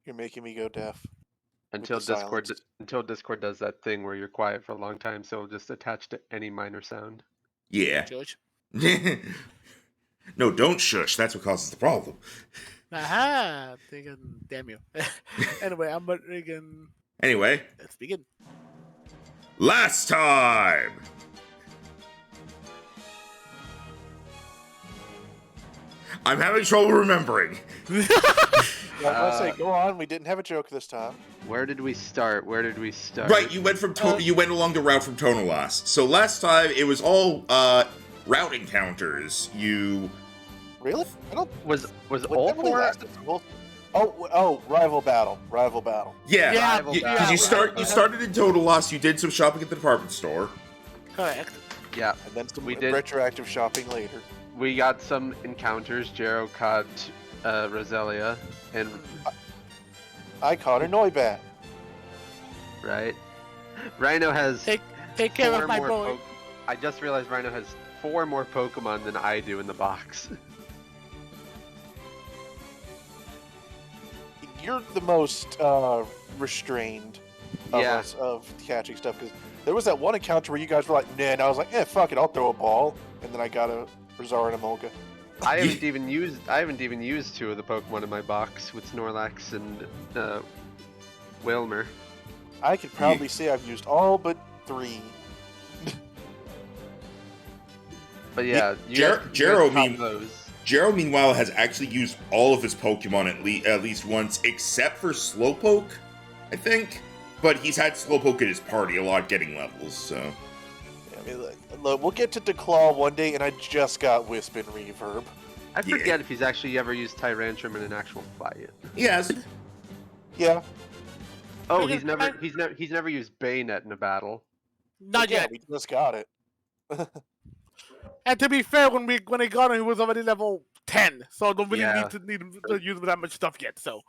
You're making me go deaf. Until the Discord silence. until Discord does that thing where you're quiet for a long time, so it'll just attach to any minor sound. Yeah. Judge? No, don't shush. That's what causes the problem. Aha! Thinking, damn you. Anyway, I'm thinking. Anyway, Let's begin. last time. I'm having trouble remembering. I say, go on. We didn't have a joke this time. Where did we start? Right, you went from you went along the route from Tonolas. So last time it was all route encounters. You Really? I don't. Was What all that really four? lasted the whole- Oh, rival battle. yeah, Yeah, because you started in Tonolas. You did some shopping at the department store. Correct. Yeah, And then some We did. retroactive shopping later. we got some encounters. Jero caught Roselia, and I caught a Noibat. right, Rhino has Take care four of my more boy. I just realized Rhino has 4 more Pokemon than I do in the box. You're the most restrained of Yeah. us of catching stuff, because there was that one encounter where you guys were like, nah, and I was like, fuck it, I'll throw a ball, and then I got a Resara and a Molga. I haven't even used 2 of the Pokemon in my box with Snorlax and Wilmer. I could probably say I've used all but 3. But yeah, Jero mean- those. Jero, meanwhile, has actually used all of his Pokemon at least once, except for Slowpoke, I think. But he's had Slowpoke in his party a lot, getting levels. So I mean, look, we'll get to Declaw one day, and I just got Wisp and Reverb. I forget if he's actually ever used Tyrantrum in an actual fight. yes, Yeah. Oh, But he's never used Bayonet in a battle. Not yet. We just got it. And to be fair, when I got him, he was already level 10, so I don't really need to use that much stuff yet. So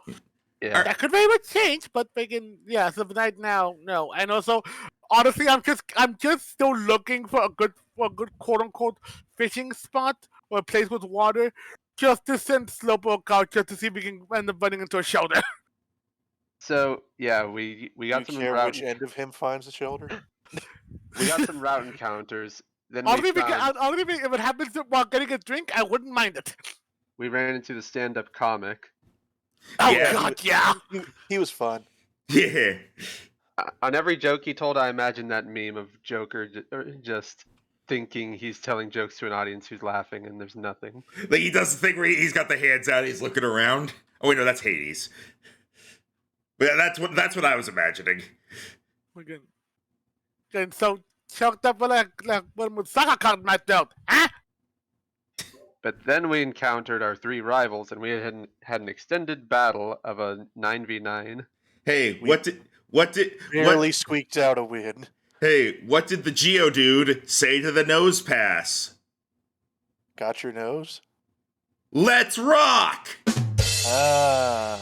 Yeah. that could very much change, but so right now, no. And also, honestly, I'm just still looking for a good quote unquote fishing spot or a place with water, just to send Slowpoke out, just to see if we can end up running into a shelter. So yeah, we got some care route. which end of him finds the shelter? We got some route encounters. Then Honestly, if it happens while getting a drink, I wouldn't mind it. we ran into the stand-up comic. Oh Yeah. God, yeah. He was fun. yeah. On every joke he told, I imagine that meme of Joker just thinking he's telling jokes to an audience who's laughing, and there's nothing. Like he does the thing where he's got the hands out, he's looking around. Oh wait, no, that's Hades. But yeah, that's what I was imagining. And so choked up with soccer card knocked out, huh? But then we encountered our 3 rivals, and we had an extended battle of a 9v9. Hey, Barely squeaked out a win. Hey, what did the Geodude say to the nose pass? Got your nose? Let's rock! Ah.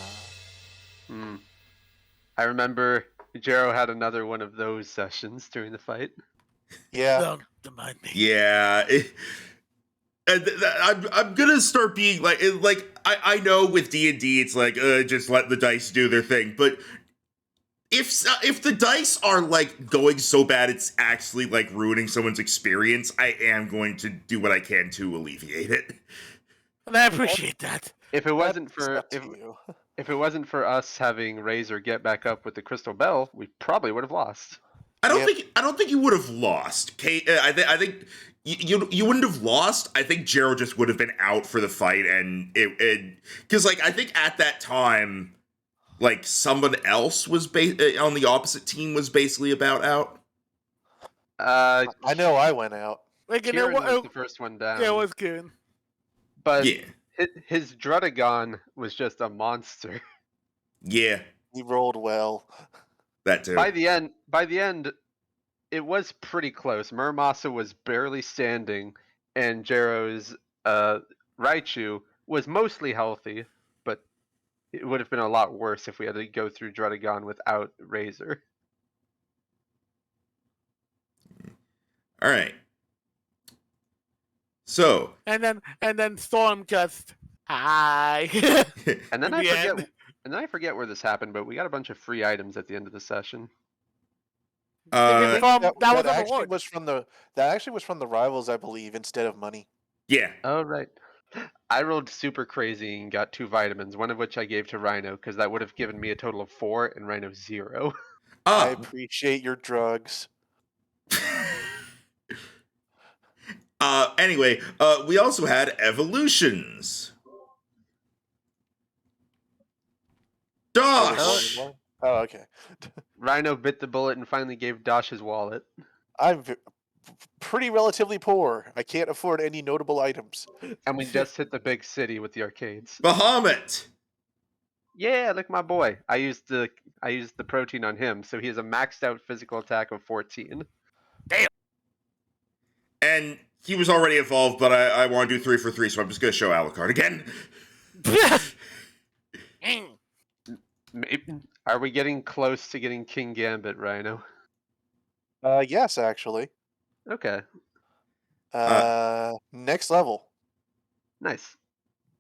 I remember Jero had another one of those sessions during the fight. Yeah. Don't remind me. Yeah. I'm gonna start being like I know with D&D it's like just let the dice do their thing, but if the dice are like going so bad it's actually like ruining someone's experience, I am going to do what I can to alleviate it. And I appreciate that. If it wasn't That's for up to you. if it wasn't for us having Razor get back up with the Crystal Bell, we probably would have lost. I don't think you would have lost. I think you wouldn't have lost. I think Jero just would have been out for the fight, and it because like I think at that time, like someone else was on the opposite team was basically about out. I know I went out. Like, you Kieran know was what? the first one down. Yeah, it was good. But Yeah, his Drudagon was just a monster. yeah, He rolled well. that too. By the end, it was pretty close. Murmasa was barely standing, and Jero's Raichu was mostly healthy, but it would have been a lot worse if we had to go through Drudagon without Razor. All right. So And then Storm just hi. And then In I the forget. end. And then I forget where this happened, but we got a bunch of free items at the end of the session. Uh, that was a actually reward. was from the rivals, I believe, instead of money. yeah. Oh, right. I rolled super crazy and got 2 vitamins, one of which I gave to Rhino, because that would have given me a total of 4 and Rhino 0. I Ah. appreciate your drugs. Anyway, we also had evolutions. Dosh! Oh, okay. Rhino bit the bullet and finally gave Dosh his wallet. I'm pretty relatively poor. I can't afford any notable items. And we just hit the big city with the arcades. Bahamut! Yeah, look my boy. I used the protein on him, so he has a maxed out physical attack of 14. And he was already evolved, but I want to do 3 for 3, so I'm just going to show Alucard again. Maybe, are we getting close to getting King Gambit, Rhino? Yes, actually. Okay, Next level. nice.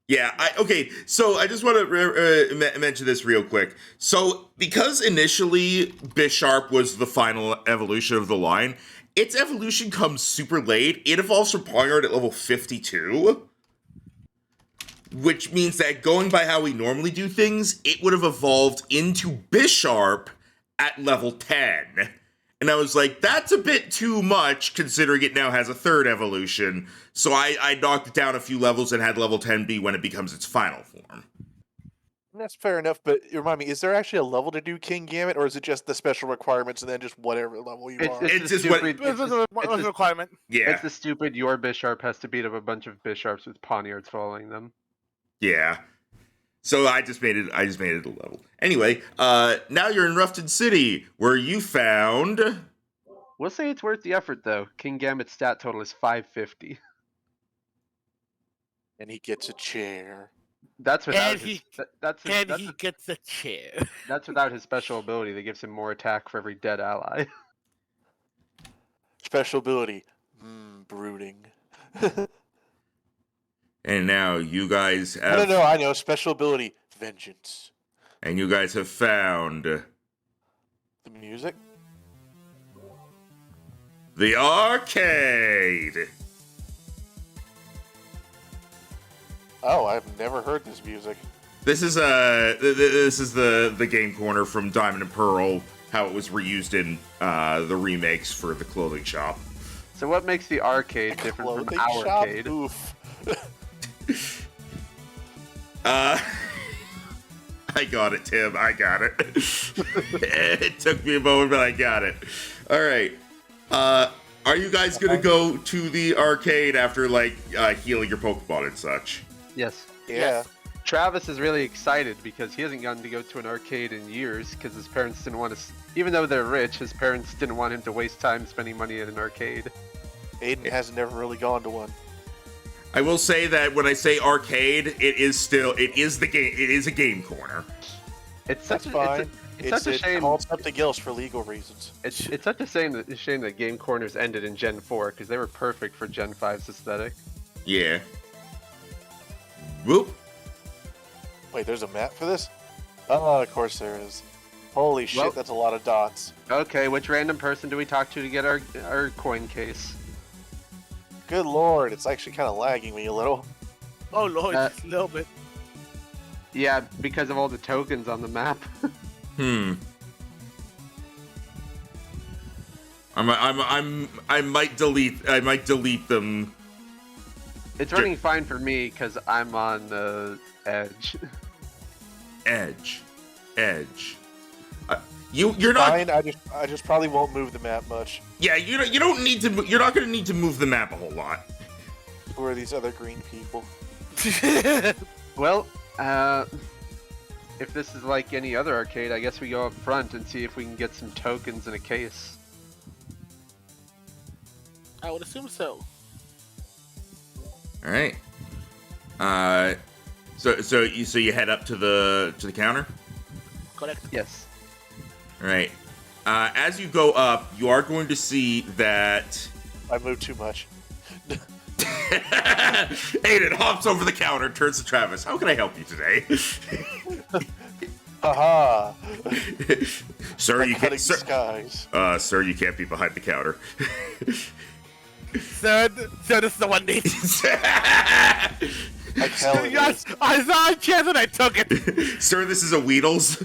Yeah, okay, so I just want to mention this real quick. So, because initially Bisharp was the final evolution of the line, its evolution comes super late. It evolves from Poniard at level 52, which means that going by how we normally do things, it would have evolved into Bisharp at level 10. And I was like, that's a bit too much, considering it now has a 3rd evolution. So I knocked it down a few levels and had level 10 be when it becomes its final form. That's fair enough, but remind me, is there actually a level to do King Gambit, or is it just the special requirements and then just whatever level you are? It's the just what- stupid- This was a requirement. Yeah, It's the stupid your Bisharp has to beat up a bunch of Bisharps with Poniards following them. yeah. So I just made it a level. Anyway, now you're in Roughton City, where you found... We'll say it's worth the effort, though. King Gambit's stat total is 550. And he gets a chair. That's without And his, he- that's He gets a chair. that's without his special ability that gives him more attack for every dead ally. Special ability. Brooding. And now you guys have... No, I know. Special ability. Vengeance. And you guys have found... The music? the arcade! Oh, I've never heard this music. This is the game corner from Diamond and Pearl, how it was reused in the remakes for the clothing shop. So what makes the arcade different from Clothing our shop? arcade? Oof. I got it, Tim. I got it. It took me a moment, but I got it. All right. Are you guys gonna go to the arcade after healing your Pokemon and such? Yes. Yeah. Travis is really excited because he hasn't gotten to go to an arcade in years because his parents didn't want to. Even though they're rich, his parents didn't want him to waste time spending money at an arcade. Aiden has never really gone to one. I will say that when I say arcade, it is a game corner. It's That's such fine. It's such a shame. called something else for legal reasons. It's such a shame that Game Corners ended in Gen 4 because they were perfect for Gen 5's aesthetic. Yeah. Whoop. Wait, there's a map for this? Oh, of course there is. Holy shit, Well- that's a lot of dots. Okay, which random person do we talk to get our coin case? Good lord, it's actually kind of lagging me a little. Oh lord, just a little bit. Yeah, because of all the tokens on the map. I might delete them. It's running fine for me because I'm on Edge. Edge. You're not. Fine, I just probably won't move the map much. Yeah, you don't need to. You're not going to need to move the map a whole lot. Who are these other green people? Well, if this is like any other arcade, I guess we go up front and see if we can get some tokens in a case. I would assume so. All right. So you head up to the counter. Correct. Yes. All right. As you go up, you are going to see that I moved too much. Aiden hops over the counter, turns to Travis. How can I help you today? Haha. Sir, you can't. Skies. Sir, you can't be behind the counter. Sir, this is the one day. Like hell it Yes, is. I saw a chance and I took it. Sir, this is a Weedles.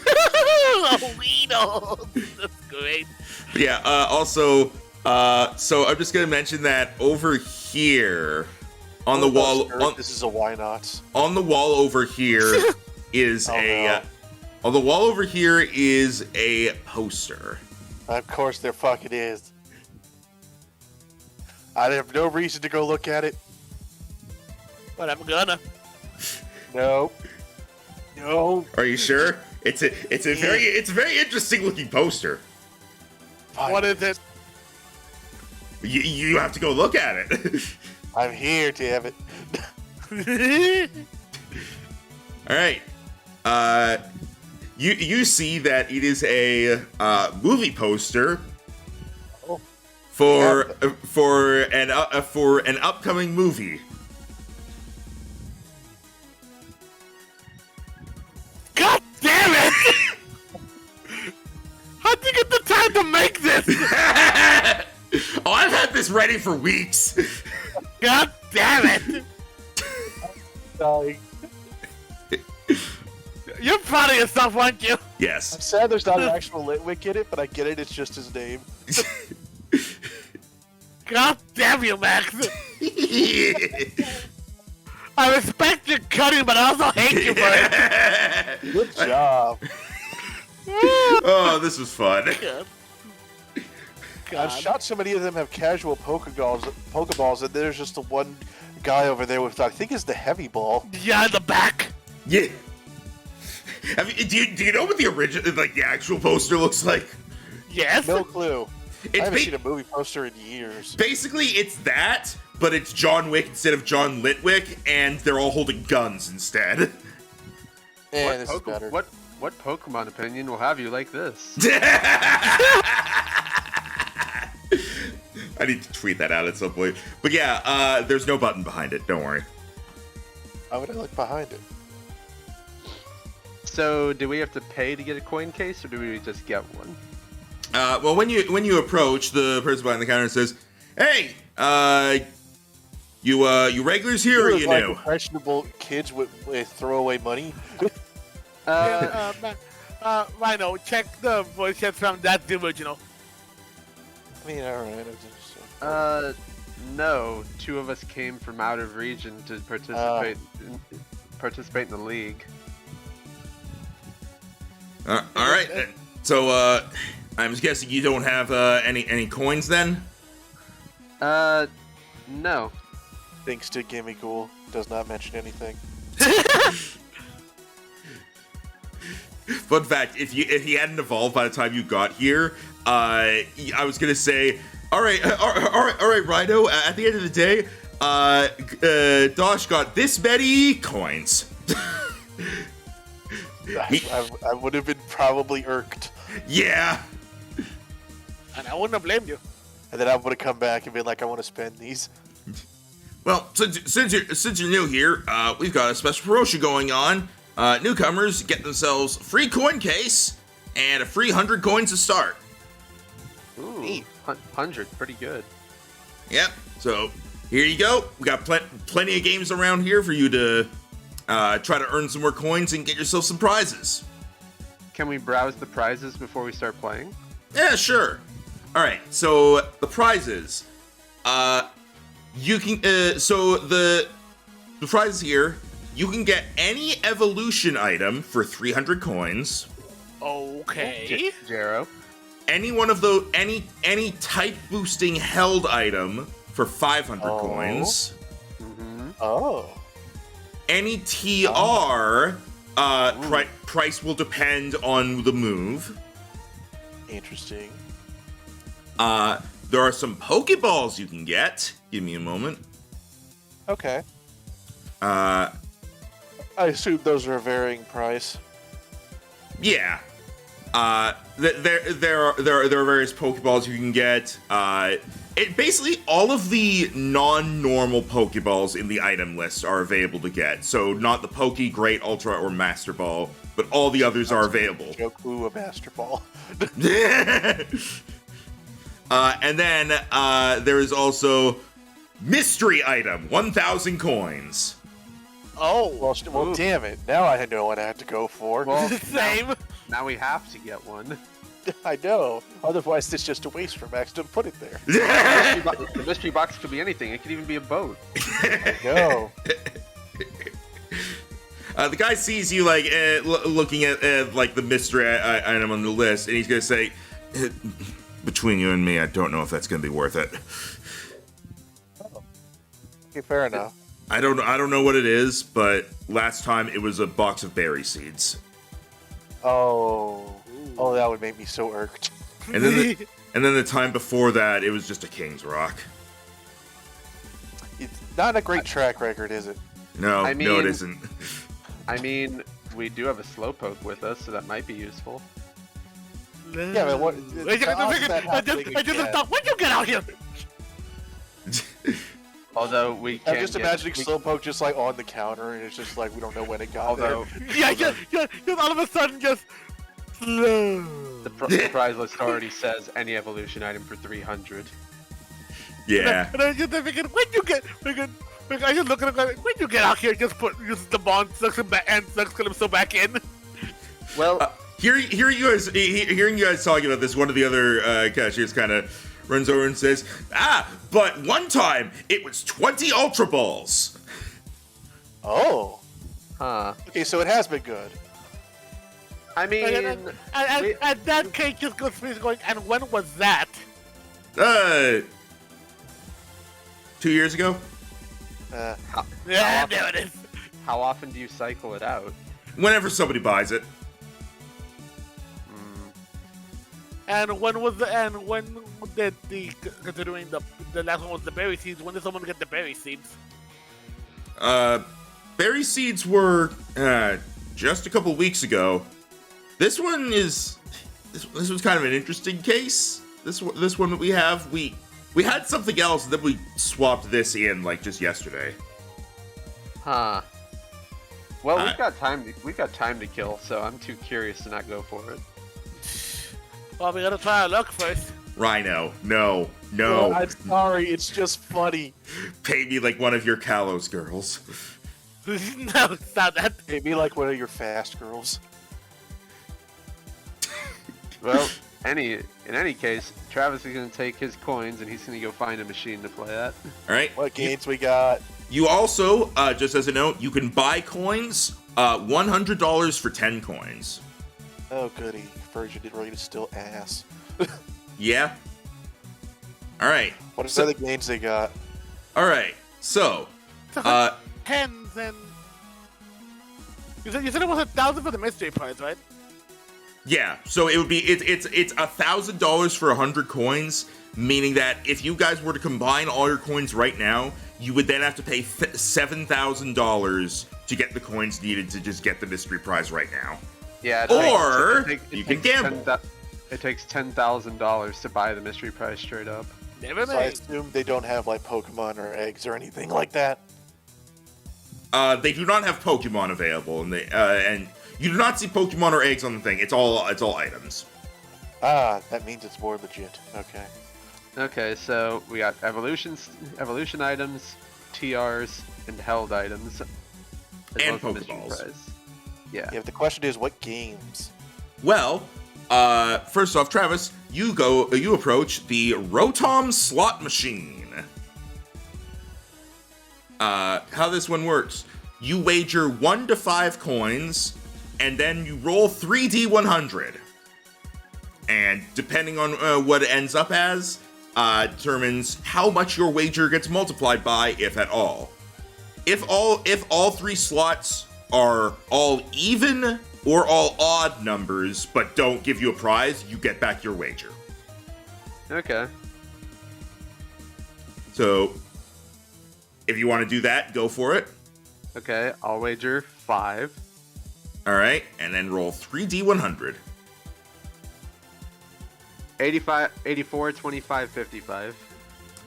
Oh, Weedle. That's great. But yeah, also, so I'm just gonna mention that over here, on the wall, This is a why not. on the wall over here is on the wall over here is a poster. Of course there fucking is. I have no reason to go look at it. But I'm gonna. No. No. Are you sure? It's a very interesting looking poster. Fine. What is it? You have to go look at it. I'm here, damn it. All right. You see that it is a movie poster Oh. for an upcoming movie. God damn it! How'd you get the time to make this? Oh, I've had this ready for weeks. God damn it! Dying. You're proud of yourself, aren't you? I'm Yes. sad there's not an actual Litwick in it, but I get it, it's just his name. God damn you, Max! I respect your cutting, but I also hate you for it. Good job. Oh, this was fun. God. I've God. shot so many of them have casual Pokeballs, and there's just the one guy over there with, I think is the heavy ball. Yeah, in the back. Yeah. Do you know what the original, like the actual poster looks like? Yes. No clue. It's I haven't seen a movie poster in years. basically it's that, but it's John Wick instead of John Litwick, and they're all holding guns instead. And this is better. What Pokemon opinion will have you like this? I need to tweet that out at some point. But yeah, there's no button behind it. Don't worry. How would I look behind it? So, do we have to pay to get a coin case, or do we just get one? Well, when you approach, the person behind the counter says, "Hey, you regulars here, or you like new?" impressionable kids with throwaway money. Rhino, check the voice chat from that's the original. I mean, alright. No. Two of us came from out of region to participate in the league. All right. So, I'm just guessing you don't have any coins then. No. Thinks to Gimme Cool. Does not mention anything. Fun fact: if he hadn't evolved by the time you got here, I was gonna say, all right, Rhino. At the end of the day, Dosh got this many coins. I would have been probably irked. Yeah. And I wouldn't have blamed you. And then I would have come back and been like, I want to spend these. Well, since you're new here, we've got a special promotion going on. Newcomers get themselves a free coin case and a free 100 coins to start. Ooh, 100, pretty good. Yep. So here you go. We got plenty of games around here for you to try to earn some more coins and get yourself some prizes. Can we browse the prizes before we start playing? Yeah, sure. All right. So the prizes. You can. So the prizes here. You can get any evolution item for 300 coins. Okay. Jero. Any one of those, any type boosting held item for 500 coins. Mm-hmm. Oh. Any TR price will depend on the move. Interesting. There are some Pokeballs you can get. Give me a moment. Okay. I assume those are a varying price. Yeah. There are various Pokeballs you can get. basically all of the non-normal Pokeballs in the item list are available to get. So not the Poke, Great, Ultra, or Master Ball, but all the others are available. Joke, ooh, a Master Ball. And then there is also mystery item, 1,000 coins. Oh, well, damn it. Now I know what I have to go for. Well, Same. now we have to get one. I know. Otherwise, it's just a waste for Max to put it there. The mystery box could be anything. It could even be a boat. No. The guy sees you like looking at like the mystery item on the list, and he's gonna say, "Between you and me, I don't know if that's gonna be worth it." Okay, fair enough. I don't know what it is, but last time it was a box of berry seeds. Oh, that would make me so irked. And then the time before that, it was just a King's Rock. It's not a great track record, is it? No, no, it isn't. I mean, we do have a Slowpoke with us, so that might be useful. Yeah, but what? I just thought, when you get out here? Although we can't. I'm just imagining Slowpoke just like on the counter, and it's just like we don't know when it got Although, there. just all of a sudden, just slow. The prize list already says any evolution item for 300. Yeah. And I just thinking, when you get, I just look at him like, when you get out here, just use the bond, sucks him back, and sucks him so back in. Well, hearing you guys talking about this, one of the other cashiers kind of runs over and says, but one time it was 20 Ultra Balls. Oh. huh. Okay, so it has been good. I mean, And that case just goes through going, and when was that? 2 years ago? Yeah, there it is. how often do you cycle it out? Whenever somebody buys it. And when did considering the last one was the berry seeds, when did someone get the berry seeds? Berry seeds were just a couple weeks ago. This one is this was kind of an interesting case. This one that we have, we had something else, and then we swapped this in like just yesterday. Huh. Well, we've got time to kill, so I'm too curious to not go for it. Well, we gotta try our luck first. Rhino, no. Well, I'm sorry, it's just funny. Pay me like one of your Kalos girls. No, it's not that. It'd be like one of your fast girls. Well, in any case, Travis is gonna take his coins and he's gonna go find a machine to play that. All right. What games we got? You also, just as a note, you can buy coins, $100 for 10 coins. Oh, goody. Virgin didn't really still ass. Yeah. All right. What are the other games they got? All right. So, Pens and you said it was 1,000 for the mystery prize, right? yeah. So it would be it's $1,000 for 100 coins, meaning that if you guys were to combine all your coins right now, you would then have to pay $7,000 to get the coins needed to just get the mystery prize right now. Yeah. You can gamble. It takes $10,000 to buy the mystery prize straight up. Never So I mind. assume they don't have like Pokemon or eggs or anything like that. They do not have Pokemon available, and you do not see Pokemon or eggs on the thing. It's all items. Ah, that means it's more legit. Okay. Okay, so we got evolution items, TRs, and held items. as And well as the mystery Pokeballs. prize. Yeah. Yeah, but the question is, what games? Well, first off, Travis, you approach the Rotom slot machine. How this one works: you wager 1 to 5 coins, and then you roll 3d100. And depending on what it ends up as, determines how much your wager gets multiplied by, if at all. If all 3 slots are all even or all odd numbers, but don't give you a prize, you get back your wager. Okay. So, if you want to do that, go for it. Okay, I'll wager 5. All right, and then roll 3d100. 85, 84, 25, 55.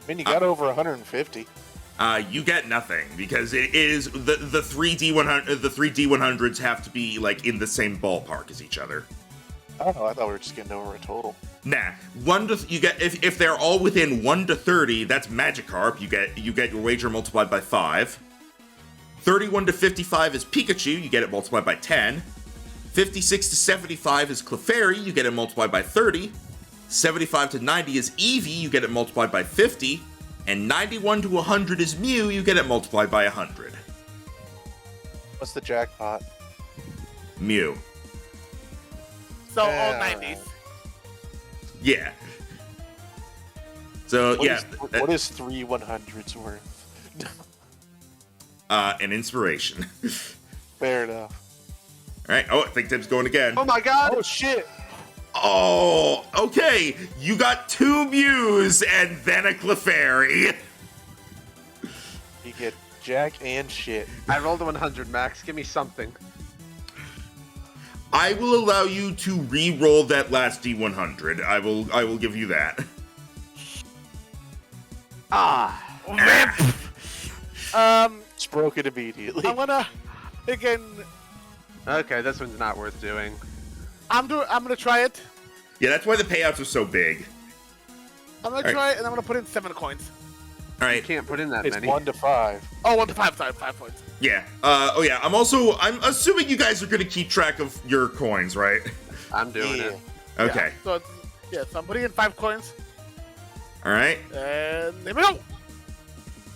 I mean, you got over 150. You get nothing because it is the three D100. The three D100s have to be like in the same ballpark as each other. Oh, I thought we were just getting over a total. Nah, you get if they're all within 1 to 30, that's Magikarp. You get your wager multiplied by 5. 31 to 55 is Pikachu. You get it multiplied by 10. 56 to 75 is Clefairy. You get it multiplied by 30. 75 to 90 is Eevee. You get it multiplied by 50. And 91 to 100 is Mew. You get it multiplied by 100. What's the jackpot? Mew. So all 90s. Yeah. So What is 3 100s worth? An inspiration. Fair enough. All right. Oh, I think Tim's going again. Oh my god! Oh shit! Oh, okay. You got 2 Mews and then a Clefairy. You get jack and shit. I rolled a 100, Max. Give me something. I will allow you to re-roll that last D100. I will give you that. Rip. It's broken immediately. I'm gonna again. Okay, this one's not worth doing. I'm gonna try it. Yeah, that's why the payouts are so big. I'm gonna try it, and I'm gonna put in 7 coins. All You right. can't put in that It's many. 1 to 5. Oh, 1 to 5. Sorry, 5 points. Yeah. Oh yeah. I'm assuming you guys are gonna keep track of your coins, right? I'm doing it. Okay. Yeah, so I'm putting in 5 coins, All right. and there we go.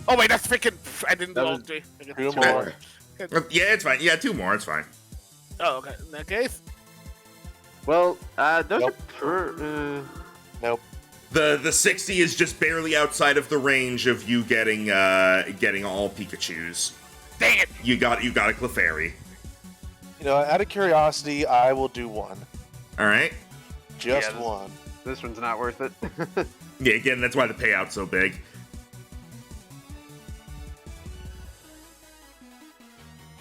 Oh wait, that's freaking. I didn't do That all was- 3. I got 2 2 more. Yeah, it's fine. Yeah, 2 more. It's fine. Oh, okay. In that case, Well, those Nope. are Nope. The 60 is just barely outside of the range of you getting all Pikachus. dang it. You got a Clefairy. You know, out of curiosity, I will do 1. All right. Just Yeah, 1. this one's not worth it. Yeah. Again, that's why the payout's so big.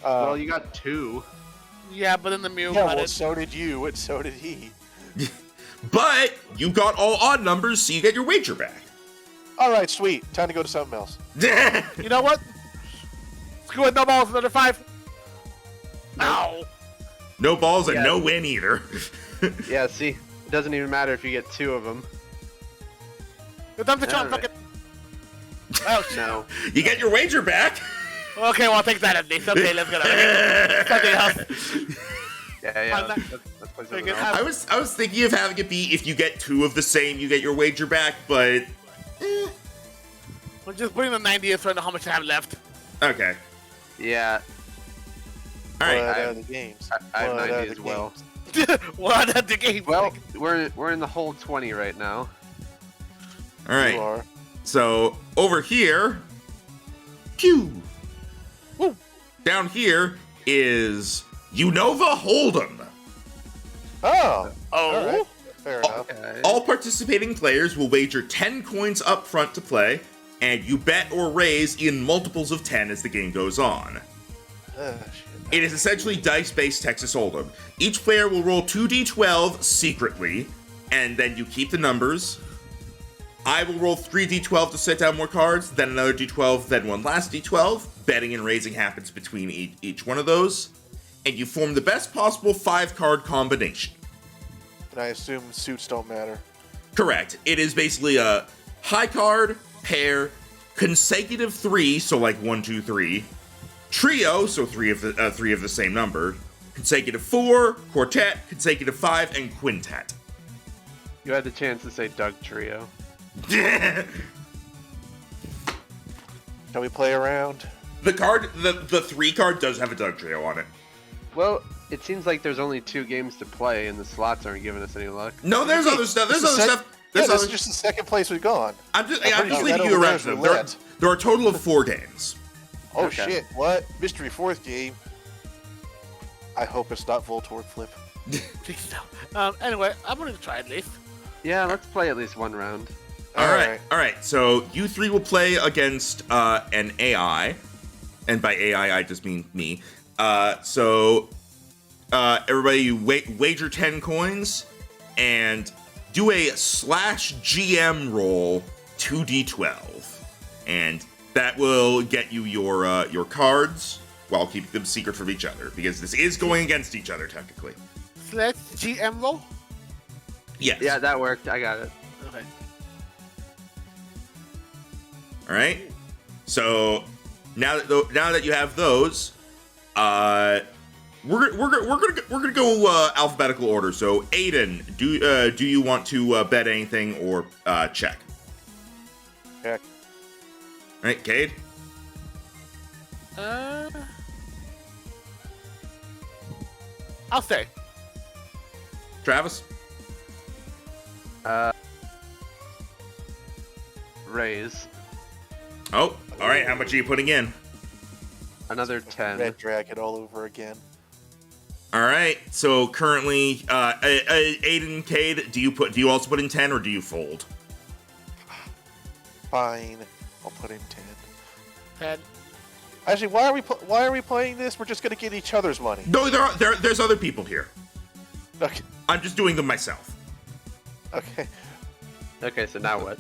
Well, you got 2. Yeah, but then the Mew yeah, got well, it. so did you, and so did he. But you got all odd numbers, so you get your wager back. All right, sweet. Time to go to something else. You know what? Screw it. No balls. Another 5. Ow. No balls and Yeah. no win either. Yeah, see? It doesn't even matter if you get 2 of them. Good time to try and Alright. fuck it. Oh shit. No. You get your wager back. Okay, well I'll take that at least. Okay, let's get out. Something else. Yeah, I'm not- that plays Very over good. there. I was thinking of having it be if you get 2 of the same, you get your wager back, but We're just putting the 90th so I know how much I have left. okay. Yeah, All right. What I- are the games? I have What 90 are as the well. games? What at the game? Well, we're in the whole 20 right now. All You right. are. So over here, pew. Woo. Down here is Unova Hold'em. Oh. Oh. All right. Fair enough. Okay. All participating players will wager 10 coins up front to play, and you bet or raise in multiples of 10 as the game goes on. Shit. It is essentially dice-based Texas Hold'em. Each player will roll 2d12 secretly, and then you keep the numbers. I will roll 3d12 to set down more cards, then another d12, then one last d12. Betting and raising happens between each one of those, and you form the best possible 5-card combination. And I assume suits don't matter. Correct. It is basically a high card, pair, consecutive 3, so like 1, 2, 3, trio, so three of the same number, consecutive 4, quartet, consecutive 5, and quintet. You had the chance to say Doug Trio. Can we play around? The 3 card does have a Doug trio on it. Well, it seems like there's only 2 games to play, and the slots aren't giving us any luck. No, there's other stuff. There's This is other sec- stuff. Yeah, There's this other. is just the second place we've gone. I'm just pretty sure leaving that you over around. there is There, roulette. there are a total of 4 games. Oh Okay. shit! What mystery 4th game? I hope it's not Voltorb Flip. Please no. Anyway, I'm gonna try at least. Yeah, let's play at least one round. All right. So you 3 will play against an AI, and by AI I just mean me. Everybody wager 10 coins and do a /GM roll 2d12, and that will get you your cards while keeping them secret from each other, because this is going against each other technically. So let's GM roll. Yes. Yeah, that worked. I got it. Okay. All right. So now that you have those, we're gonna go alphabetical order. So Aiden, do you want to bet anything or check? Check. All right, Cade. I'll stay. Travis. Raise. Oh, all right. How much are you putting in? Another 10. Red Dragon all over again. All right. So currently, Aiden, Cade, do you also put in 10 or do you fold? Fine, I'll put in 10. 10. Actually, why are we playing this? We're just gonna get each other's money. No, there's other people here. Okay. I'm just doing them myself. Okay. Okay, so now what?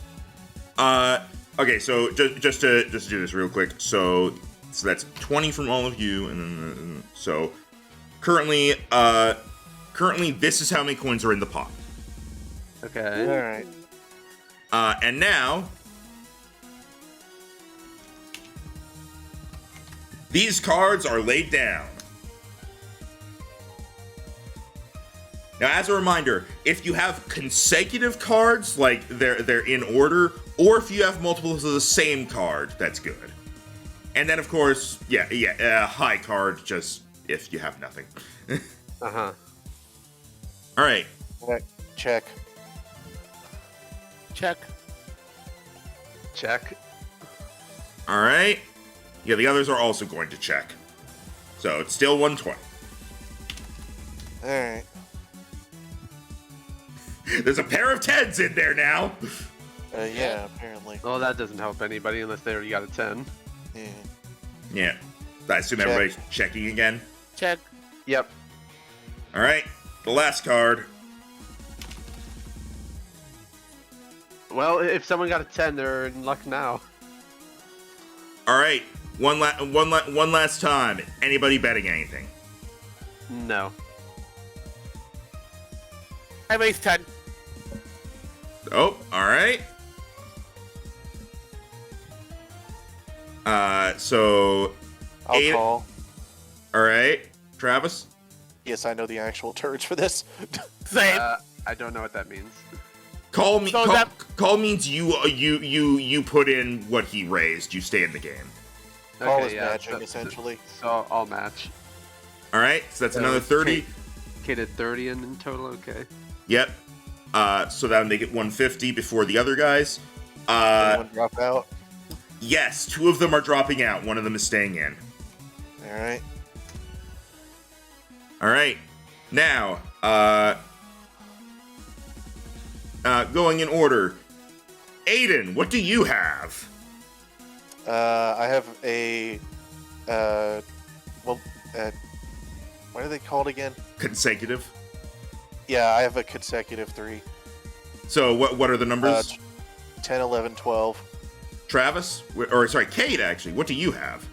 Okay. So just to do this real quick. So that's 20 from all of you, and then so currently this is how many coins are in the pot. Okay. All right. And now these cards are laid down. Now, as a reminder, if you have consecutive cards, like they're in order, or if you have multiples of the same card, that's good. And then, of course, high card, just if you have nothing. Uh-huh. All right. Right. Check. Check. Check. All right. Yeah, the others are also going to check. So it's still 120. All right. There's a pair of 10s in there now. Yeah, apparently. Well, that doesn't help anybody unless they already got a 10. Yeah. Yeah. I assume Check. everybody's checking again. Check. Yep. All right. The last card. Well, if someone got a 10, they're in luck now. All right. One last time. Anybody betting anything? No. I raised 10. Oh, all right. So I'll Aiden- call. all right, Travis. Yes, I know the actual turns for this. Same. I don't know what that means. Call me. So Call means you put in what he raised. You stay in the game. Call Okay, is yeah, matching, essentially. So I'll match. All right. So that's another 30. Okay, did 30 in total, okay. Yep. So that would make it 150 before the other guys. Anyone drop out? Yes, 2 of them are dropping out. 1 of them is staying in. All right. All right. Now, going in order. Aiden, what do you have? I have a what are they called again? Consecutive. Yeah, I have a consecutive 3. So what are the numbers? 10, 11, 12. Travis? Or sorry, Cade, actually. What do you have?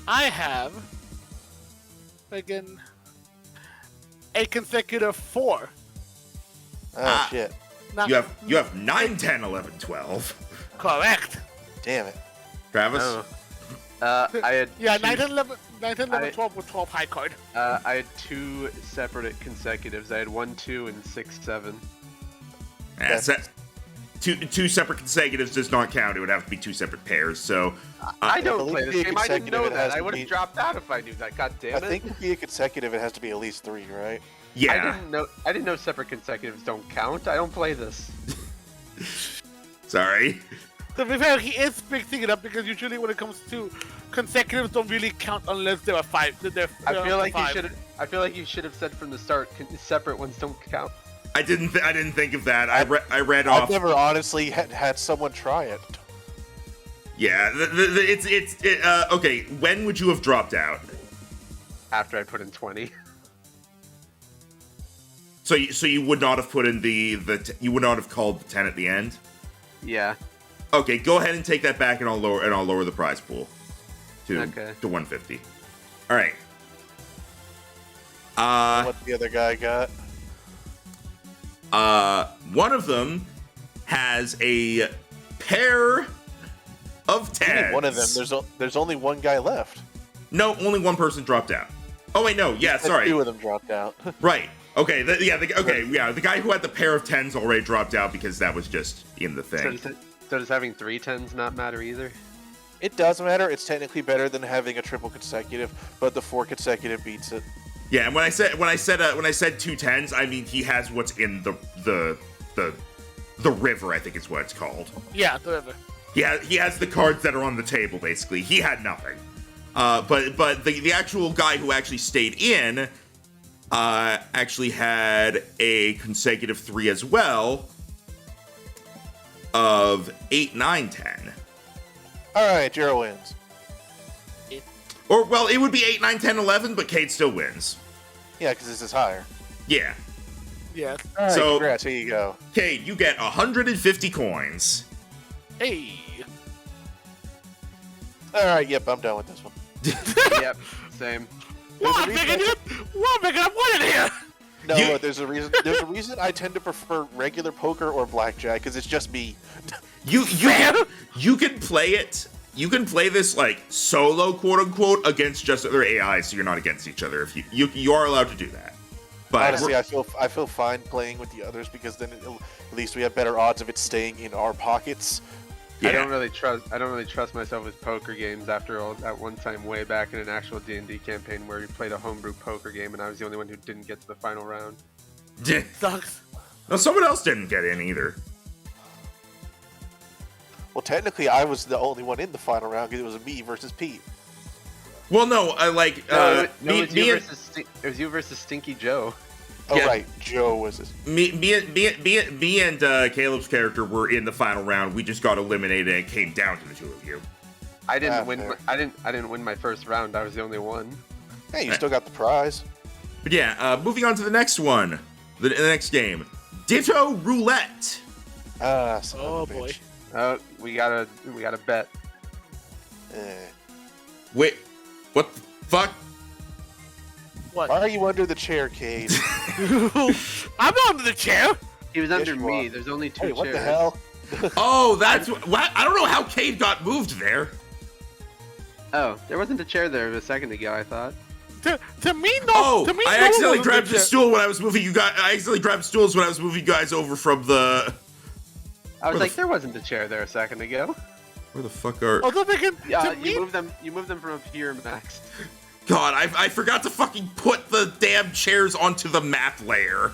I have again a consecutive 4. Oh shit! Not, You have 9, 10, 11, 12. correct. Damn it! Travis? Oh. I had Yeah, two, 9, 10, 11, 9, 10, 11 I- 12 with 12 high card. I had 2 separate consecutives. I had 1, 2, and 6, 7. That's it. Two separate consecutives does not count. It would have to be 2 separate pairs. So I don't believe play to this be game. I didn't consecutive, know it has that. I to would be- have dropped out if I knew that. God damn I it! think to be a consecutive, it has to be at least 3, right? yeah. I didn't know separate consecutives don't count. I don't play this. Sorry. To be fair, he is mixing it up because usually when it comes to consecutives, don't really count unless there are 5. I feel like five. you should. I feel like you should have said from the start. Separate ones don't count. I didn't think of that. I read I've off. never honestly had someone try it. Yeah. Okay. When would you have dropped out? After I put in 20. So you would not have put in you would not have called the 10 at the end. Yeah. Okay, go ahead and take that back, and I'll lower the prize pool to 150. All right. What the other guy got? One of them has a pair of tens. One of them. There's only one guy left. No, only one person dropped out. Oh wait, no. Yeah, sorry. 2 of them dropped out. Right. Okay. The guy who had the pair of tens already dropped out because that was just in the thing. So does having 3 tens not matter either? It does matter. It's technically better than having a triple consecutive, but the 4 consecutive beats it. Yeah, and when I said 2 tens, I mean he has what's in the river, I think is what it's called. Yeah, the river. He has the cards that are on the table, basically. He had nothing. But the actual guy who actually stayed in actually had a consecutive 3 as well of 8, 9, 10. Alright, Jero wins. Or, well, it would be 8, 9, 10, 11, but Cade still wins. Yeah, because this is higher. Yeah. Yeah. Alright, So- congrats, here you go. Cade, you get 150 coins. Hey. Alright, yep, I'm done with this one. Yep, same. What, Megan? What, Megan? I'm winning here. No, You- look, there's a reason I tend to prefer regular poker or blackjack, because it's just me. You can play it. You can play this like solo, quote unquote, against just other AI, so you're not against each other. If you are allowed to do that. But Honestly, I feel fine playing with the others because then at least we have better odds of it staying in our pockets. yeah. I don't really trust myself with poker games after all that one time way back in an actual D&D campaign where we played a homebrew poker game and I was the only one who didn't get to the final round. Sucks. No, someone else didn't get in either. Well, technically, I was the only one in the final round because it was me versus Pete. Well, no, I like it me was you versus Stinky Joe. Oh, Yeah. right, Joe was this. me and Caleb's character were in the final round. We just got eliminated and it came down to the 2 of you. I didn't Ah, win. fair. I didn't win my first round. I was the only one. Hey, you still got the prize. But yeah, moving on to the next one, the next game, Ditto Roulette. Ah, son Oh, of a boy. bitch. Oh, we gotta bet. Eh. Wait, what the fuck? What? Why are you under the chair, Cade? I'm not under the chair. He was Yes, under you me. are. There's only 2 Hey, chairs. what the hell? Oh, that's what. I don't know how Cade got moved there. Oh, there wasn't a chair there a second ago. I thought. To me, no. Oh, to me, I no accidentally one was grabbed under the chair. stool when I was moving you guys. I accidentally grabbed stools when I was moving you guys over from the. I was Where like, the there wasn't a chair there a second ago. Where the fuck are? Although Megan, Yeah, to me, you moved them. You moved them from up here, Max. God, I forgot to fucking put the damn chairs onto the map layer.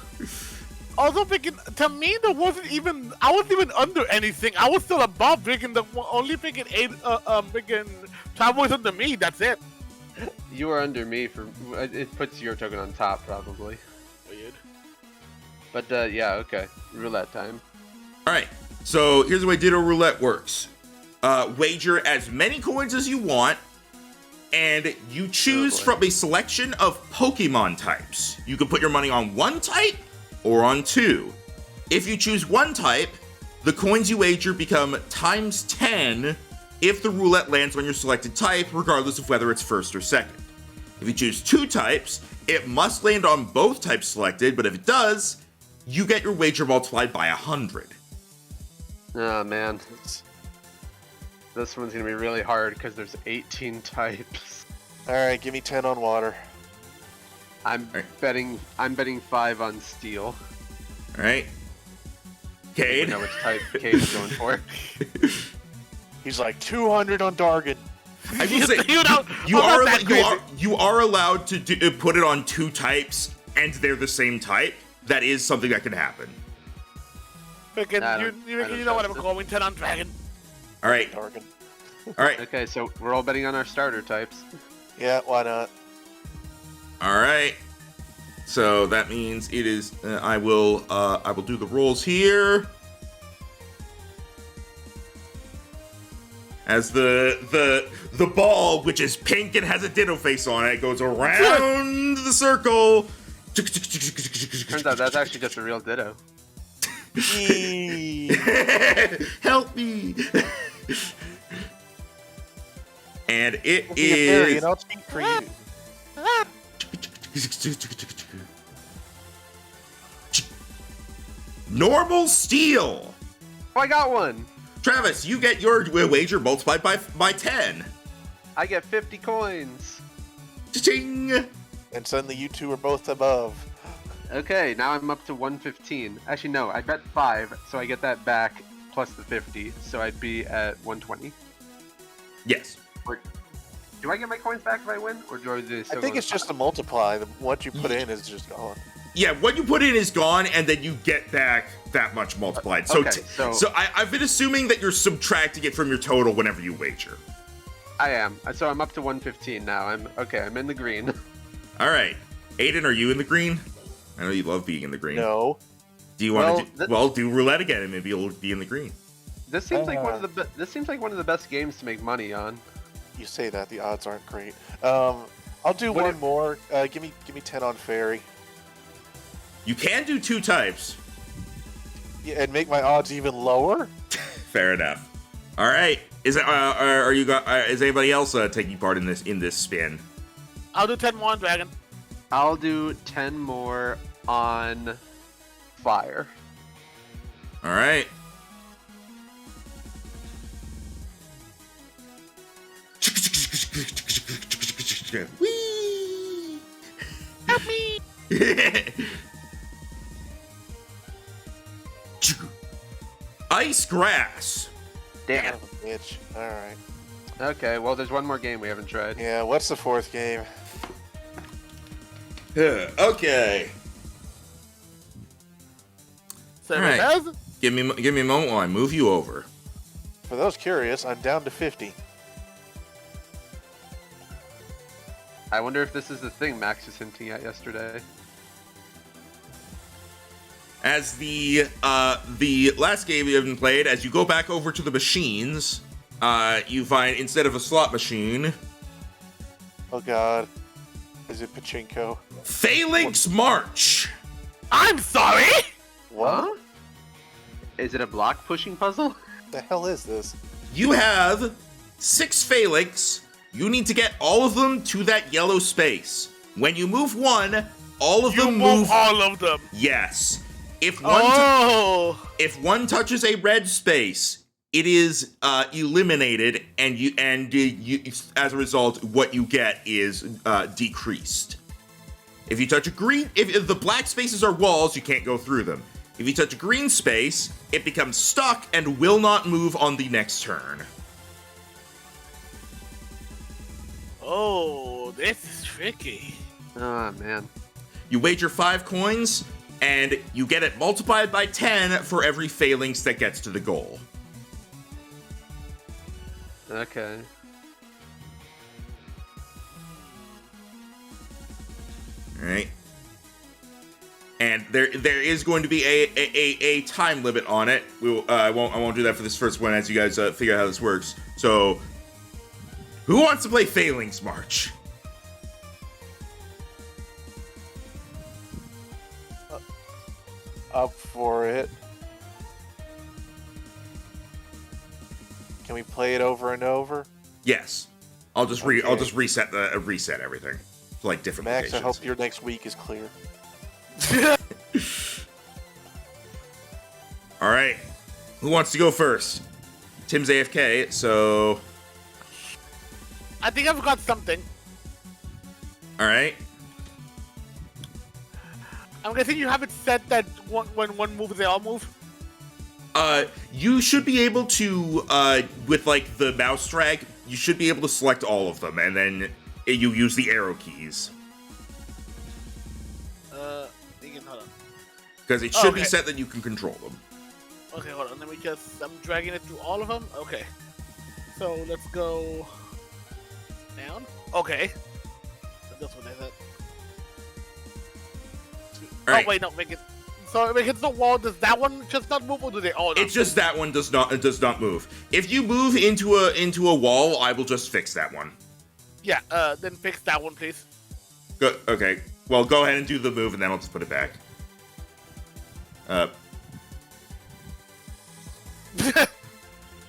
although Megan, to me, there wasn't even. I wasn't even under anything. I was still above. Megan, the only Megan, Megan, travel was under me. That's it. You were under me for. It puts your token on top probably. Weird. But yeah, okay. Roulette time. All right, so here's the way Ditto Roulette works. Wager as many coins as you want, and you choose boy. from a selection of Pokemon types. You can put your money on one type or on 2. If you choose one type, the coins you wager become times 10 if the roulette lands on your selected type, regardless of whether it's first or second. If you choose 2 types, it must land on both types selected, but if it does, you get your wager multiplied by 100. Oh man, this one's gonna be really hard because there's 18 types. Alright, give me 10 on water. I'm Alright. betting 5 on steel. All right, I Cade. know which type Cade's going for. He's like 200 on Dargan. I will say You know, you I'm are not that you are allowed to put it on 2 types and they're the same type. That is something that can happen. Megan, I you don't know what I'm trust it. going 10 on Dragon. All right, Dargan. all right, Okay, so we're all betting on our starter types. Yeah, why not? all right. So that means it is. I will do the rolls here. As the ball, which is pink and has a Ditto face on it, goes around the circle. Turns out that's actually just a real Ditto. Yee. Help me. And it Be a fairy, is. and I'll speak for you. Normal steel. Oh, I got one. Travis, you get your wager multiplied by 10. I get 50 coins. Cha-ching! And suddenly you two are both above. Okay, now I'm up to 115. Actually, no, I bet 5, so I get that back plus the 50, so I'd be at 120. Yes. Do I get my coins back if I win, or do they still I think go it's just a multiply. What you put in is just gone. Yeah, what you put in is gone, and then you get back that much multiplied. So, Okay, so I've been assuming that you're subtracting it from your total whenever you wager. I am. So I'm up to 115 now. I'm in the green. All right. Aiden, are you in the green? I know you love being in the green. No. Do you want to do roulette again, and maybe you'll be in the green? This seems like one of the best games to make money on. You say that, the odds aren't great. I'll do one more. Give me 10 on fairy. You can do 2 types. Yeah, and make my odds even lower. Fair enough. All right. Is anybody else taking part in this spin? I'll do 10 more on dragon. I'll do 10 more on fire. All right. Whee! Help me! Ice grass. Damn. Son of a bitch. All right. Okay, well, there's one more game we haven't tried. Yeah. What's the 4th game? Okay. So All right. does. Give me a moment while I move you over. For those curious, I'm down to 50. I wonder if this is the thing Max was hinting at yesterday. As the last game you haven't played, as you go back over to the machines, you find instead of a slot machine, Oh God. Is it pachinko? Phalanx March. I'm sorry! What? Huh? Is it a block pushing puzzle? The hell is this? You have 6 phalanx. You need to get all of them to that yellow space. When you move one, all of You them move move. all of them. Yes. If one touches a red space, it is eliminated, and you as a result, what you get is decreased. If you touch a green, if the black spaces are walls, you can't go through them. If you touch a green space, it becomes stuck and will not move on the next turn. Oh, this is tricky. Oh, man. You wager 5 coins, and you get it multiplied by 10 for every phalanx that gets to the goal. Okay. All right. And there is going to be a time limit on it. I won't do that for this first one as you guys figure out how this works. So, who wants to play Phalanx March? Up for it. Can we play it over and over? Yes. I'll just reset everything. So, like different Max, locations. I hope your next week is clear. All right. Who wants to go first? Tim's AFK, so I think I've got something. all right. I'm guessing you have it set that when one moves, they all move. You should be able to with like the mouse drag, you should be able to select all of them, and then you use the arrow keys. Hold on. Because it should be Okay. set that you can control them. Okay, hold on. Let me just. I'm dragging it through all of them. Okay. So let's go down. Okay. This one is it. All right. Oh wait, no, make it. So if it hits the wall, does that one just not move, or do they all? It's just that one does not move. If you move into a wall, I will just fix that one. Yeah. Then fix that one, please. Okay. Well, go ahead and do the move, and then I'll just put it back.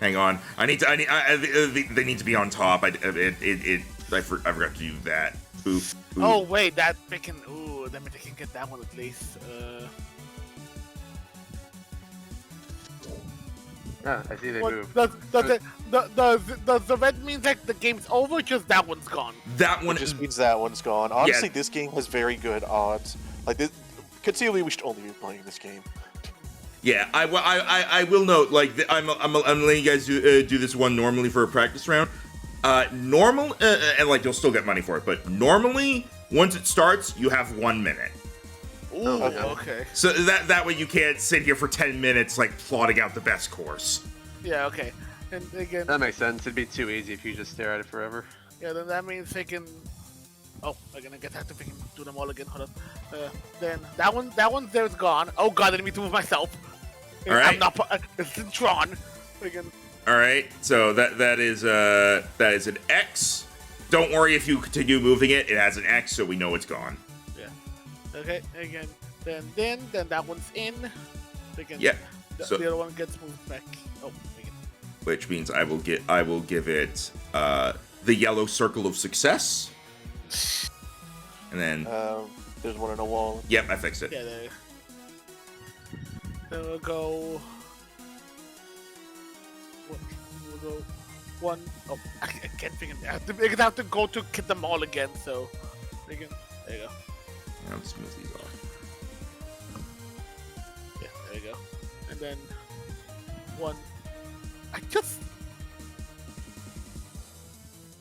Hang on. They need to be on top. I forgot to do that. Oof. Oh wait, that freaking. Ooh, let me think I can get that one at least. I see they What, moved. does the red mean like the game's over? Or just that one's gone. That one It just means that one's gone. Honestly, Yeah. this game has very good odds. Like, this, conceivably, we should only be playing this game. Yeah, I will note, like, I'm letting you guys do this one normally for a practice round. Normal, and like, you'll still get money for it, but normally, once it starts, you have 1 minute. Ooh, okay. So that way you can't sit here for 10 minutes, like, plotting out the best course. Yeah, okay. And again, That makes sense. It'd be too easy if you just stare at it forever. yeah, then that means they can. Oh, I'm gonna have to freaking do them all again. Hold on. Then that one there's gone. Oh god, I didn't mean to move myself. All right. I'm not. This is Tron. Freaking. All right, so that is an X. Don't worry if you continue moving it; it has an X, so we know it's gone. Yeah. Okay. Again. Then that one's in. Again. Yeah. The other one gets moved back. Oh. Again. Which means I will give it the yellow circle of success, and then There's one in a wall. yep, I fixed it. Yeah. There. Then we'll go. We'll go. One. Oh, I can't figure it out. I have to go to get them all again. So. Again. There you go. Yeah, let's move these off. Yeah, there you go. And then one. I just.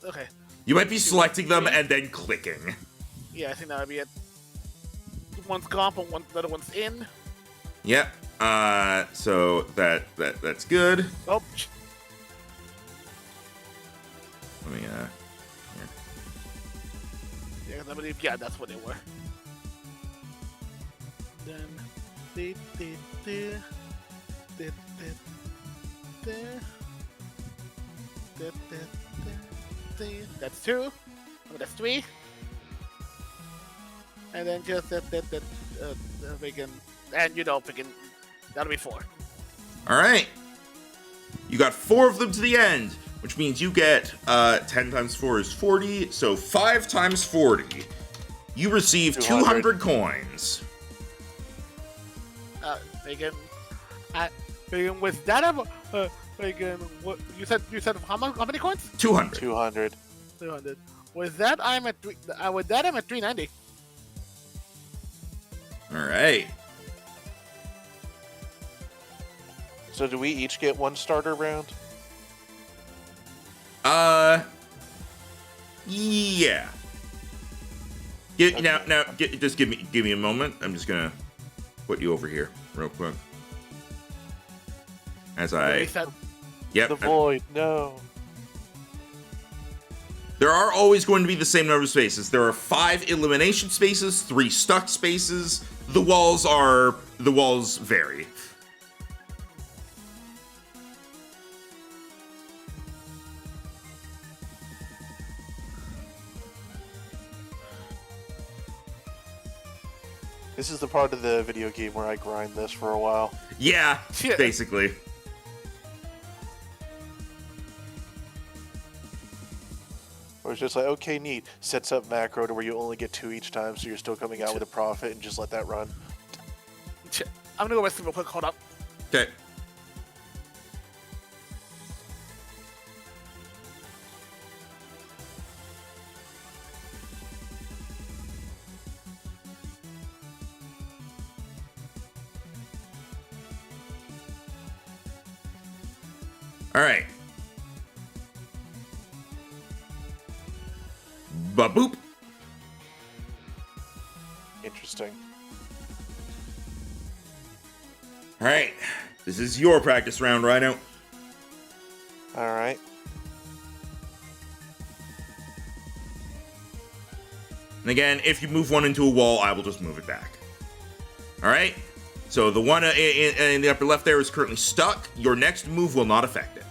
Okay. You might be selecting them and then clicking. Yeah, I think that would be it. One's gone, but the other one's in. Yep. So that's good. Oh. Let me here. Yeah, I believe. Yeah, that's what they were. Then. That's 2. Oh, that's 3. And then just freaking, and freaking, that'll be 4. All right. You got 4 of them to the end, which means you get 10 times 4 is 40, so 5 times 40. You receive 200 coins. Freaking, with that, freaking, what you said how many coins? 200. 200. 200. With that, I'm at 390. All right. So do we each get one starter round? Yeah. Just give me a moment. I'm just gonna put you over here real quick. As I. Yep. The void, no. There are always going to be the same number of spaces. There are 5 elimination spaces, 3 stuck spaces. The walls vary. This is the part of the video game where I grind this for a while. Yeah, basically. Or it's just like, okay, neat. Sets up macro to where you only get 2 each time, so you're still coming out with a profit, and just let that run. I'm gonna go rest real quick. Hold up. Okay. All right. Ba-boop. Interesting. All right. This is your practice round, Rhino. Alright. And again, if you move one into a wall, I will just move it back. All right? So the one in the upper left there is currently stuck. Your next move will not affect it.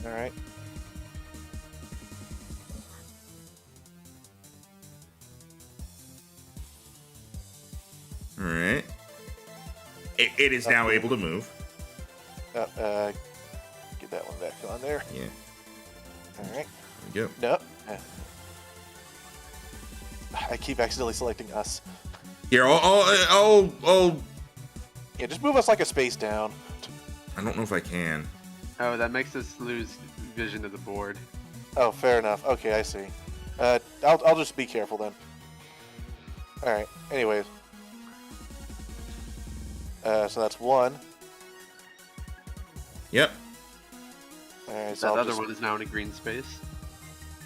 Alright. All right. It is now able to move. Get that one back on there. Yeah. All right. There we go. No. I keep accidentally selecting us. Here, Yeah, just move us like a space down. I don't know if I can. Oh, that makes us lose vision of the board. Oh, fair enough. Okay, I see. I'll just be careful then. All right. Anyways. So that's one. Yep. All right. That So other one is now in a green space.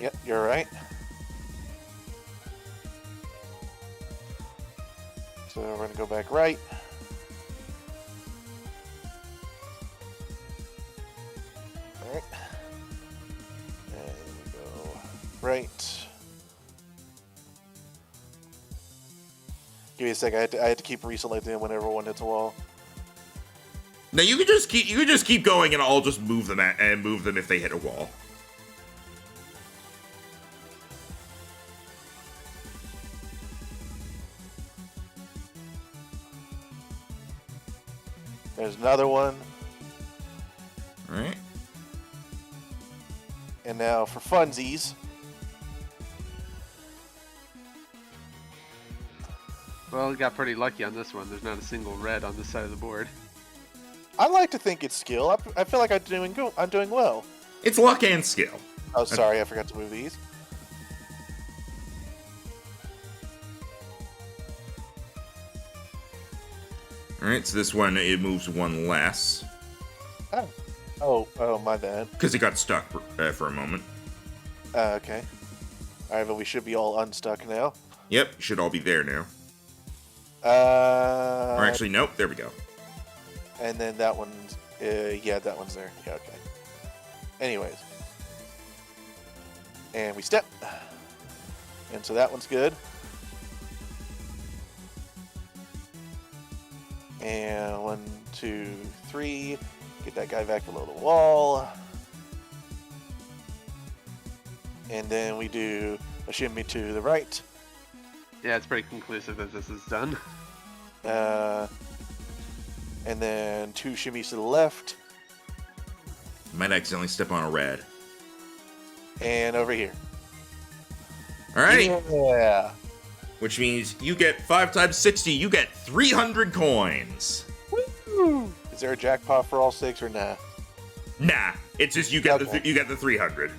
Yep, you're right. So we're gonna go back right. All right. And we go right. Give me a sec. I had to keep reselecting whenever one hits a wall. Now you can just keep going, and I'll just move them if they hit a wall. There's another one. All right. And now for funsies. Well, we got pretty lucky on this one. There's not a single red on this side of the board. I like to think it's skill. I feel like I'm doing well. It's luck and skill. Oh, sorry, I forgot to move these. All right, so this one, it moves one less. Oh, my bad. Because it got stuck for a moment. Okay. Alright, but we should be all unstuck now. Yep, should all be there now. Or actually, nope, there we go. And then that one's... yeah, that one's there. Yeah, okay. Anyways. And we step. And so that one's good. And 1, 2, 3. Get that guy back below the wall. And then we do a shimmy to the right. Yeah, it's pretty conclusive that this is done. And then 2 shimmies to the left. Might accidentally step on a red. And over here. All right. Yeah. Which means you get 5 times 60, you get 300 coins. Woo! Is there a jackpot for all 6 or nah? Nah, it's just you get Okay. you get the 300.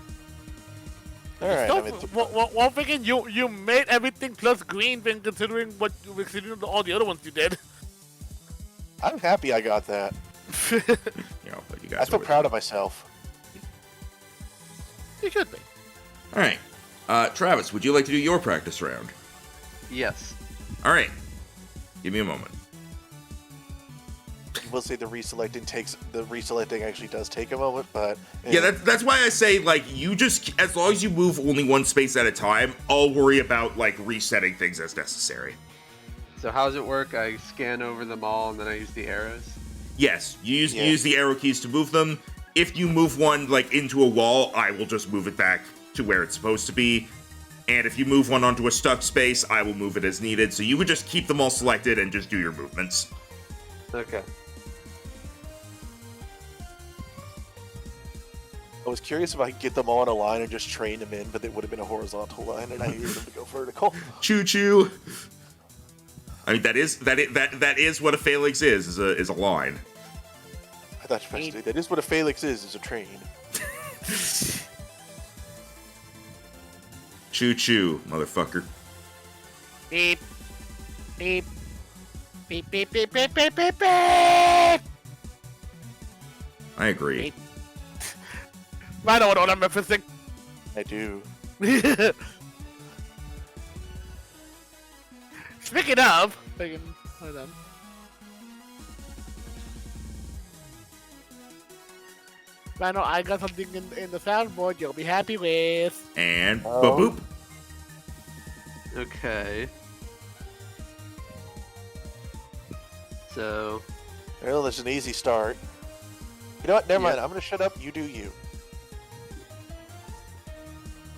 All right. So, I'm at one thing, you made everything plus green, then considering all the other ones you did. I'm happy I got that. You know, but you guys. I feel proud of myself. You should be. All right, Travis, would you like to do your practice round? Yes. All right, give me a moment. We'll say the reselecting actually does take a moment, but Yeah, that's why I say, like, you just, as long as you move only one space at a time, I'll worry about, like, resetting things as necessary. So how does it work? I scan over them all and then I use the arrows? Yes, you use the arrow keys to move them. If you move one, like, into a wall, I will just move it back to where it's supposed to be. And if you move one onto a stuck space, I will move it as needed. So you would just keep them all selected and just do your movements. Okay. I was curious if I could get them all on a line and just train them in, but it would have been a horizontal line, and I needed them to go vertical. Choo choo. I mean, that is what a phalanx is a line. I thought you were supposed to say, that is what a phalanx is a train. Choo choo, motherfucker. Beep. Beep. Beep, beep, beep, beep, beep, beep, beep. I I agree. Beep. know what I'm referencing. I do. Speaking of, hold on. Rhino, I got something in the soundboard you'll be happy with. And Oh. boop. Okay. So, Well, there's an easy start. You know what? Never mind. I'm going to shut up. You do you.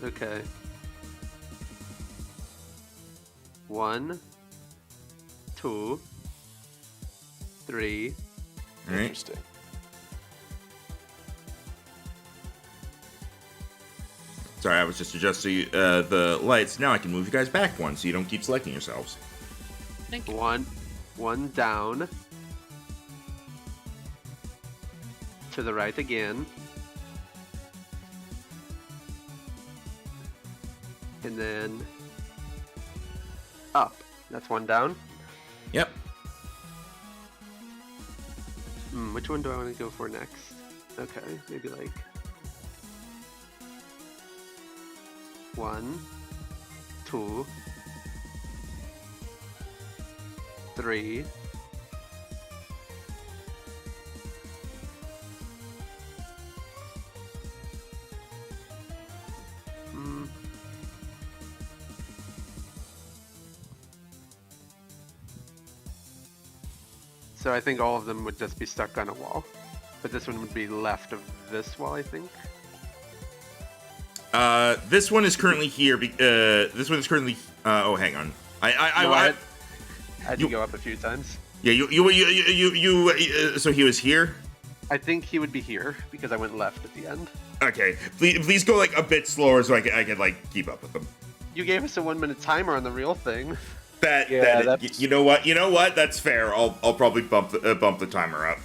okay. 1, 2, 3, All right. Interesting. Sorry, I was just adjusting the lights. Now I can move you guys back one, so you don't keep selecting yourselves. Thank you. One down. To the right again. And then up. That's one down. Yep. Which one do I want to go for next? Okay, maybe like 1, 2, 3. So I think all of them would just be stuck on a wall. But this one would be left of this wall, I think. This one is currently here. This one is currently. Oh, hang on. I had to go up a few times. Yeah, so he was here. I think he would be here because I went left at the end. Okay, please go like a bit slower so I can like keep up with them. You gave us a 1-minute timer on the real thing. You know what? That's fair. I'll probably bump the timer up.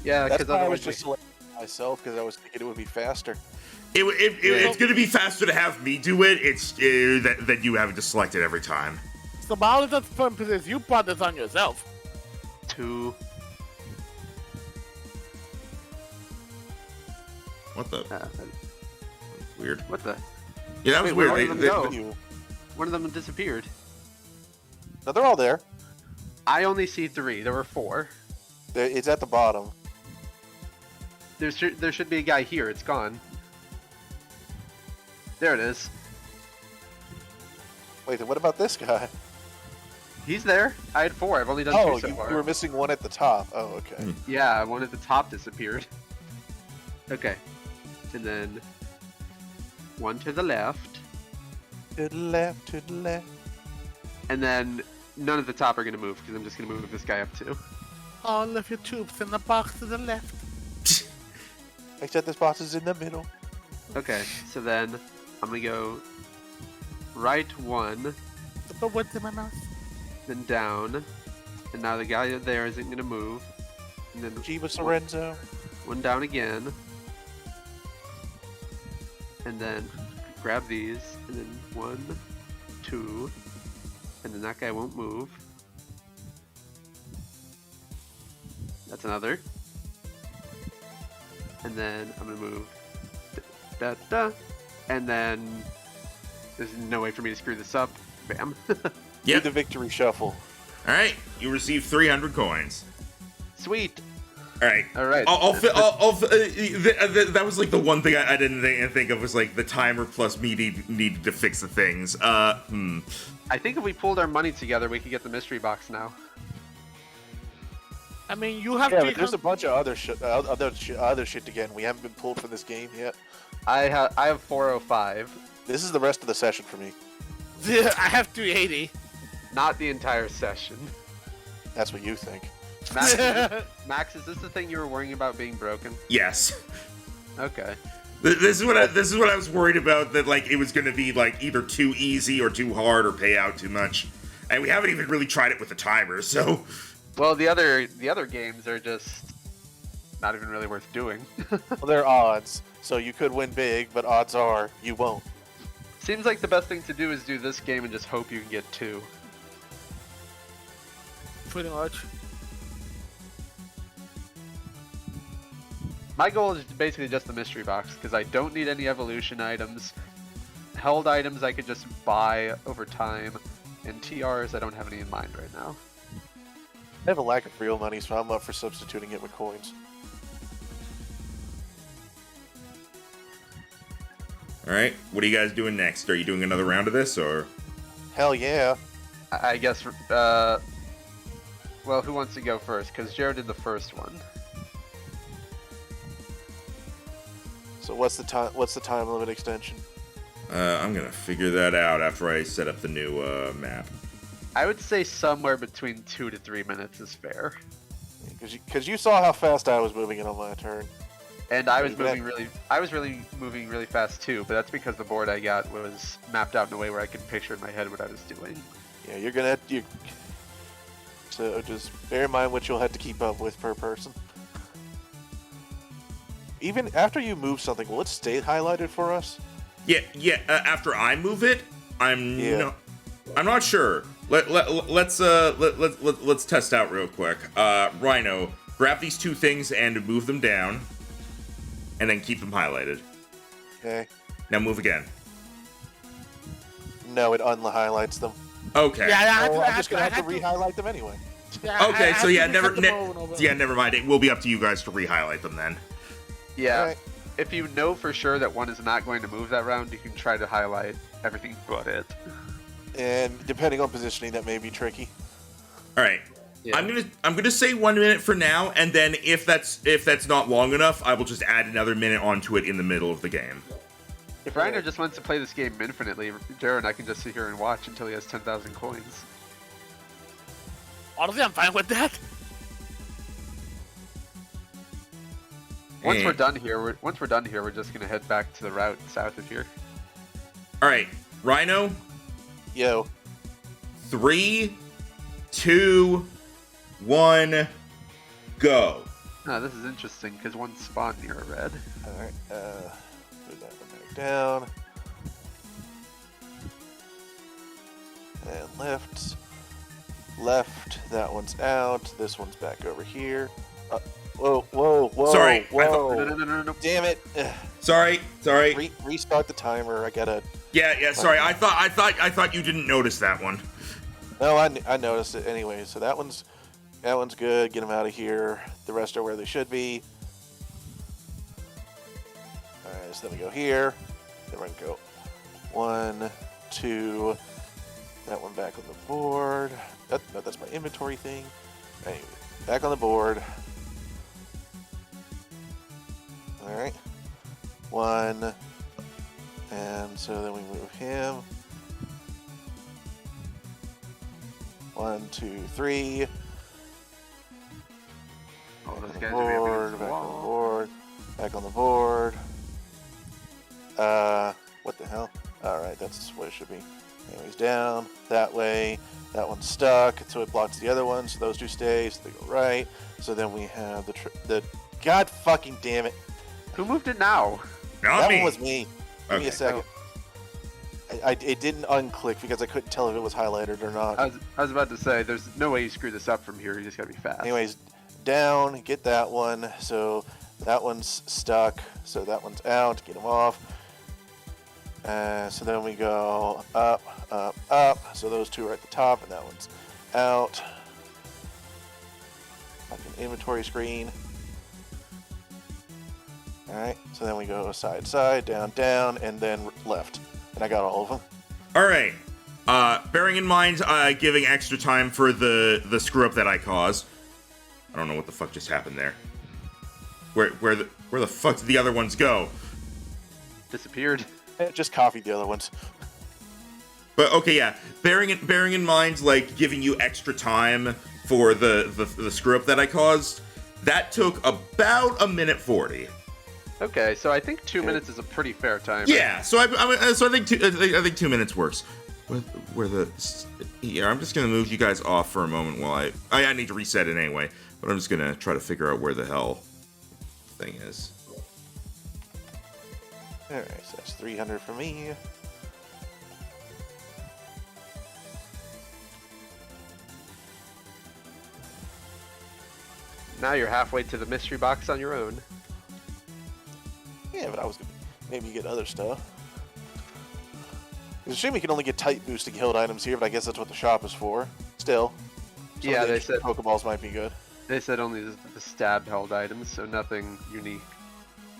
Yeah, That's because why I otherwise was just selecting myself because I was thinking it would be faster. It's gonna be faster to have me do it. It's that you having to select it every time. So how does that fun because you brought this on yourself? 2. What the? Weird. What the? Yeah, that was Wait, weird. where did them go? One of them disappeared. No, they're all there. I only see 3. There were 4. It's at the bottom. There should be a guy here. It's gone. There it is. Wait, then what about this guy? He's there. I had 4. I've only done 2 so you far. were missing one at the top. Oh, okay. Yeah, one at the top disappeared. Okay. And then one to the left. To the left, to the left. And then none at the top are going to move because I'm just going to move this guy up too. All of your troops in the box to the left. Except this box is in the middle. Okay, so then I'm going to go right 1, Put the words in my mouth. then down. And now the guy there isn't going to move. And then Jiva Sorenzo. one down again. And then grab these. And then 1, 2. And then that guy won't move. That's another. And then I'm gonna move da, da, da. And then there's no way for me to screw this up. Bam. Do the victory shuffle. All right, you receive 300 coins. Sweet. All right. All right. That was like the one thing I didn't think of was like the timer plus me needed to fix the things. I think if we pulled our money together, we could get the mystery box now. I mean, you have Yeah, to. but there's a bunch of other shit to get, and we haven't been pulled from this game yet. I have 405. This is the rest of the session for me. I have 380. Not the entire session. That's what you think. Max, is this the thing you were worrying about being broken? Yes. Okay. This is what I was worried about, that like it was going to be like either too easy or too hard or pay out too much, and we haven't even really tried it with the timer. So, well, the other games are just not even really worth doing. Well, they're odds, so you could win big, but odds are you won't. Seems like the best thing to do is do this game and just hope you can get 2. Pretty much. My goal is basically just the mystery box, because I don't need any evolution items. Held items I could just buy over time, and TRs I don't have any in mind right now. I have a lack of real money, so I'm up for substituting it with coins. all right, what are you guys doing next? Are you doing another round of this, or? Hell yeah. I guess, well, who wants to go first? Because Jared did the first one. So what's the time limit extension? I'm gonna figure that out after I set up the new map. I would say somewhere between 2 to 3 minutes is fair. Because you saw how fast I was moving it on my turn. And I was You're gonna- moving really fast too, but that's because the board I got was mapped out in a way where I could picture in my head what I was doing. Yeah, you're gonna have to. So just bear in mind what you'll have to keep up with per person. Even after you move something, will it stay highlighted for us? Yeah. After I move it, I'm Yeah. not sure. Let's test out real quick. Rhino, grab these two things and move them down, and then keep them highlighted. Okay. Now move again. No, it unhighlights them. Okay. Yeah, Oh, I'm just gonna have to re-highlight them anyway. Okay, so yeah, never mind. It will be up to you guys to re-highlight them then. Yeah. Alright. If you know for sure that one is not going to move that round, you can try to highlight everything but it. And depending on positioning, that may be tricky. All right. Yeah. I'm gonna say 1 minute for now, and then if that's not long enough, I will just add another minute onto it in the middle of the game. If Reiner just wants to play this game infinitely, Jared and I can just sit here and watch until he has 10,000 coins. Honestly, I'm fine with that. Once Hey. we're done here, we're just gonna head back to the route south of here. All right, Rhino. Yo. 3, 2, 1, go. Oh, this is interesting because one spawned near a red. Alright, move that one back down. And left. Left, that one's out. This one's back over here. Whoa. Sorry, I Whoa. No. Damn it. Ugh. Sorry. Restart the timer. I gotta. Yeah. Sorry. I thought you didn't notice that one. No, I noticed it anyway. So that one's good. Get them out of here. The rest are where they should be. All right, so then we go here. Then we're gonna go 1, 2. That one back on the board. No, that's my inventory thing. Anyway, back on the board. All right. 1. And so then we move him. 1, 2, 3. Oh, those Back guys on the are board, back on the board, back on the board. What the hell? Alright, that's what it should be. Anyways, down, that way. That one's stuck, so it blocks the other one, so those two stay, so they go right. So then we have the God fucking damn it. Who moved it now? Not That me. one was me. Give me a Okay. second. It didn't unclick because I couldn't tell if it was highlighted or not. I was about to say, there's no way you screw this up from here. You just gotta be fast. Anyways, down, get that one. So that one's stuck. So that one's out. Get them off. So then we go up, up, up. So those two are at the top, and that one's out. Like an inventory screen. All right. So then we go side, side, down, down, and then left. And I got all of them. All right. Bearing in mind, giving extra time for the screw up that I caused. I don't know what the fuck just happened there. Where the fuck did the other ones go? Disappeared. Just copied the other ones. But okay, yeah. Bearing in mind, like giving you extra time for the screw up that I caused, that took about 1:40. Okay, so I think 2 minutes is a pretty fair time. Yeah, so I think 2 minutes works. Here, I'm just gonna move you guys off for a moment while I need to reset it anyway. But I'm just gonna try to figure out where the hell thing is. Alright, so that's 300 for me. Now you're halfway to the mystery box on your own. Yeah, but I was gonna maybe get other stuff. It's a shame we can only get type boosting held items here, but I guess that's what the shop is for. Still. Some Yeah, of the they said Pokeballs might be good. they said only the stab held items, so nothing unique.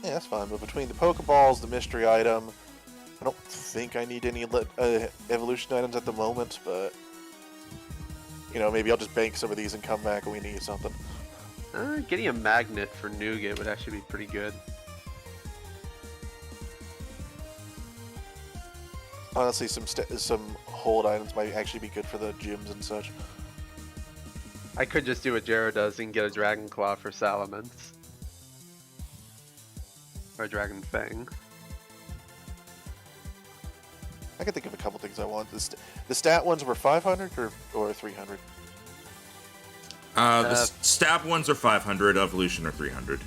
Yeah, that's fine. But between the Pokeballs, the mystery item, I don't think I need any evolution items at the moment, but you know, maybe I'll just bank some of these and come back when we need something. Getting a magnet for Nougat would actually be pretty good. Honestly, some hold items might actually be good for the gyms and such. I could just do what Jera does and get a Dragon Claw for Salamence. Or Dragon Fang. I can think of a couple things I want. The stat ones were 500 or 300. The stab ones are 500, evolution are 300.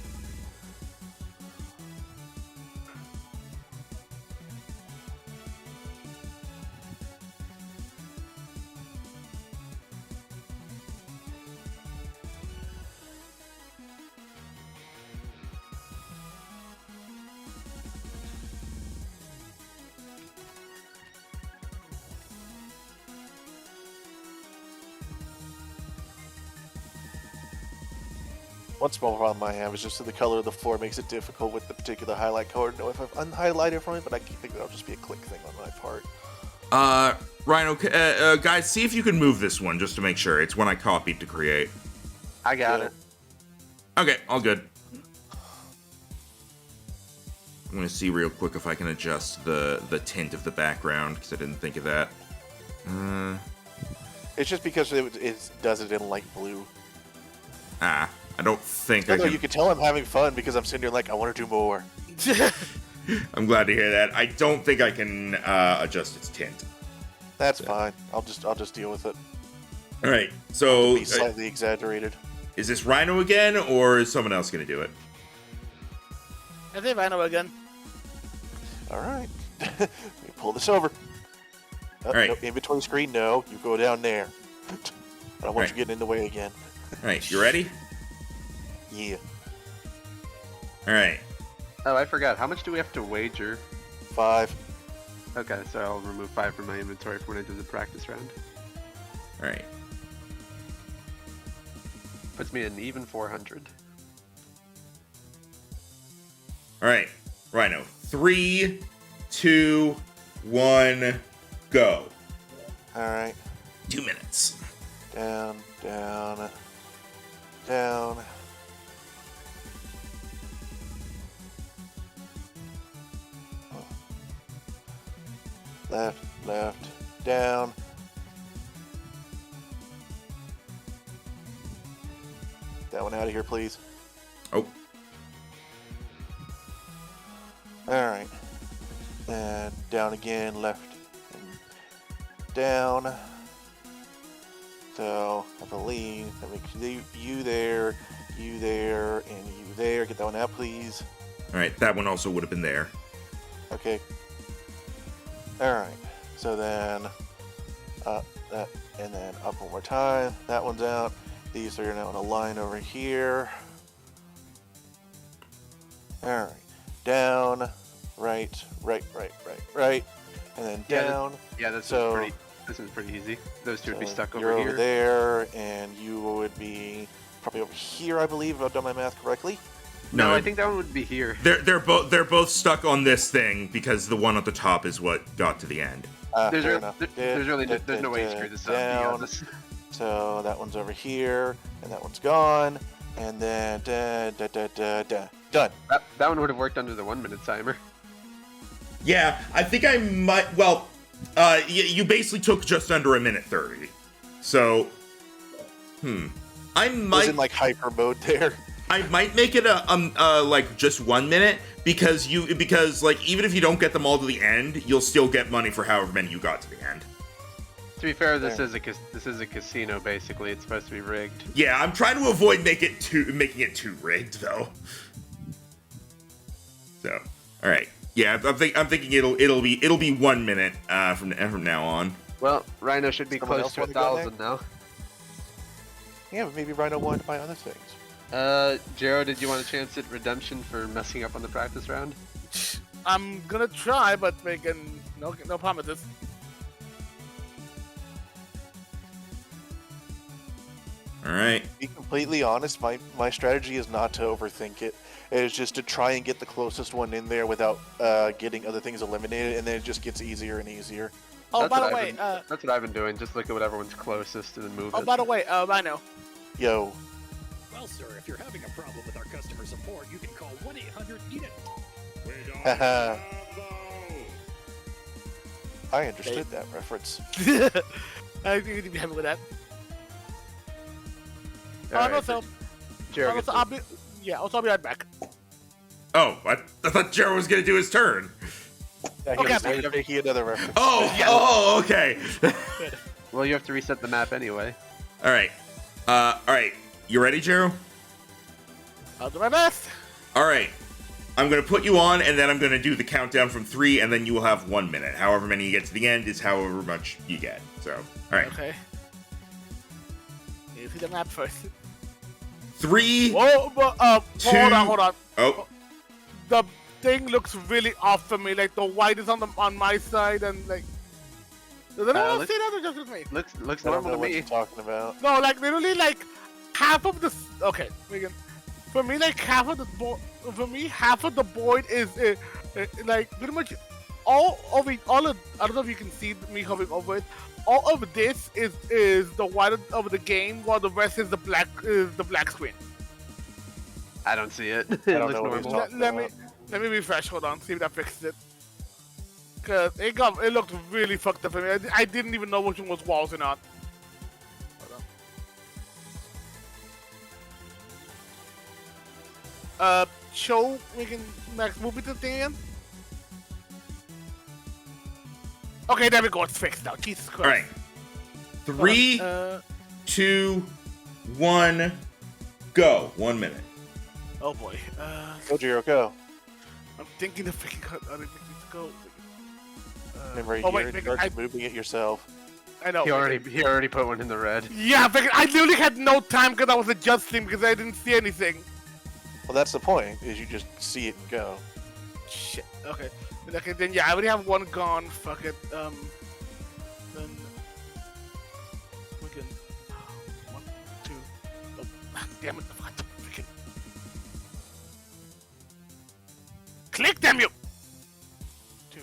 One small problem I have is just that the color of the floor makes it difficult with the particular highlight color to know if I've unhighlighted from it, but I think that'll just be a click thing on my part. Rhino, guys, see if you can move this one just to make sure. It's one I copied to create. I got Yeah. it. Okay, all good. I'm gonna see real quick if I can adjust the tint of the background, because I didn't think of that. It's just because it does it in light blue. I don't think I Although can. you can tell I'm having fun because I'm sitting here like, I want to do more. I'm glad to hear that. I don't think I can adjust its tint. That's fine. I'll just deal with it. All right, so Be slightly exaggerated. is this Rhino again, or is someone else gonna do it? I think I know again. All right. Let me pull this over. All right. No, inventory screen, no. You go down there. I don't want Right. you getting in the way again. All right, you ready? Yeah. All right. Oh, I forgot. How much do we have to wager? 5. Okay, so I'll remove 5 from my inventory for when I do the practice round. All right. Puts me in even 400. All right, Rhino. 3, 2, 1, go. All right. 2 minutes. Down, down, down. Left, left, down. That one out of here, please. Oh, Alright. And down again, left and down. So, I believe that makes you there, and you there. Get that one out, please. all right. That one also would have been there. Okay. Alright. So then, up, that, and then up one more time. That one's out. These three are now in a line over here. Alright. Down, right, and then Yeah, down. Yeah, this is pretty easy. Those two would be So stuck you're over here. there, and you would be probably over here, I believe, if I've done my math correctly. No, I think that one would be here. They're both stuck on this thing because the one at the top is what got to the end. There's Fair no enough. there's no way to screw this up. Down. Be honest. So that one's over here, and that one's gone, and then done. That one would have worked under the 1 minute timer. Yeah, I think I might. Well, you basically took just under 1:30. So, I Was might. in like hyper mode there. I might make it a like just 1 minute because like even if you don't get them all to the end, you'll still get money for however many you got to the end. To be fair, this Fair. is a casino basically. It's supposed to be rigged. Yeah, I'm trying to avoid making it too rigged though. So, all right. Yeah, I'm thinking it'll be 1 minute from now on. Well, Rhino should be Someone close else to wanna go 1,000 now. Yeah, but maybe Rhino wanted to buy other things. Jero, did you want a chance at redemption for messing up on the practice round? I'm gonna try, but making no promises. All right. To be completely honest, my strategy is not to overthink it. It is just to try and get the closest one in there without getting other things eliminated, and then it just gets easier and easier. Oh, That's by the what way, That's what I've been doing. Just look at whatever one's closest and then move it. by the way, Rhino. Yo, Well, sir, if you're having a problem with our customer support, you can call 1-800-EAT-IT. haha. I understood that reference. I think you'd be happy with that. Alright, Also, Jero gets I'll be right back. Oh, I thought Jero was gonna do his turn. Yeah, Okay, he was making another reference. Oh, okay. Well, you have to reset the map anyway. All right. All right. You ready, Jero? I'll do my best. All right. I'm gonna put you on, and then I'm gonna do the countdown from 3, and then you will have 1 minute. However many you get to the end is however much you get. So, all right. Okay. You see the map first. 3. Whoa, but, Two. hold on. Oh, The thing looks really off for me. Like the white is on my side, and like. Does anyone look- see that or just with me? Looks I don't normal know to what me. you're talking about. No, like literally, like half of the. Okay, Megan. For me, like half of the board. For me, half of the board is like pretty much all of it. All of I don't know if you can see me hovering over it. All of this is the white of the game, while the rest is the black screen. I don't see it. It don't looks know what he's normal. talking Let me refresh. Hold on, see if that fixes it. Cause it looked really fucked up for me. I didn't even know which one was walls or not. Hold on. Show we can next move it to the thing again. Okay, there we go. It's fixed now. Jesus Christ. all right. 3, Hold on, 2, 1, go. 1 minute. oh boy. Go, Jiro, go. I'm thinking of freaking cut. I think to go. Remember, oh, you're wait, in Megan, charge of moving it yourself. I know. He already put one in the red. Yeah, Megan, I literally had no time because I was adjusting because I didn't see anything. Well, that's the point, is you just see it and go. Shit. Okay. Okay. Then yeah, I already have one gone. Fuck it. Then we can. 1, 2. Oh, damn it! I forgot to freaking click. Damn you! 2.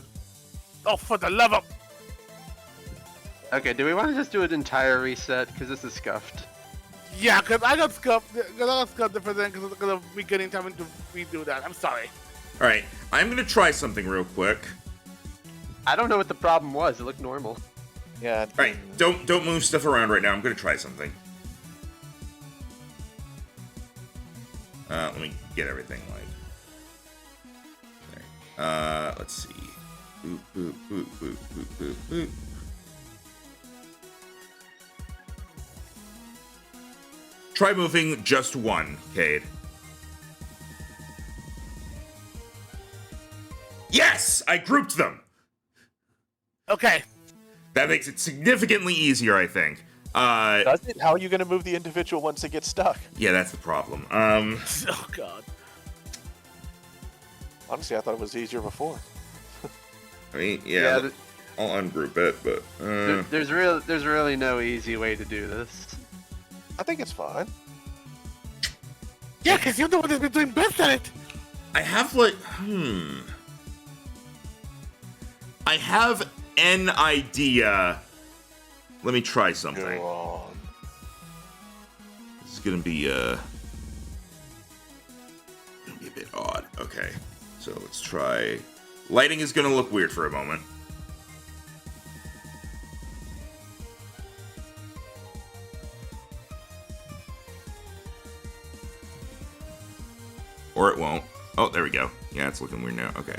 Oh, for the love of. Okay, do we want to just do an entire reset? Because this is scuffed. Yeah, because I got scuffed. Because I got scuffed because of me getting time to redo that. I'm sorry. All right. I'm gonna try something real quick. I don't know what the problem was. It looked normal. Yeah. All right. Don't move stuff around right now. I'm gonna try something. Let me get everything like. There. Let's see. Boop, boop, boop, boop, boop, boop, boop. Try moving just one, Cade. Yes! I grouped them! Okay. That makes it significantly easier, I think. Does it? How are you going to move the individual once it gets stuck? Yeah, that's the problem. Oh god. Honestly, I thought it was easier before. I mean, Yeah, yeah, I'll ungroup it, but There's really no easy way to do this. I think it's fine. Yeah, because you're the one that's been doing best at it. I have like, I have an idea. Let me try something. Go on. This is gonna be a bit odd. Okay, so let's try. Lighting is gonna look weird for a moment. Or it won't. Oh, there we go. Yeah, it's looking weird now. Okay.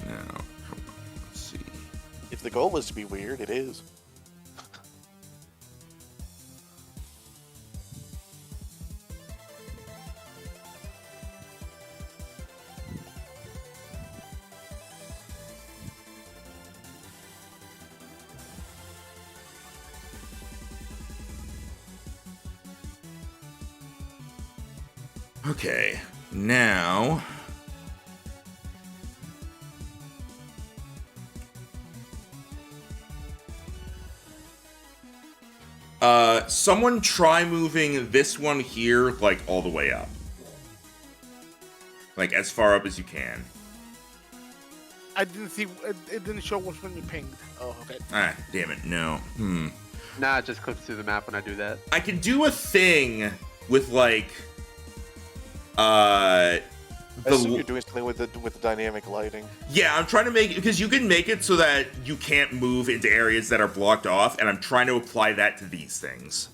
Now, come on. Let's see. If the goal is to be weird, it is. Okay. Now. Someone try moving this one here, like, all the way up. Like, as far up as you can. I didn't see. It didn't show which one you pinged. Oh, okay. Ah, damn it, no. Nah, it just clips through the map when I do that. I can do a thing with, like, I assume you're doing something with the dynamic lighting. Yeah, I'm trying to make it, because you can make it so that you can't move into areas that are blocked off, and I'm trying to apply that to these things.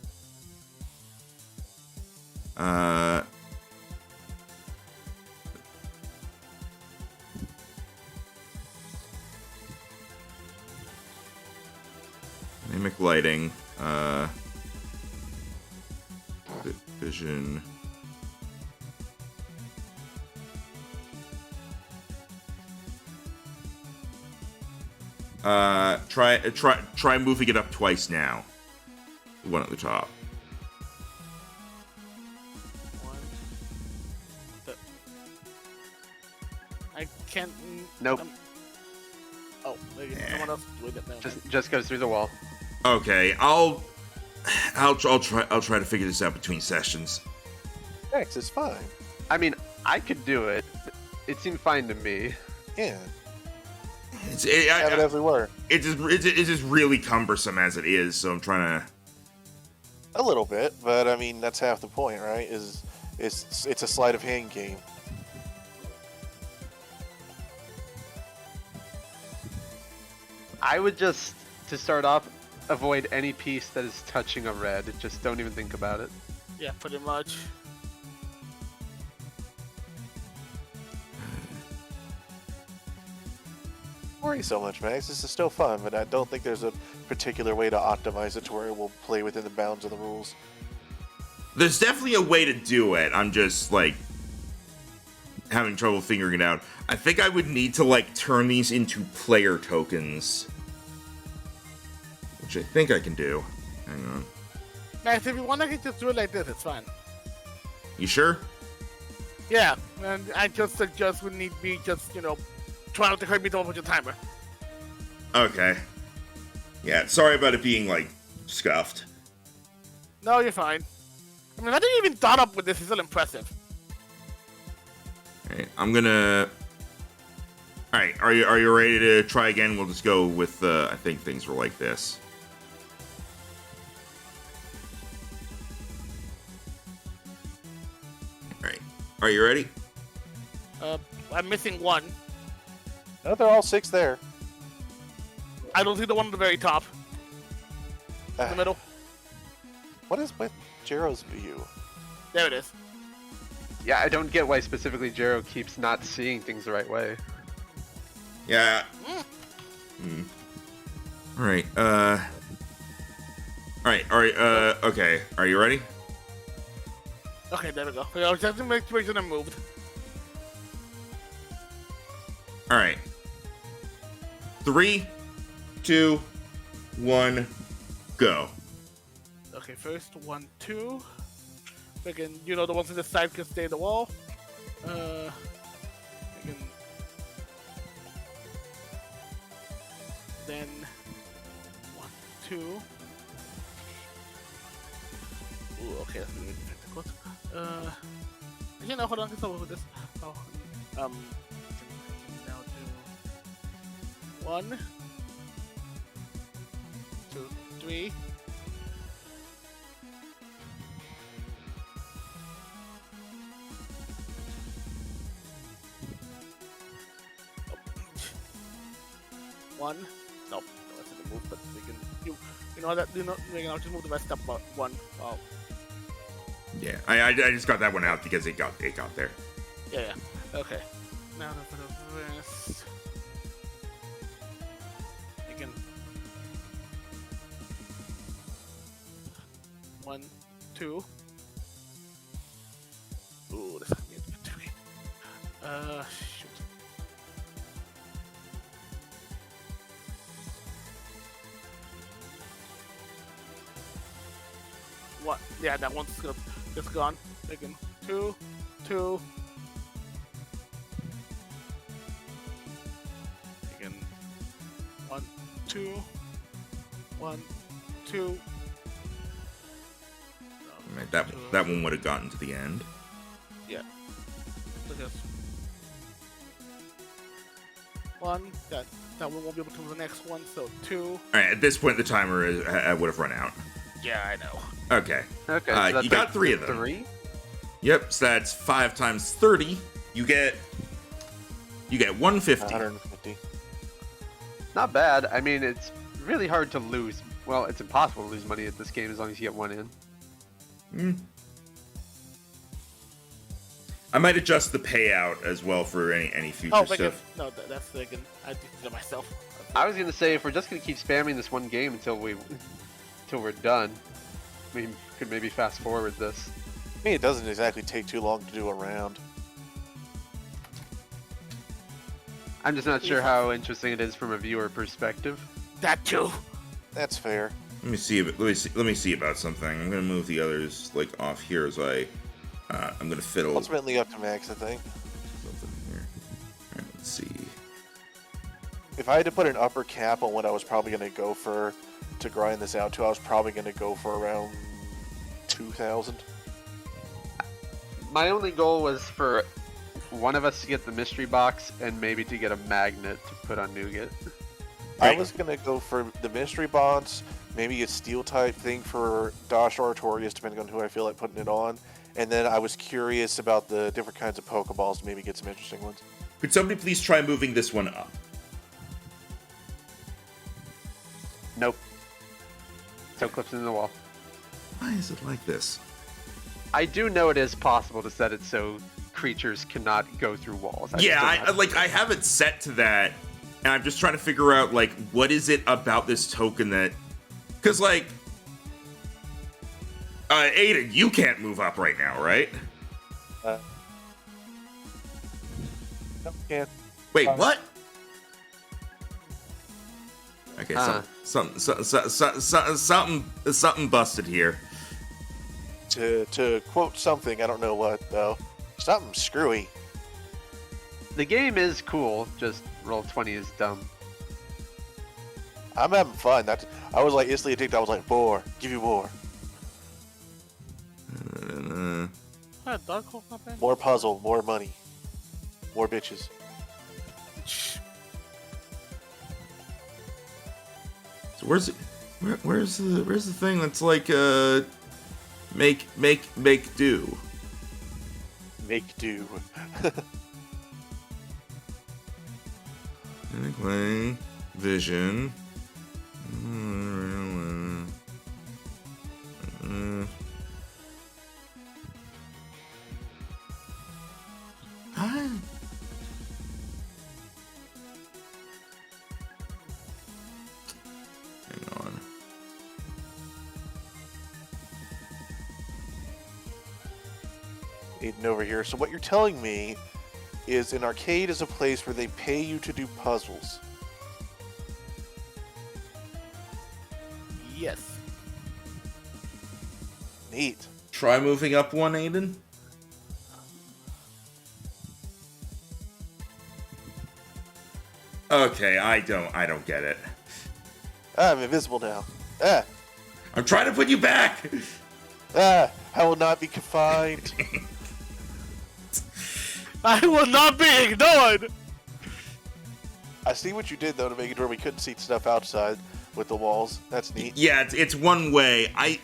lighting. Vision. Try moving it up twice now. The one at the top. I can't. Nope. Oh, maybe someone else with it now. Just goes through the wall. Okay, I'll try to figure this out between sessions. X is fine. I mean, I could do it. It seemed fine to me. Yeah. It's Have it everywhere. it's just really cumbersome as it is, so I'm trying to. A little bit, but I mean that's half the point, right? It's a sleight of hand game. I would just, to start off, avoid any piece that is touching a red. Just don't even think about it. Yeah, pretty much. Don't worry so much, Max. This is still fun, but I don't think there's a particular way to optimize it to where it will play within the bounds of the rules. There's definitely a way to do it. I'm just like having trouble figuring it out. I think I would need to like turn these into player tokens, which I think I can do. Hang on. Max, if you want, I can just do it like this. It's fine. You sure? Yeah, and I just suggest we need me just, try not to hurt me too much with your timer. Okay. Yeah, sorry about it being like scuffed. No, you're fine. I mean, I think you even thought up with this. It's still impressive. Alright, I'm gonna. Alright, are you ready to try again? We'll just go with I think things were like this. Alright. Are you ready? I'm missing one. No, they're all 6 there. I don't see the one at the very top. In the middle. What is with Jero's view? There it is. Yeah, I don't get why specifically Jero keeps not seeing things the right way. Yeah. Alright, Alright, okay. Are you ready? Okay, there we go. I was just to make sure I moved. Alright. 3, 2, 1, go. Okay, first 1, 2. Again, the ones on the side can stay in the wall. Again. Then 1, 2. Ooh, okay, that's really difficult. Hold on, let's over with this. Oh, I can now do 1, 2, 3. One. Nope. No, that's in the move, but we can. I'll just move the rest up 1. Oh. Yeah, I just got that one out because it got there. Yeah. Okay. Now for the rest. Again. 1, 2. Ooh, this is gonna be a bit tricky. Shoot. What? Yeah, that one's just gone. Again, 2, 2. Again, 1, 2, 1, 2. Right, that one would have gotten to the end. Yeah. Look at this. 1. That one won't be able to move the next one. So 2. All right, at this point, the timer would have run out. Yeah, I know. Okay. Okay, so that's you got like 3 of them. 3? Yep. So that's 5 times 30. You get 150. 150. Not bad. I mean, it's really hard to lose. Well, it's impossible to lose money at this game as long as you get 1 in. I might adjust the payout as well for any future stuff. No, that's again. I did it myself. I was gonna say, if we're just gonna keep spamming this one game until we till we're done. We could maybe fast forward this. I mean, it doesn't exactly take too long to do a round. I'm just not sure how interesting it is from a viewer perspective. That too. That's fair. Let me see about something. I'm gonna move the others like off here as I'm gonna fiddle Ultimately up to Max, I think. something here. All right, let's see. If I had to put an upper cap on what I was probably going to go for to grind this out to, I was probably going to go for around 2,000. My only goal was for one of us to get the mystery box and maybe to get a magnet to put on Nougat. I was going to go for the mystery box, maybe a steel type thing for Dash or Artorias, depending on who I feel like putting it on. And then I was curious about the different kinds of Pokeballs, maybe get some interesting ones. Could somebody please try moving this one up? Nope. So clips in the wall. Why is it like this? I do know it is possible to set it so creatures cannot go through walls. I have it set to that, and I'm just trying to figure out like what is it about this token that, because like, Aiden, you can't move up right now, right? No, can't. Wait, what? Okay, something busted here. To quote something, I don't know what though. Something screwy. The game is cool, just Roll20 is dumb. I'm having fun. I was like instantly addicted. I was like, more. Give you more. Dark Hole not bad. More puzzle. More money. More bitches. So where's the thing that's like make do? Make do. Anyway, vision. Hang on. Aiden over here. So what you're telling me is an arcade is a place where they pay you to do puzzles. Yes. Neat. Try moving up one, Aiden. Okay, I don't get it. I'm invisible now. Ah, I'm trying to put you back. I will not be confined. I will not be ignored. I see what you did though to make it where we couldn't see stuff outside with the walls. That's neat. Yeah, it's one way. I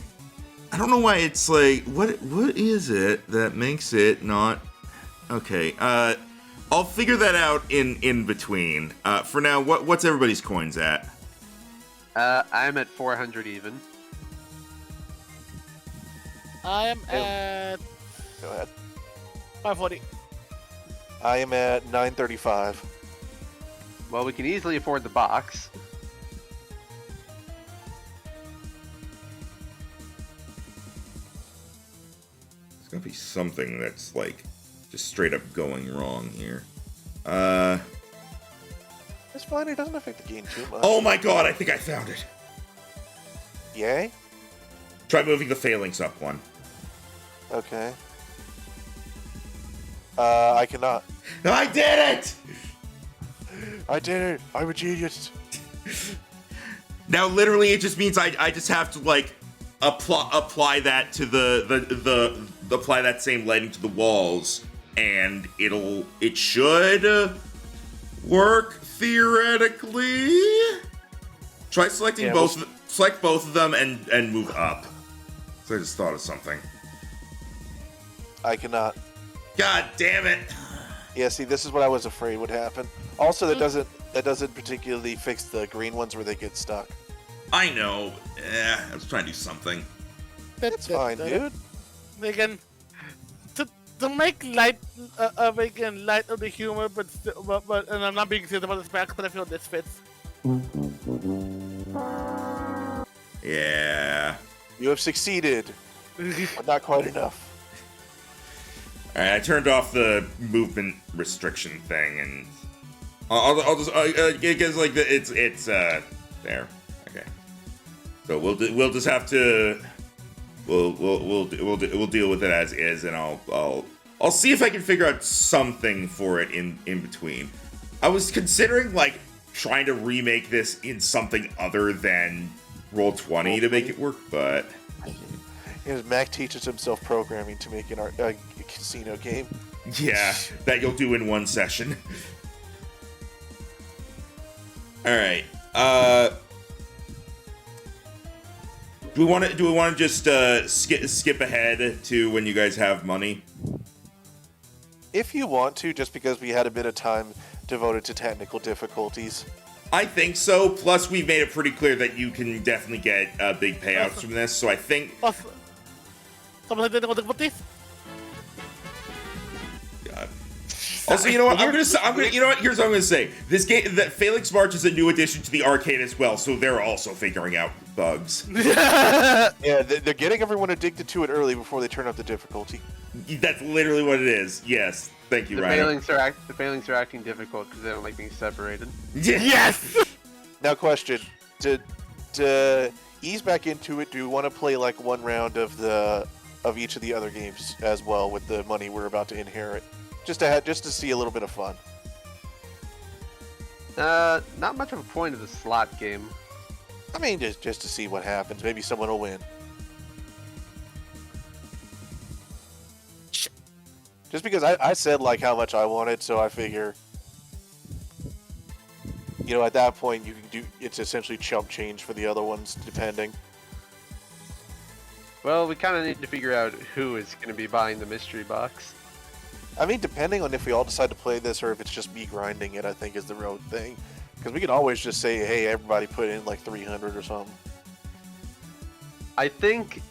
don't know why it's like what is it that makes it not okay. I'll figure that out in between. For now, what's everybody's coins at? I'm at 400 even. I am at Go ahead. 540. I am at 935. Well, we can easily afford the box. There's gonna be something that's like just straight up going wrong here. It's fine. It doesn't affect the game too much. Oh my god! I think I found it. Yay. Try moving the failings up one. Okay. I cannot. I did it! I did it. I'm a genius. Now, literally, it just means I just have to like apply that to the apply that same lighting to the walls, and it should work theoretically. Try selecting select both of them and move up. So I just thought of something. I cannot. God damn it! Yeah, see, this is what I was afraid would happen. Also, that doesn't particularly fix the green ones where they get stuck. I know. I was trying to do something. That's fine, dude. They can to make light of the humor, but and I'm not being serious about this back, but I feel this fits. Aiden, Yeah. You have succeeded, but not quite enough. All right, I turned off the movement restriction thing, and I'll just because like it's there. Okay. So we'll just have to we'll deal with it as is, and I'll see if I can figure out something for it in between. I was considering like trying to remake this in something other than Roll20 to make it work, but Mac teaches himself programming to make a casino game. yeah, that you'll do in one session. All right. Do we want to just skip ahead to when you guys have money? If you want to, just because we had a bit of time devoted to technical difficulties. I think so. Plus, we've made it pretty clear that you can definitely get big payouts from this. So I think. Someone didn't want this. God. Also, you know what? You know what? Here's what I'm gonna say. This game, that Felix March is a new addition to the arcade as well, so they're also figuring out bugs. Yeah, they're getting everyone addicted to it early before they turn up the difficulty. That's literally what it is. Yes. Thank you, The Ryan. failings are acting difficult because they don't like being separated. Yes. Now, question: to ease back into it, do you want to play like one round of each of the other games as well with the money we're about to inherit, just to see a little bit of fun? Not much of a point of the slot game. I mean, just to see what happens. Maybe someone will win. Just because I said like how much I wanted, so I figure, you know, at that point you can do it's essentially chump change for the other ones, depending. Well, we kind of need to figure out who is going to be buying the mystery box. I mean, depending on if we all decide to play this or if it's just me grinding it, I think is the real thing. Because we can always just say, hey, everybody put in like 300 or something. I think.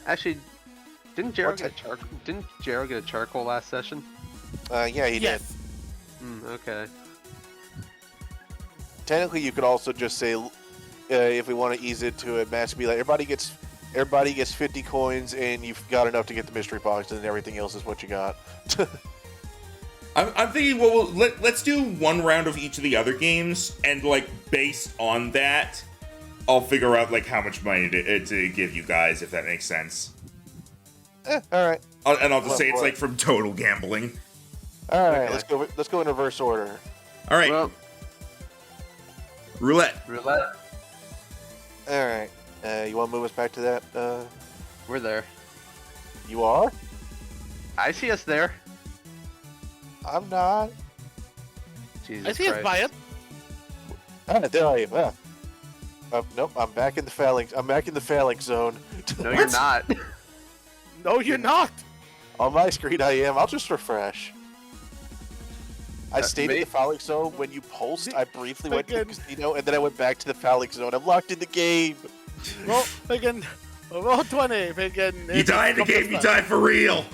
Actually, didn't Jero get a charcoal last session? Yeah, he did. Okay. Technically, you could also just say, if we want to ease it to a match, be like everybody gets 50 coins, and you've got enough to get the mystery box, and then everything else is what you got. I'm thinking, well, let's do one round of each of the other games, and like based on that, I'll figure out like how much money to give you guys, if that makes sense. All right. And I'll just say it's like from total gambling. All right, Okay. let's go in reverse order. All right, Well, roulette. roulette. All right. You want to move us back to that? We're there. You are? I see us there. I'm not. Jesus I see us Christ. buy it. Ah, there I am. Nope, I'm back in the phalanx. I'm back in the phalanx zone. No, you're not. No, you're not. On my screen, I am. I'll just refresh. I stayed in me? the phalanx zone. When you pulsed, I briefly went to the Again. casino, and then I went back to the phalanx zone. I'm locked in the game. Roll again. Roll 20. Again. You die in the game, you die for real.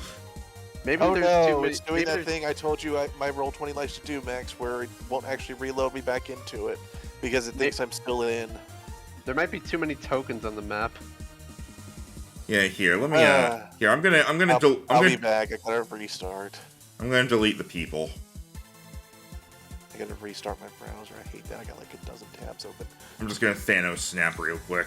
Maybe Oh there's too no, many. it's doing maybe that there's- thing I told you my Roll20 likes to do, Max, where it won't actually reload me back into it because it thinks I'm still in. There might be too many tokens on the map. Yeah, here. Let me. Here, I'm I'll be back. I gotta restart. I'm gonna delete the people. I gotta restart my browser. I hate that. I got like a dozen tabs open. I'm just gonna Thanos snap real quick.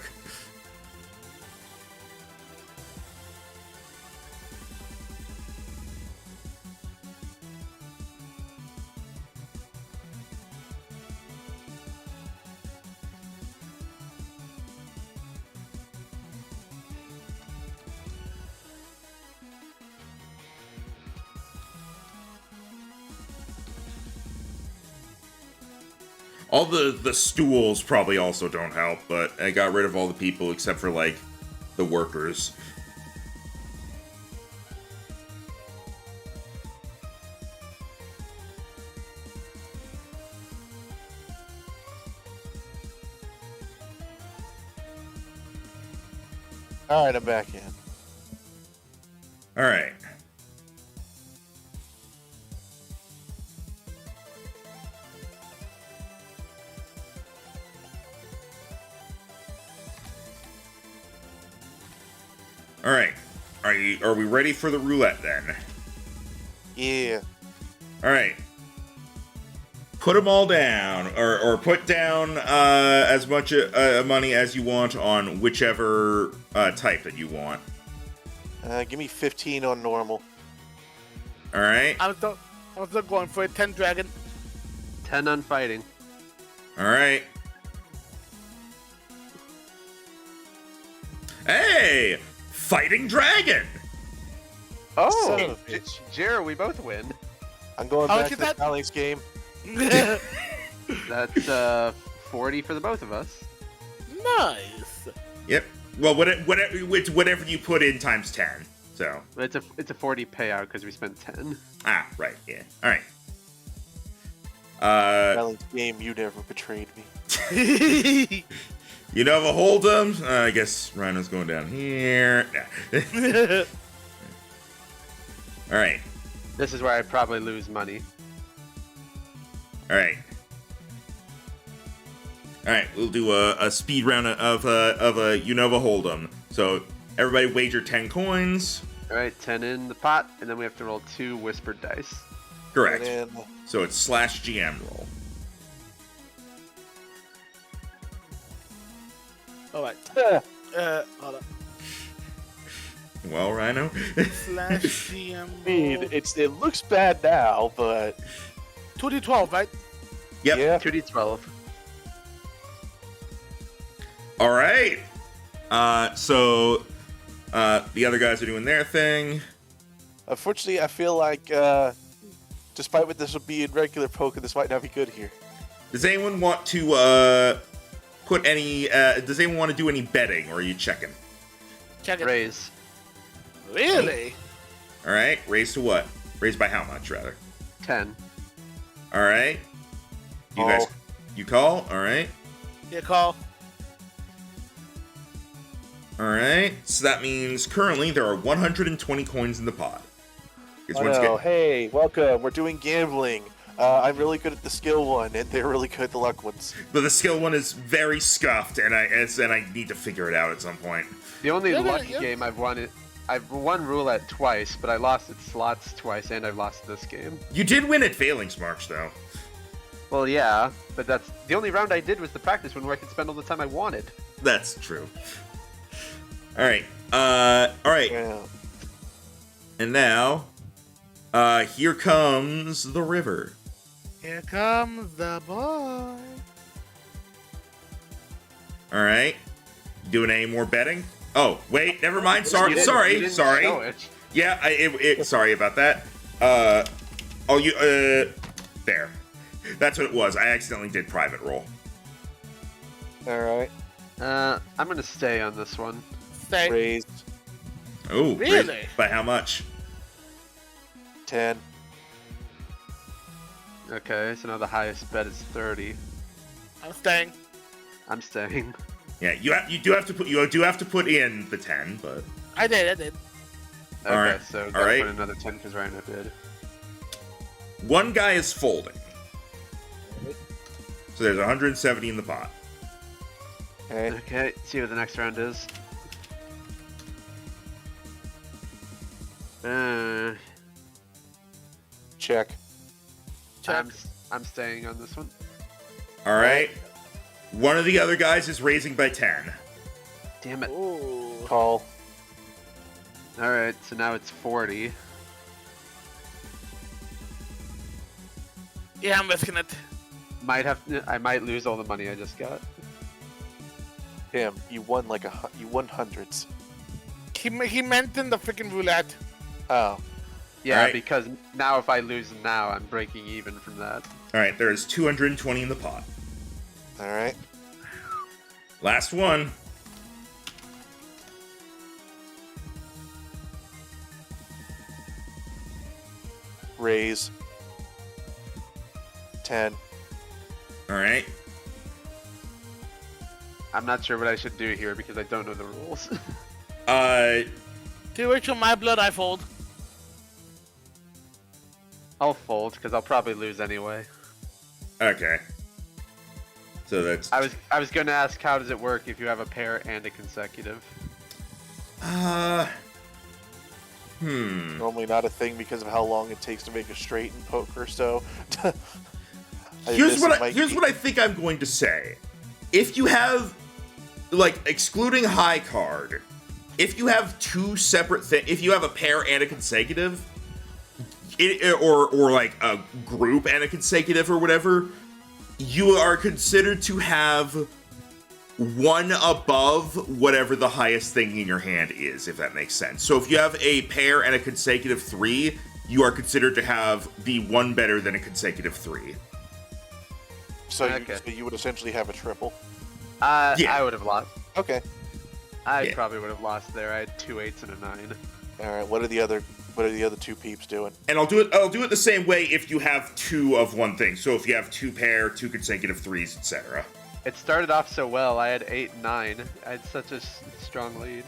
All the stools probably also don't help, but I got rid of all the people except for, like, the workers. Alright, I'm back in. Alright. All right. Are we ready for the roulette then? Yeah. All right. Put them all down, or put down as much money as you want on whichever type that you want. Give me 15 on normal. All right. I'm still going for a 10 dragon. 10 on fighting. All right. Hey, fighting dragon. Son Oh, of a bitch. Jero, we both win. I'm going I'll back get to the that. Alex game. That's 40 for the both of us. Nice. Yep. Well, whatever you put in times 10. So. It's a 40 payout because we spent 10. Ah, right. Yeah. All right. Alex game, you never betrayed me. You know, a hold'em. I guess Rhino's going down here. Nah. All right. This is where I probably lose money. All right. All right. We'll do a speed round of a Unova hold'em. So everybody wager 10 coins. All right, 10 in the pot, and then we have to roll 2 whispered dice. Correct. And then So it's /GM roll. All right. Hold up. Well, Rhino. /GM. I mean, it looks bad now, but 2d12, right? Yep. yeah. 2d12. All right. So the other guys are doing their thing. Unfortunately, I feel like, despite what this would be in regular poker, this might not be good here. Does anyone want to put any? Does anyone want to do any betting, or are you checking? Check it. Raise. Really? All right. Raise to what? Raise by how much, rather? 10. All right. You Call. guys, you call. All right. Yeah, call. All right. So that means currently there are 120 coins in the pot. It's Oh once no, again- hey, welcome. We're doing gambling. I'm really good at the skill one, and they're really good at the luck ones. But the skill one is very scuffed, and I need to figure it out at some point. The only Yeah, lucky yeah. game I've won roulette twice, but I lost at slots twice, and I've lost this game. You did win at Failings March, though. Well, yeah, but that's the only round I did was the practice one where I could spend all the time I wanted. That's true. All right. All right. Yeah. And now, here comes the river. Here comes the boy. All right. Doing any more betting? Oh, wait. Never mind. Sorry. You didn't Sorry. show Sorry. it. Yeah. Sorry about that. There. That's what it was. I accidentally did private roll. Alright. I'm gonna stay on this one. Stay. Raised Oh, Really? By how much? 10. Okay, so now the highest bet is 30. I'm staying. I'm staying. Yeah, you do have to put in the 10, but I did. Okay, Alright, so alright. gotta put another 10 because Rhino bid. one guy is folding. So there's 170 in the pot. Okay. Okay, see what the next round is. Check. Check. I'm staying on this one. All right. One of the other guys is raising by 10. Damn it. Ooh. Call. Alright, so now it's 40. Yeah, I'm risking it. I might lose all the money I just got. Damn, you won you won hundreds. He meant in the freaking roulette. Oh. Yeah, Alright. because now if I lose now, I'm breaking even from that. All right, there is 220 in the pot. Alright. Last one. Raise. 10. All right. I'm not sure what I should do here because I don't know the rules. To ritual my blood, I fold. I'll fold because I'll probably lose anyway. Okay. So that's I was gonna ask how does it work if you have a pair and a consecutive. Normally not a thing because of how long it takes to make a straight in poker. So Here's what I think I'm going to say. If you have, like, excluding high card, if you have two separate things, if you have a pair and a consecutive, or like a group and a consecutive or whatever, you are considered to have one above whatever the highest thing in your hand is, if that makes sense. So if you have a pair and a consecutive 3, you are considered to be one better than a consecutive 3. So Okay. you would essentially have a triple. I would have lost. Okay. I probably would have lost there. I had 2 8s and a 9. All right. What are the other two peeps doing? And I'll do it the same way if you have 2 of one thing. So if you have 2 pair, 2 consecutive 3s, etc. It started off so well. I had 8 and 9. I had such a strong lead.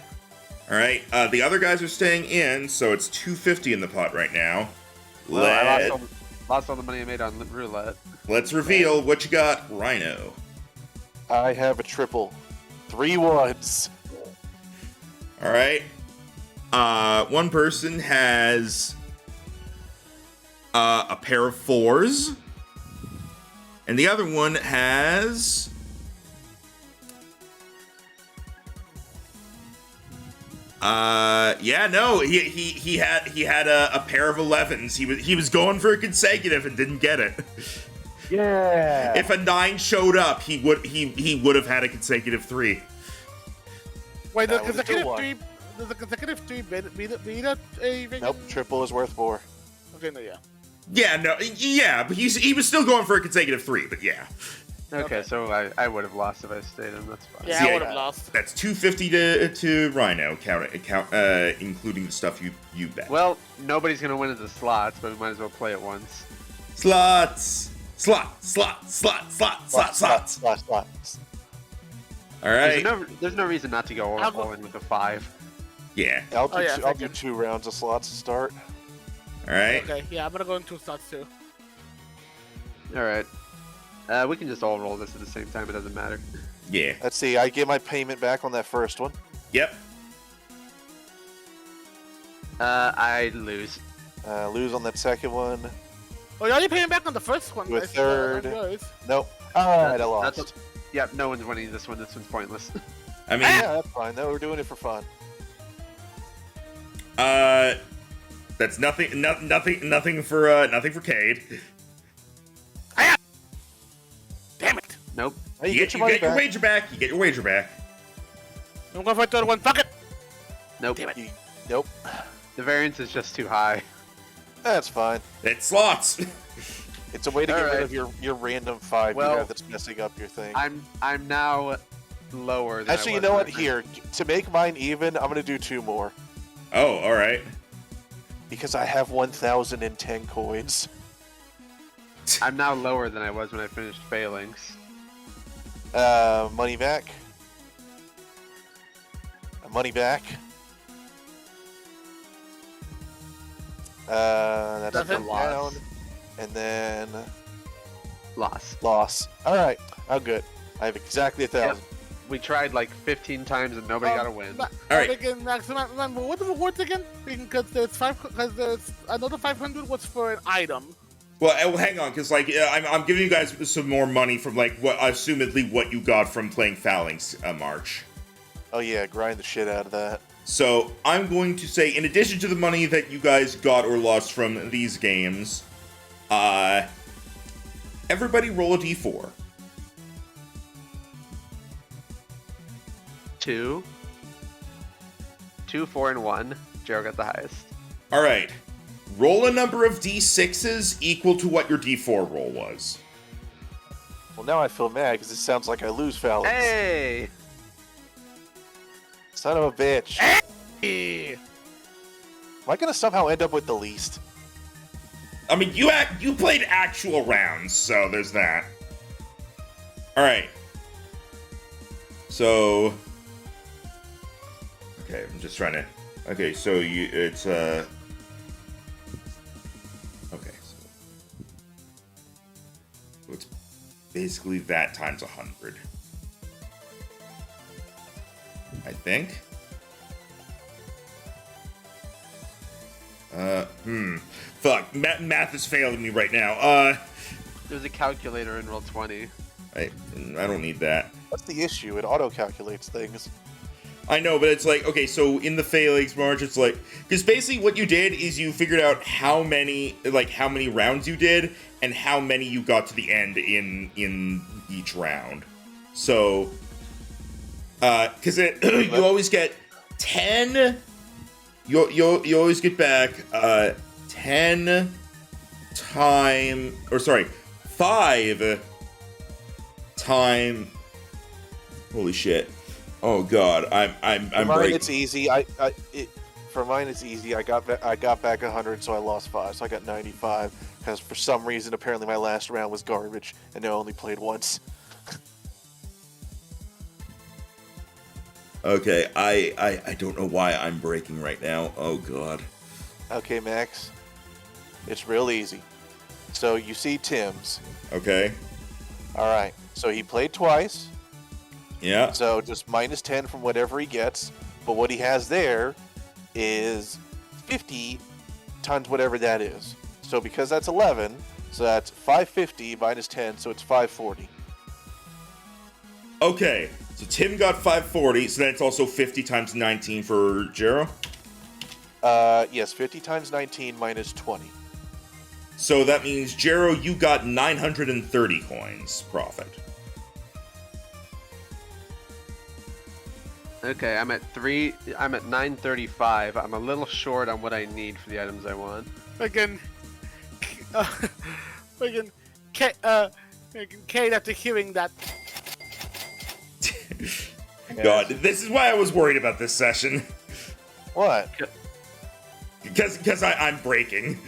All right, the other guys are staying in, so it's 250 in the pot right now. Well, I lost all the money I made on roulette. Let's reveal what you got, Rhino. I have a triple. 3 1s. All right. One person has a pair of 4s, and the other one has he had a pair of 11s. He was going for a consecutive and didn't get it. Yeah. If a 9 showed up, he would have had a consecutive 3. Wait, That was a good one. does the consecutive 3 beat a ring? Nope. Triple is worth 4. Okay, no, yeah. Yeah, no, yeah, but he was still going for a consecutive 3, but yeah. Okay, so I would have lost if I stayed in. That's fine. Yeah, See, I would have lost. That's 250 to Rhino, including the stuff you bet. Well, nobody's gonna win at the slots, but we might as well play it once. Slots. Slots. All right. There's no reason not to go all in with a 5. Yeah. I'll do, yeah, I'll do 2 rounds of slots to start. All right. Okay, yeah, I'm gonna go into slots too. All right. We can just all roll this at the same time. It doesn't matter. Yeah. Let's see. I get my payment back on that first one. Yep. I lose. Lose on that second one. Oh, you're only paying back on the first one. Do a guys. third. Not yours. Nope. Alright, I lost. Yep, no one's winning this one. This one's pointless. I mean, Yeah, that's fine. No, we're doing it for fun. that's nothing for Cade. Damn it! Nope. Hey, You get your wager back. You get your wager back. I'm going for a third one. Fuck it! Nope. Damn it. Nope. The variance is just too high. That's fine. It's slots. It's a way to get rid of your random 5 Well, you have that's messing up your thing. I'm now lower than Actually, I you was know when what? I Here, to make mine even, I'm gonna do 2 more Oh, all right. because I have 1,010 coins. I'm now lower than I was when I finished failings. Money back. Money back. That's That's a a loss. down. And then Loss. loss. Alright, I'm good. I have exactly 1,000. We tried like 15 times and nobody got a win. All right. Again, maximum. What are the rewards again? Because there's another 500 was for an item. Well, hang on, because like I'm giving you guys some more money from like what assumedly what you got from playing Phalanx March. Oh yeah, grind the shit out of that. So I'm going to say, in addition to the money that you guys got or lost from these games, everybody roll a d4. 2, 4, and 1. Jero got the highest. All right. Roll a number of d6s equal to what your d4 roll was. Well, now I feel mad because it sounds like I lose Phalanx. Hey! Son of a bitch. Yeah. Am I gonna somehow end up with the least? I mean, you played actual rounds, so there's that. All right. So, okay, I'm just trying to. Okay, so it's okay. So it's basically that times 100. I think. Fuck, math is failing me right now. There's a calculator in Roll20. I don't need that. What's the issue? It auto-calculates things. I know, but it's like, okay, so in the Phalanx March, it's like, because basically what you did is you figured out how many rounds you did, and how many you got to the end in each round. So, because you always get 10, you always get back 10 time, or sorry, 5 time, holy shit. Oh god, I'm For mine, breaking. it's easy. For mine, it's easy. I got back 100, so I lost 5. So I got 95. Because for some reason, apparently my last round was garbage, and I only played once. Okay, I don't know why I'm breaking right now. Oh god. Okay, Max. It's real easy. So you see Tim's. Okay. All right. So he played twice. Yeah. So just minus 10 from whatever he gets. But what he has there is 50 times whatever that is. So because that's 11, so that's 550 minus 10, so it's 540. Okay. So Tim got 540, so then it's also 50 times 19 for Jero? Yes, 50 times 19 minus 20. So that means, Jero, you got 930 coins profit. Okay, I'm at 935. I'm a little short on what I need for the items I want. Friggin', friggin', Kate, after hearing that, God, this is why I was worried about this session. What? Because I'm breaking.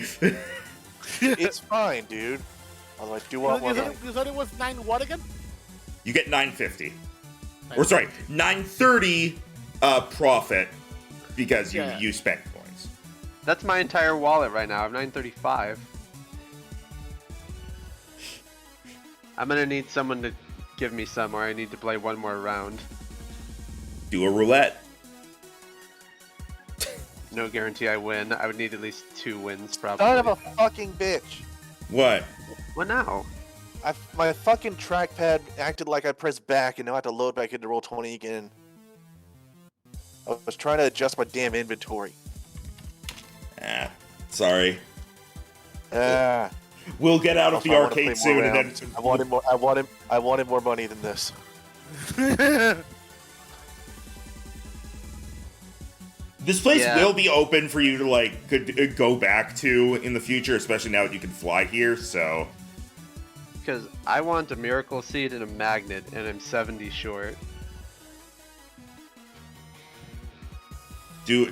It's fine, dude. Although I do want one. you said it was 9 what again? You get 950. Or sorry, 930 profit because you spent coins. That's my entire wallet right now. I have 935. I'm gonna need someone to give me some, or I need to play one more round. Do a roulette. No guarantee I win. I would need at least 2 wins, probably. Son of a fucking bitch. What? What now? My fucking trackpad acted like I pressed back, and now I have to load back into Roll20 again. I was trying to adjust my damn inventory. Ah, sorry. Ah. We'll get out of the Also, I wanna play arcade more soon, and rounds. then I wanted more money than this. this place Yeah. will be open for you to could go back to in the future, especially now that you can fly here. So Because I want a miracle seed and a magnet, and I'm 70 short. do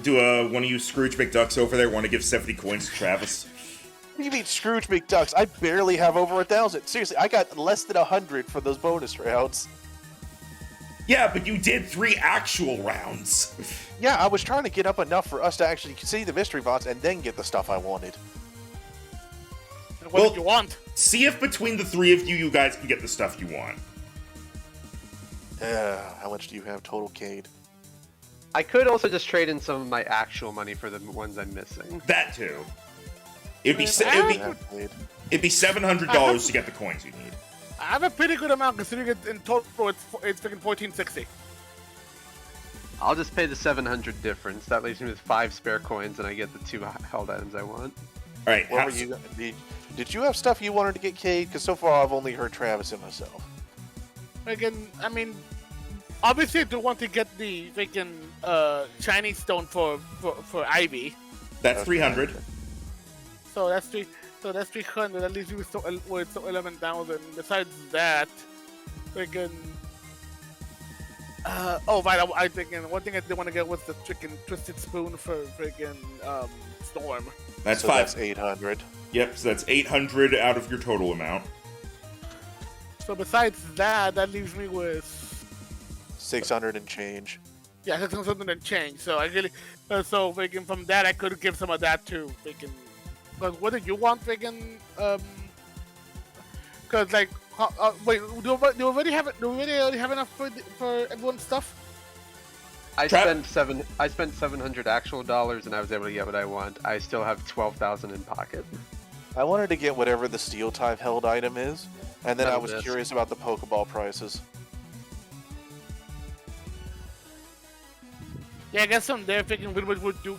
one of you Scrooge McDucks over there want to give 70 coins to Travis? What do you mean Scrooge McDucks? I barely have over 1,000. Seriously, I got less than 100 for those bonus rounds. Yeah, but you did 3 actual rounds. Yeah, I was trying to get up enough for us to actually see the mystery bots and then get the stuff I wanted. What did you want? See if between the 3 of you guys can get the stuff you want. How much do you have total, Cade? I could also just trade in some of my actual money for the ones I'm missing. That too. It'd be Cade. $700 to get the coins you need. I have a pretty good amount considering it in total it's freaking 1460. I'll just pay the 700 difference. That leaves me with 5 spare coins, and I get the 2 held items I want. All right. What were you? Did you have stuff you wanted to get, Cade? Because so far I've only heard Travis and myself. Again, I mean, obviously I do want to get the freaking shiny stone for Ivy. That's 300. So that's 300. That leaves you with 11,000. Besides that, freaking. Oh right, I thinking one thing I did want to get was the freaking twisted spoon for freaking Storm. That's So 5. that's 800. Yep. So that's 800 out of your total amount. So besides that, that leaves me with 600 and change. yeah, something and change. So I really, so freaking from that I could give some of that to freaking. Because what do you want, freaking? Because like, wait, do we already have enough for everyone's stuff? I spent $700 actual dollars, and I was able to get what I want. I still have 12,000 in pocket. I wanted to get whatever the steel type held item is, and then I Metal was disc. curious about the Pokeball prices. Yeah, I guess from there, thinking pretty much would do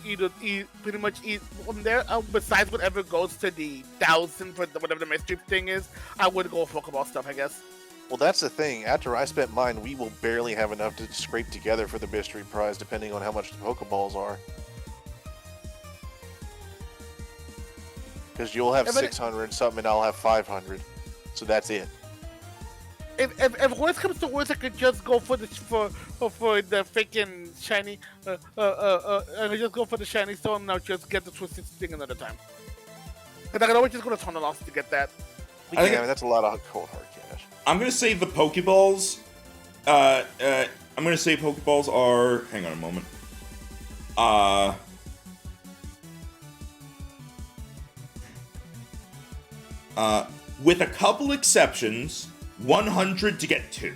pretty much from there. Besides whatever goes to the 1,000 for whatever the mystery thing is, I would go Pokeball stuff, I guess. Well, that's the thing. After I spent mine, we will barely have enough to scrape together for the mystery prize, depending on how much the Pokeballs are. Because you'll have 600 something, and I'll have 500. So that's it. If worst comes to worst, I could just go for the freaking shiny. I could just go for the shiny stone, and I'll just get the twisted thing another time. Cause I could always just go to Tonalost to get that. Yeah, that's a lot of cold hard cash. I'm gonna say the Pokeballs. I'm gonna say Pokeballs are. Hang on a moment. With a couple exceptions, 100 to get 2.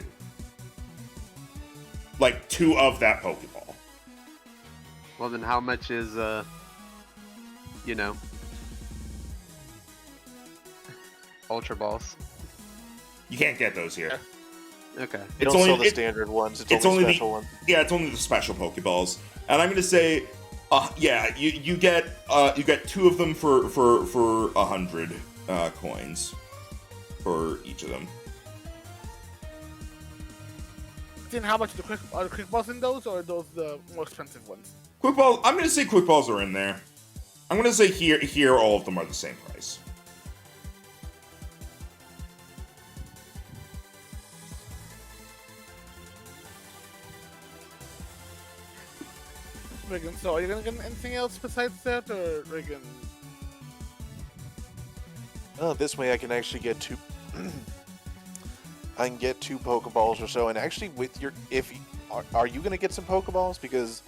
Like 2 of that Pokeball. Well, then how much is, Ultra Balls? You can't get those here. Okay. They don't sell the standard ones. It's only special ones. Yeah, it's only the special Pokeballs. And I'm gonna say, you get 2 of them for 100 coins for each of them. Then how much are the quick balls in those, or are those the more expensive ones? Quick Balls. I'm gonna say Quick Balls are in there. I'm gonna say here all of them are the same price. Regan, so are you gonna get anything else besides that, or Regan? Oh, this way I can actually get 2. I can get 2 Pokeballs or so, and actually with your, are you gonna get some Pokeballs? Because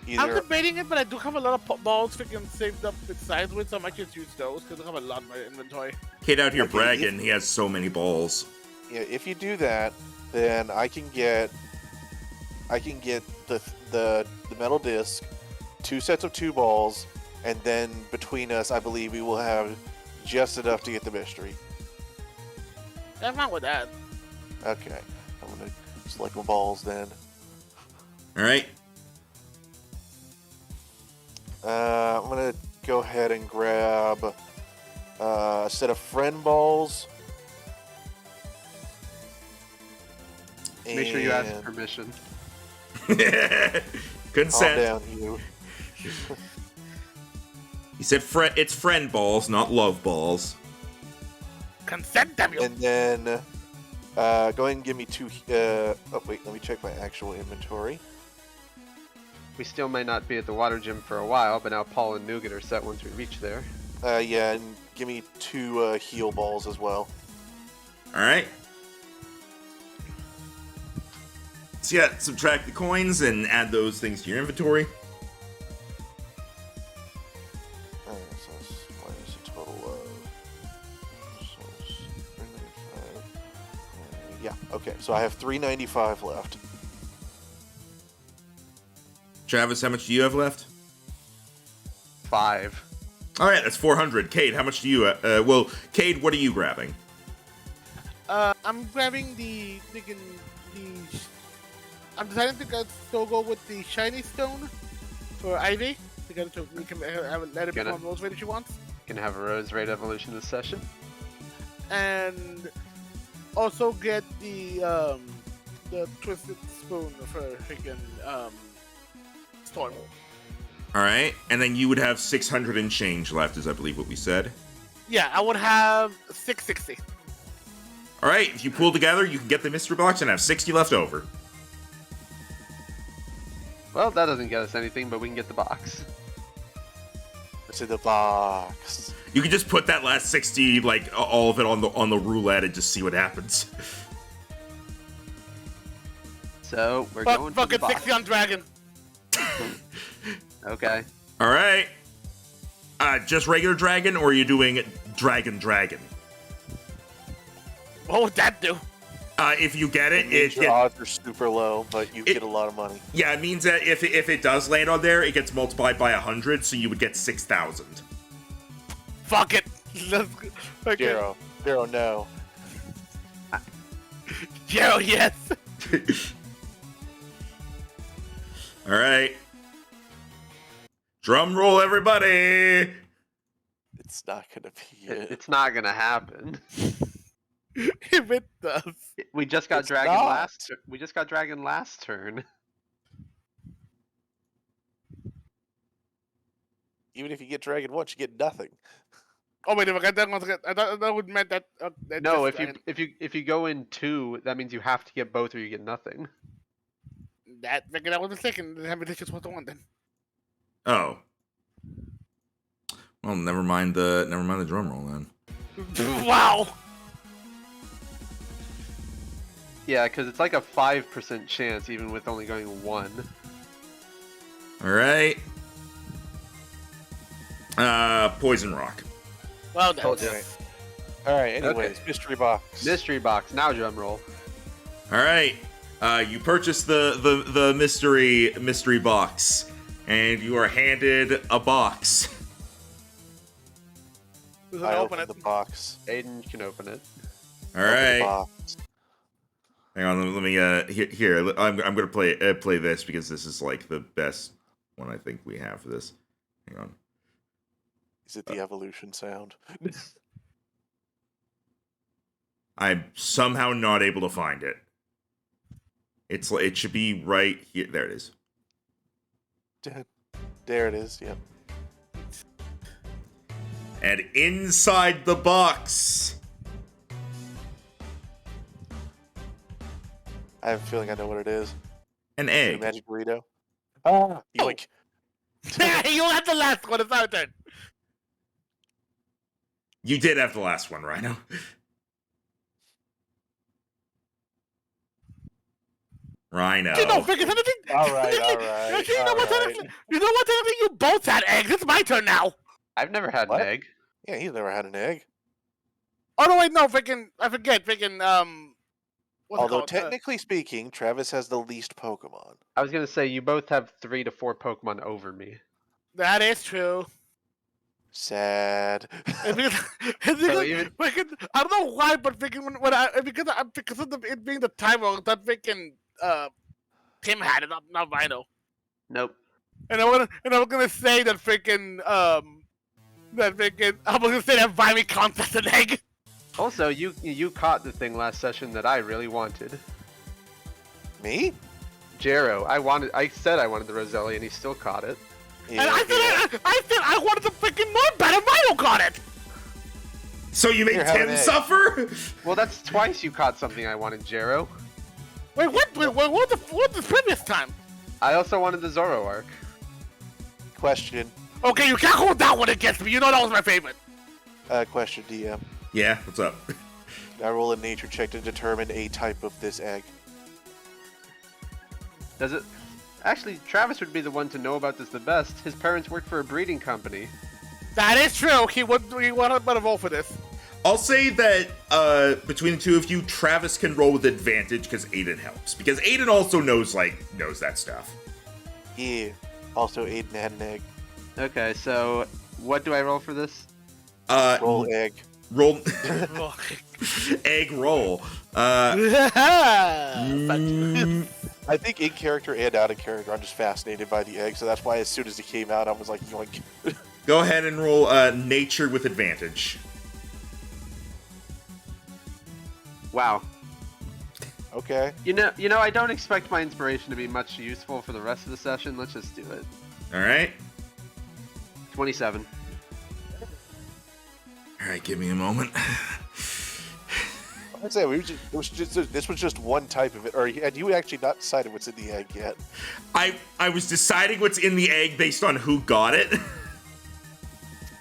I'm debating it, but I do have a lot of balls freaking saved up with Sideway, so I might just use those because I have a lot in my inventory. Kid out here bragging, he has so many balls. Yeah, if you do that, then I can get the metal disc, 2 sets of 2 balls, and then between us, I believe we will have just enough to get the mystery. I'm fine with that. Okay, I'm gonna select my balls then. All right. I'm gonna go ahead and grab a set of friend balls. Make sure you ask permission. Consent. Calm down, you. He said it's friend balls, not love balls. Consent, damn you. And then go ahead and give me 2. Oh wait, let me check my actual inventory. We still may not be at the water gym for a while, but now Paul and Nougat are set once we reach there. Yeah, and give me 2 heal balls as well. All right. So yeah, subtract the coins and add those things to your inventory. So minus a total of. So it's 395. Yeah. Okay. So I have 395 left. Travis, how much do you have left? 5. All right, that's 400. Cade, how much do you? Cade, what are you grabbing? I'm grabbing I'm deciding to still go with the shiny stone for Ivy. We can let it become Rose Raid if she wants. Can have a Rose Raid evolution this session. And also get the Twisted Spoon for freaking Storm. All right, and then you would have 600 and change left, is I believe what we said. Yeah, I would have 660. All right, if you pull together, you can get the mystery box and have 60 left over. Well, that doesn't get us anything, but we can get the box. It's in the box. You can just put that last 60, like all of it on the roulette and just see what happens. So we're going for the box. 60 on Dragon. Okay. All right. Just regular dragon, or are you doing dragon? What would that do? If you get it, Your odds are super low, but you get a lot of money. Yeah, it means that if it does land on there, it gets multiplied by 100, so you would get 6,000. Fuck it. Jero, no. Jero, yes. All right. Drum roll, everybody. It's not gonna be it. It's not gonna happen. If it does. We just got It's dragon not. last. We just got dragon last turn. Even if you get dragon once, you get nothing. Oh wait, if I got that one, I thought that would meant that. No, just, if you go in 2, that means you have to get both or you get nothing. that was the second. The invitation was the one then. Oh. Well, never mind the drum roll then. Wow. Yeah, because it's like a 5% chance, even with only going 1. All right. Poison rock. Well done. Alright, anyways, mystery box. Mystery box. Now drum roll. All right. You purchase the mystery box, and you are handed a box. Who's I gonna open open it? the box. Aiden can open it. All Open the right. box. Hang on. Let me. Here. I'm gonna play this because this is like the best one I think we have for this. Hang on. Is it the evolution sound? I'm somehow not able to find it. It should be right here. There it is. There it is, yep. And inside the box, I have a feeling I know what it is. an A egg. magic burrito. Ah, yoink. You'll have the last one. It's our turn. You did have the last one, Rhino. Rhino. You know, figure anything. Alright. Actually, you know what? You know what? Anything you both had eggs. It's my turn now. I've never had What? an egg. Yeah, he's never had an egg. Oh no, wait, no, I forget, what's it Although called? technically speaking, Travis has the least Pokemon. I was gonna say you both have 3 to 4 Pokemon over me. That is true. Sad. It's because, I don't know why, but because of it being the timer that Tim had it, not Rhino. Nope. And I'm gonna say that I'm gonna say that Vimy counts as an egg. Also, you caught the thing last session that I really wanted. Me? Jero, I said I wanted the Roselia, and he still caught it. Yeah, And I said I wanted the freaking Moonbat, and Rhino got it. So you made Here, have an Tim egg. suffer? Well, that's twice you caught something I wanted, Jero. Wait, what was the previous time? I also wanted the Zoroark. Question. Okay, you can't hold that one against me. You know that was my favorite. Question, DM. Yeah, what's up? I roll a nature check to determine a type of this egg. Does it? Actually, Travis would be the one to know about this the best. His parents work for a breeding company. That is true. He would better roll for this. I'll say that between the two of you, Travis can roll with advantage because Aiden helps. Because Aiden also knows that stuff. Yeah. Also, Aiden had an egg. Okay, so what do I roll for this? Roll egg. Roll egg roll. I think in character and out of character, I'm just fascinated by the egg, so that's why as soon as it came out, I was like, yoink. Go ahead and roll nature with advantage. Wow. Okay. You know, I don't expect my inspiration to be much useful for the rest of the session. Let's just do it. All right. 27. All right, give me a moment. I'd say this was just one type of it, or had you actually not decided what's in the egg yet? I was deciding what's in the egg based on who got it.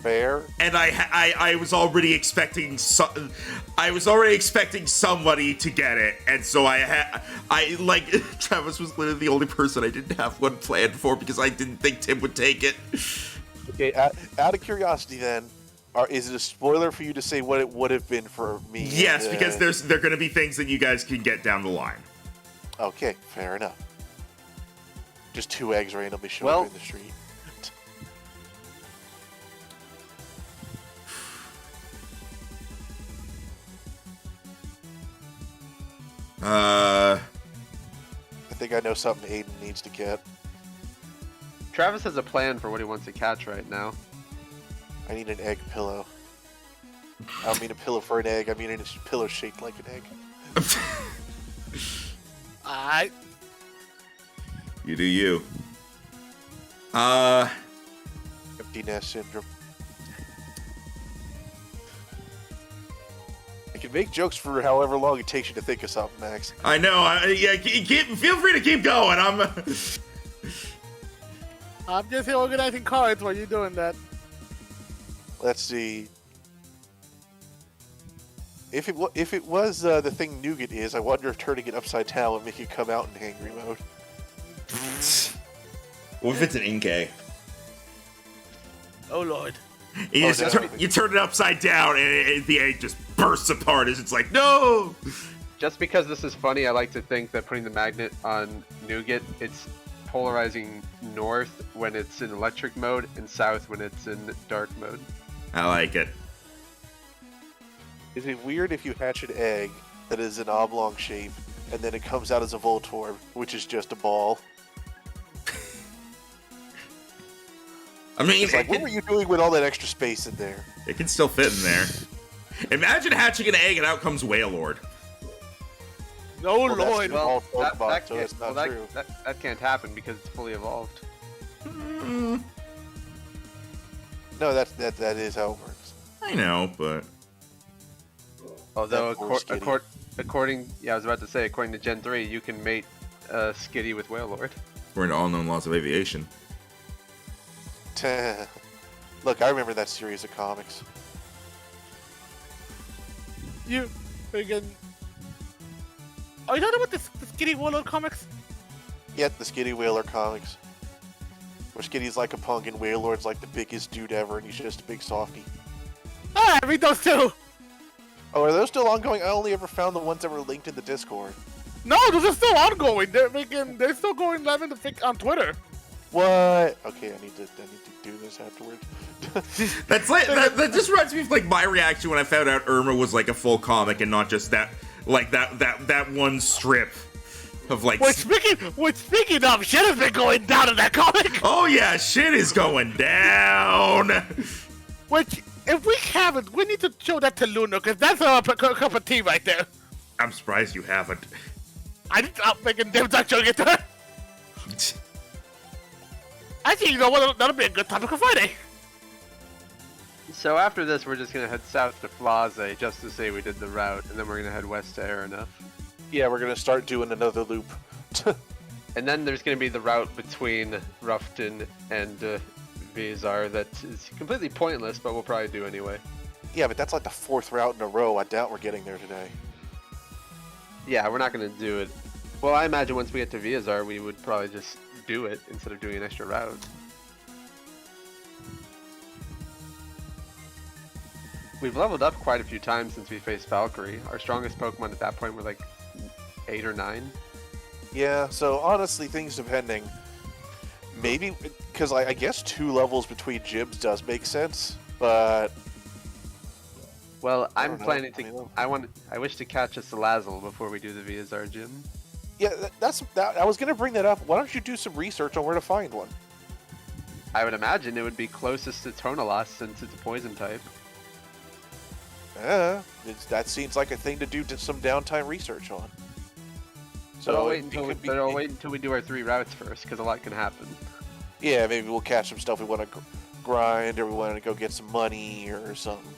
Fair. And I was already expecting somebody to get it, and so Travis was literally the only person I didn't have one planned for because I didn't think Tim would take it. Okay, out of curiosity then, Is it a spoiler for you to say what it would have been for me? Yes, because there are going to be things that you guys can get down the line. Okay, fair enough. Just 2 eggs randomly showing up in the street. I think I know something Aiden needs to get. Travis has a plan for what he wants to catch right now. I need an egg pillow. I don't mean a pillow for an egg. I mean a pillow shaped like an egg. Alright. You do you. Empty nest syndrome. I can make jokes for however long it takes you to think of something, Max. I know. Feel free to keep going. I'm just here organizing cards while you're doing that. Let's see. If it was the thing nougat is, I wonder if turning it upside down would make it come out in angry mode. What if it's an Inkay? Oh lord. You turn it upside down and the egg just bursts apart as it's like, no! Just because this is funny, I like to think that putting the magnet on nougat, it's polarizing north when it's in electric mode and south when it's in dark mode. I like it. Is it weird if you hatch an egg that is an oblong shape and then it comes out as a Voltorb, which is just a ball? I mean, It's like, what were you doing with all that extra space in there? It can still fit in there. Imagine hatching an egg and out comes Wailord. No Well, that's lord. true. All Pokemon, so that's not that, true. that can't happen because it's fully evolved. No, that is how it works. I know, but Although, That poor Skitty. according to Gen 3, you can mate Skitty with Wailord. we're into all known laws of aviation. Look, I remember that series of comics. You friggin'. Are you talking about the Skinny Warlord comics? Yet the Skitty Whaler comics. Where Skitty's like a punk and Wailord's like the biggest dude ever and he's just a big softie. Ah, I read those too. Oh, are those still ongoing? I only ever found the ones that were linked in the Discord. No, those are still ongoing. They're still going live on Twitter. What? Okay, I need to do this afterwards. That's like that just reminds me of like my reaction when I found out Irma was like a full comic and not just that one strip of like. Speaking of, shit has been going down in that comic. Oh yeah, shit is going down. Which, if we haven't, we need to show that to Luna because that's a cup of tea right there. I'm surprised you haven't. I'm making them not showing it to her. Actually, you know what? That'll be a good topic for Friday. So after this, we're just gonna head south to Flase just to say we did the route, and then we're gonna head west to Aeronef. Yeah, we're gonna start doing another loop. And then there's gonna be the route between Roughton and Vizar that is completely pointless, but we'll probably do anyway. Yeah, but that's like the 4th route in a row. I doubt we're getting there today. Yeah, we're not gonna do it. Well, I imagine once we get to Vizar, we would probably just do it instead of doing an extra route. We've leveled up quite a few times since we faced Valkyrie. Our strongest Pokemon at that point were like 8 or 9. Yeah, so honestly, things depending. Maybe, because I guess 2 levels between gyms does make sense, but... Well, I I'm don't know. planning I mean, to. I wish to catch a Salazzle before we do the Vizar gym. Yeah, I was gonna bring that up. Why don't you do some research on where to find one? I would imagine it would be closest to Tonolas since it's a poison type. That seems like a thing to do some downtime research on. So I'll wait it until could be- I'll wait until we do our 3 routes first, because a lot can happen. Yeah, maybe we'll catch some stuff we want to grind, or we want to go get some money or something.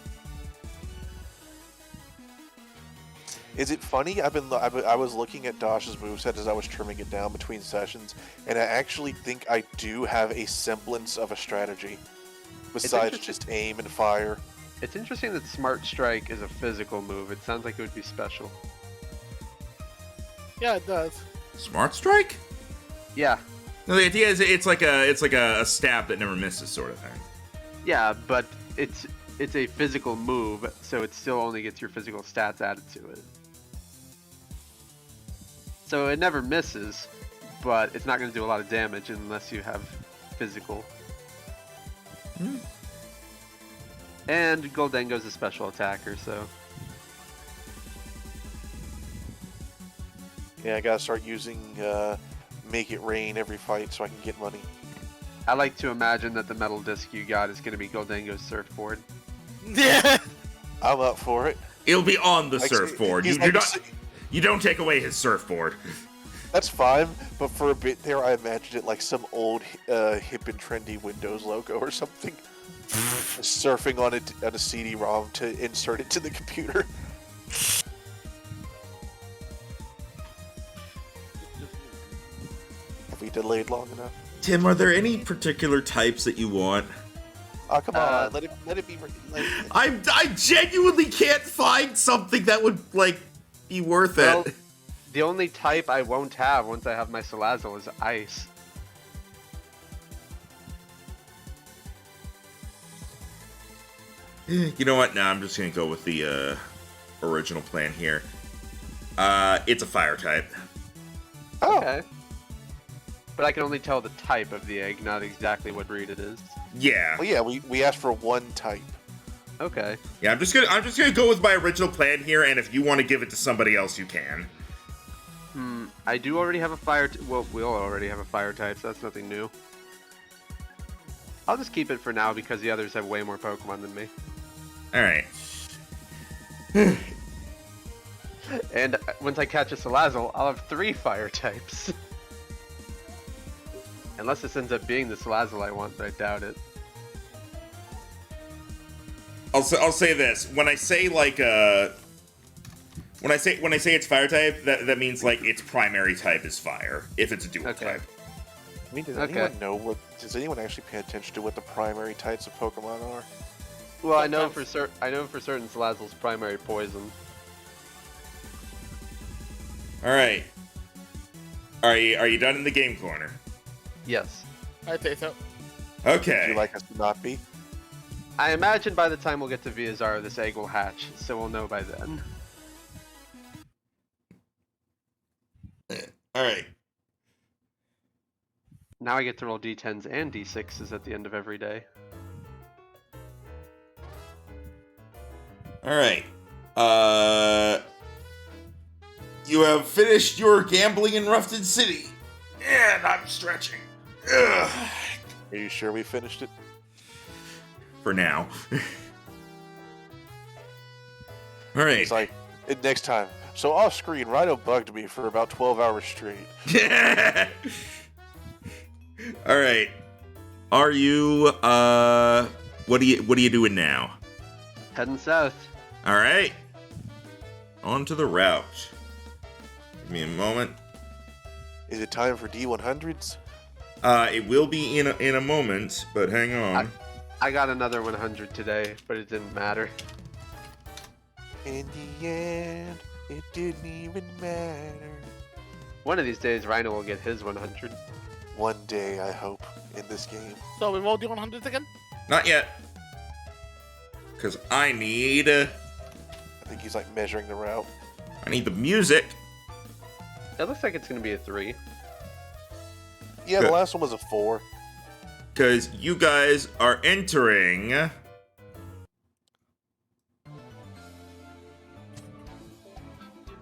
Is it funny? I was looking at Dash's moveset as I was trimming it down between sessions, and I actually think I do have a semblance of a strategy, besides just aim and fire. It's interesting that Smart Strike is a physical move. It sounds like it would be special. Yeah, it does. Smart Strike? Yeah, No, the idea is it's like a stab that never misses sort of thing. yeah, but it's it's a physical move, so it still only gets your physical stats added to it. So it never misses, but it's not going to do a lot of damage unless you have physical. And Goldengo's a special attacker, so... Yeah, I gotta start using Make It Rain every fight so I can get money. I like to imagine that the metal disc you got is going to be Goldengo's surfboard. Yeah. I'm up for it. It'll be on the Like, surfboard. he's You like do not. You don't take away his surfboard. That's fine, but for a bit there, I imagined it like some old hip and trendy Windows logo or something. Surfing on a CD-ROM to insert it to the computer. Have we delayed long enough? Tim, are there any particular types that you want? Oh, come on, let it be. I genuinely can't find something that would like be worth Well, it. the only type I won't have once I have my Salazzle is Ice. You know what? No, I'm just gonna go with the original plan here. It's a fire type. Oh, Okay. But I can only tell the type of the egg, not exactly what breed it is. Yeah. well, yeah, we asked for one type. Okay. Yeah, I'm just gonna go with my original plan here, and if you want to give it to somebody else, you can. I do already have a fire. Well, we'll already have a fire type, so that's nothing new. I'll just keep it for now because the others have way more Pokemon than me. All right. And once I catch a Salazzle, I'll have 3 fire types. Unless this ends up being the Salazzle I want, but I doubt it. I'll say this: when I say like when I say it's fire type, that means like its primary type is fire. If it's a dual Okay. type. I mean, does Okay. anyone know what? Does anyone actually pay attention to what the primary types of Pokemon are? Well, I know for certain Salazzle's primary poison. All right. Are you done in the game corner? Yes. I think so. Okay. Would you like us to not be? I imagine by the time we'll get to Viazara, this egg will hatch, so we'll know by then. All right. Now I get to roll D10s and D6s at the end of every day. All right. You have finished your gambling in Roughton City, and I'm stretching. Ugh. Are you sure we finished it? For now. All right. It's like next time. So off screen, Rhino bugged me for about 12 hours straight. All right. Are you what are you doing now? Heading south. All right. On to the route. Give me a moment. Is it time for D100s? It will be in a moment, but hang on. I got another 100 today, but it didn't matter. In the end, it didn't even matter. One of these days, Rhino will get his 100. One day, I hope, in this game. So we roll the 100s again? Not yet. Cause I need I think he's like measuring the route. the music. It looks like it's going to be a 3. Yeah, Good. the last one was a 4. Cause you guys are entering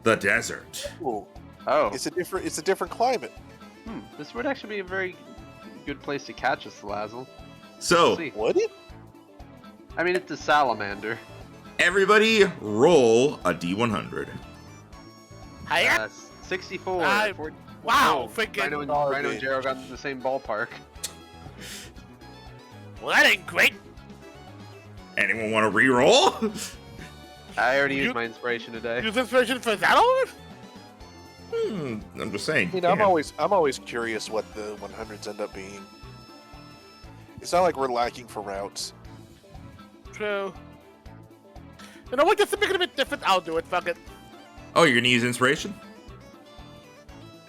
the desert. Ooh, Oh, it's a different climate. this would actually be a very good place to catch a Salazzle. So See. Would it? I mean, it's a salamander. everybody roll a D100. Hiya! 64. I- 40 wow, oh, freaking Rhino and garbage. Jero got in the same ballpark. Well, that ain't great. Anyone want to re-roll? I already You- used my inspiration today. Use inspiration for that already? I'm just saying. You know, I'm yeah. always curious what the 100s end up being. It's not like we're lacking for routes. True. You know what? Just to make it a bit different, I'll do it. Fuck it. Oh, you're gonna use inspiration?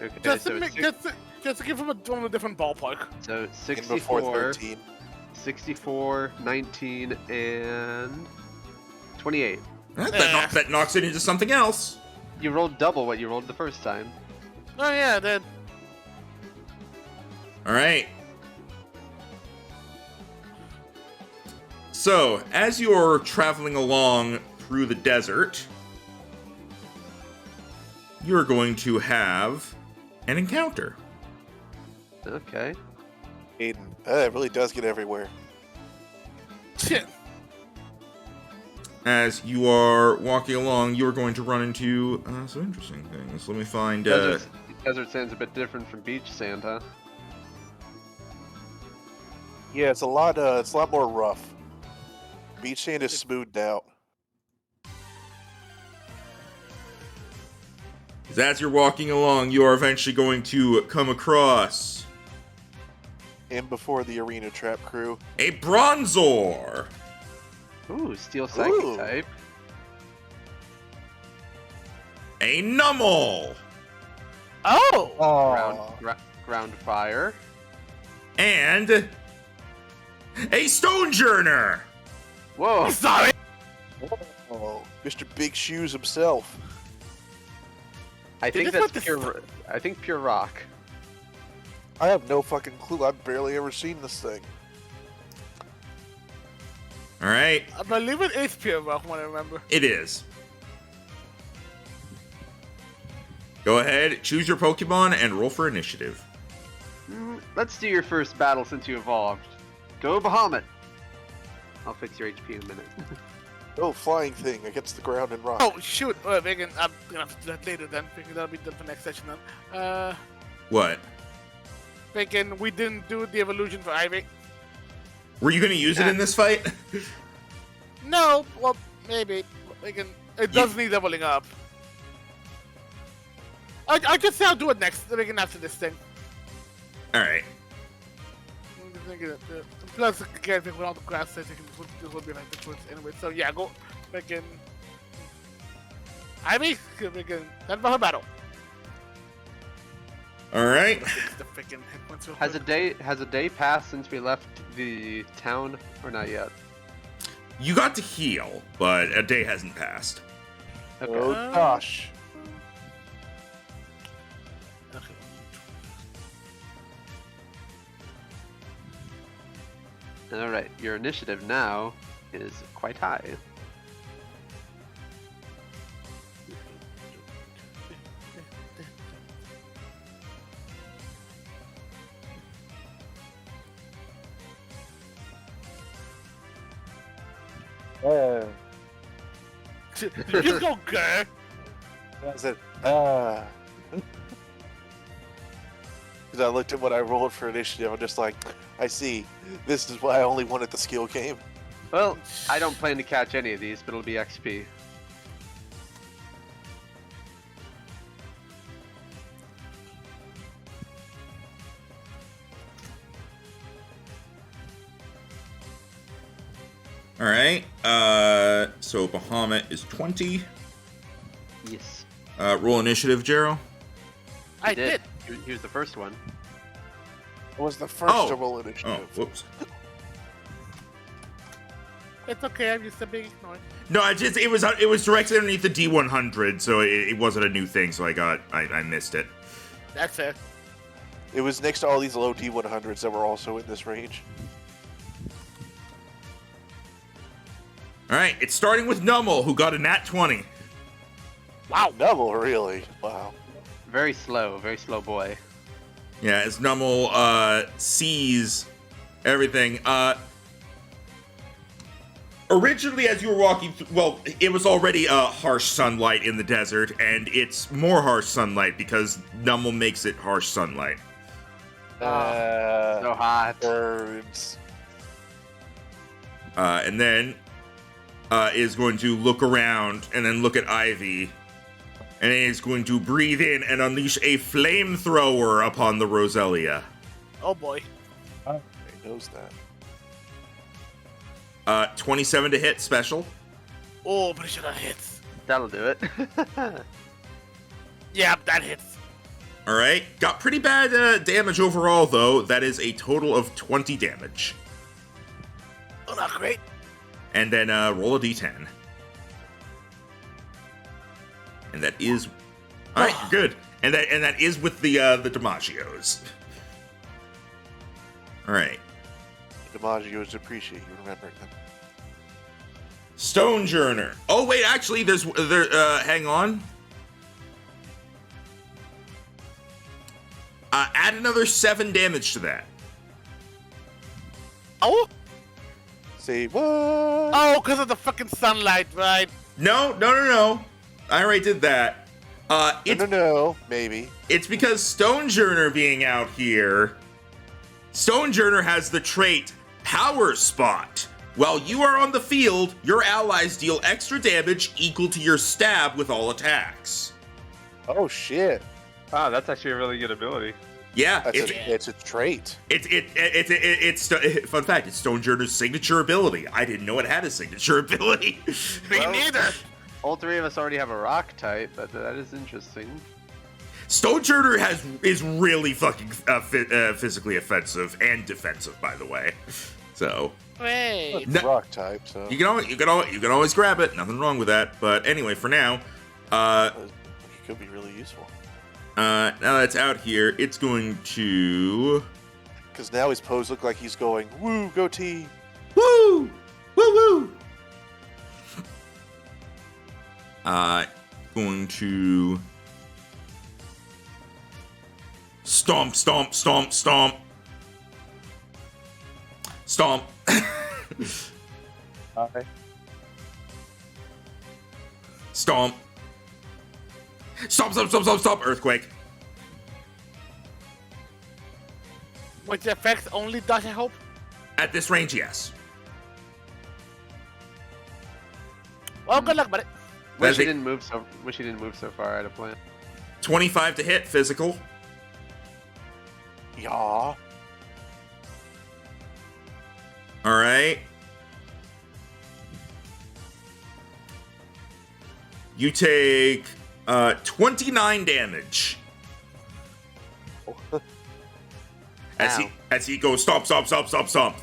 Okay, Just so, to make, just to give him a different ballpark. so In before 64, 13. 64, 19, and 28. That knocks it into something else. You rolled double what you rolled the first time. Oh yeah, then. All right. So, as you're traveling along through the desert, you're going to have an encounter. Okay. Aiden, it really does get everywhere. Shit. As you are walking along, you are going to run into some interesting things. Let me find... Desert sand's a bit different from beach sand, huh? Yeah, it's a lot more rough. Beach sand is smoothed out. As you're walking along, you are eventually going to come across And before the arena trap crew. a Bronzor. Ooh, steel psychic Ooh. type. A Nummel. Oh. Ground fire. And a Stonejourner. Whoa. Sorry. Oh, Mr. Big Shoes himself. I think this that's what pure. I think pure rock. I have no fucking clue. I've barely ever seen this thing. All right, I believe it is pure rock, when I remember. it is. Go ahead, choose your Pokemon and roll for initiative. Let's do your first battle since you evolved. Go Bahamut. I'll fix your HP in a minute. Oh, flying thing against the ground and rock. Oh shoot! Megan, I'm gonna have to do that later then. Megan, that'll be done for next session then. What? Megan, we didn't do the evolution for Ivy. Were you going to use it in this fight? No, well maybe. Megan, it does need leveling up. I just say I'll do it next. Megan, after this thing. All right. Plus, again, with all the grass setting, this will be like the choice anyway. So yeah, go Megan. Ivy, Megan, that's for her battle. All right. The freaking hit points real Has quick. a day passed since we left the town, or not yet? You got to heal, but a day hasn't passed. Okay. Oh gosh. Okay. All right. Your initiative now is quite high. Just go, girl. That's it. Because I looked at what I rolled for initiative, I'm just like, I see. This is why I only wanted the skill game. Well, I don't plan to catch any of these, but it'll be XP. All right. So Bahamut is 20. Yes. Roll initiative, Jero. I did. He was the first one. I was the first Oh. to roll Oh, initiative. whoops. It's okay. I'm used to being ignored. No, it was directly underneath the D100, so it wasn't a new thing. So I missed it. That's it. It was next to all these low D100s that were also in this range. All right, it's starting with Nummel, who got a nat 20. Wow. Double, really? Wow. Very slow boy. Yeah, as Nummel sees everything. Originally, as you were walking through, well, it was already harsh sunlight in the desert, and it's more harsh sunlight because Nummel makes it harsh sunlight. So hot. Birds. And then is going to look around and then look at Ivy, and is going to breathe in and unleash a flamethrower upon the Roselia. Oh boy. He knows that. 27 to hit, special. Oh, pretty sure that hits. That'll do it. Yeah, that hits. All right, got pretty bad damage overall, though. That is a total of 20 damage. Still not great. And then roll a d10. And that is... Alright, you're good. And that is with the DiMaggios. Alright. DiMaggios appreciate you remembering them. Stonejourner. Oh, wait, actually, hang on. Add another 7 damage to that. Oh, Say what? oh, because of the fucking sunlight, right? No. I already did that. No, maybe. It's because Stonejourner being out here, Stonejourner has the trait Power Spot. While you are on the field, your allies deal extra damage equal to your stab with all attacks. Oh shit. Wow, that's actually a really good ability. Yeah, It's a trait. it's fun fact. It's Stonejourner's signature ability. I didn't know it had a signature ability. Me neither. All 3 of us already have a rock type, but that is interesting. Stonejourner is really fucking physically offensive and defensive, by the way. So Wait. It's rock type, so you can always grab it. Nothing wrong with that. But anyway, for now, it could be really useful. now that it's out here, it's going to Because now his pose look like he's going, woo, go team. woo, woo, woo. Going to stomp, stomp, stomp, stomp, stomp. Okay. Stomp. Stomp, stomp, stomp, stomp, stomp. Earthquake. Which affects only Dash, I hope? At this range, yes. Well, good luck, buddy. Wish he That's didn't move so far out of plan. 25 to hit, physical. Yeah. All right. You take 29 damage. As he goes stomp, stomp, stomp, stomp, stomp.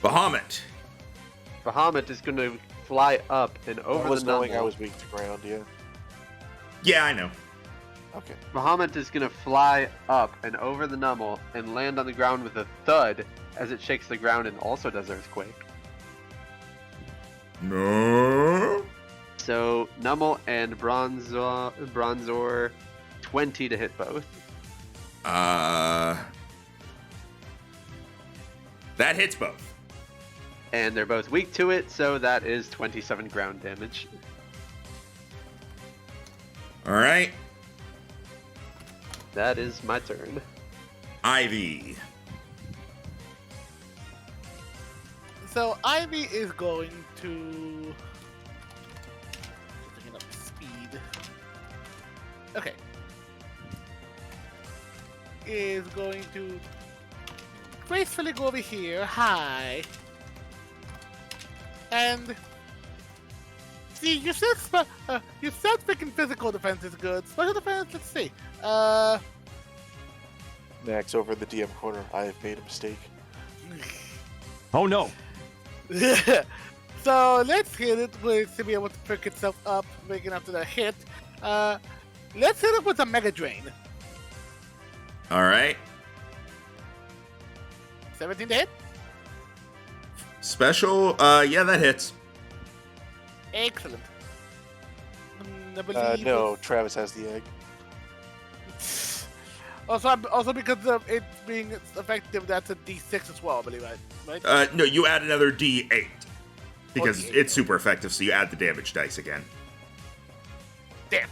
Bahamut. Bahamut is going to fly up and I over was the knowing I Numble. was weak to ground, yeah. Yeah, I know. Okay. Bahamut is going to fly up and over the Numble and land on the ground with a thud as it shakes the ground and also does Earthquake. No. So Numble and Bronzor 20 to hit both. That hits both. And they're both weak to it, so that is 27 ground damage. All right. That is my turn. Ivy. So Ivy is going to picking up speed. Okay. Is going to gracefully go over here. Hi. And see, you said freaking physical defense is good. Special defense, let's see. Max over in the DM corner. I have made a mistake. Oh no. So let's hit it with to be able to pick itself up, making after the hit. Let's hit it with a Mega Drain. All right. 17 to hit. Special. Yeah, that hits. Excellent. I believe No, Travis has the egg. Also because of it being effective, that's a D6 as well, I believe, right? No, you add another D8 because D8. it's super effective. So you add the damage dice again. Damn.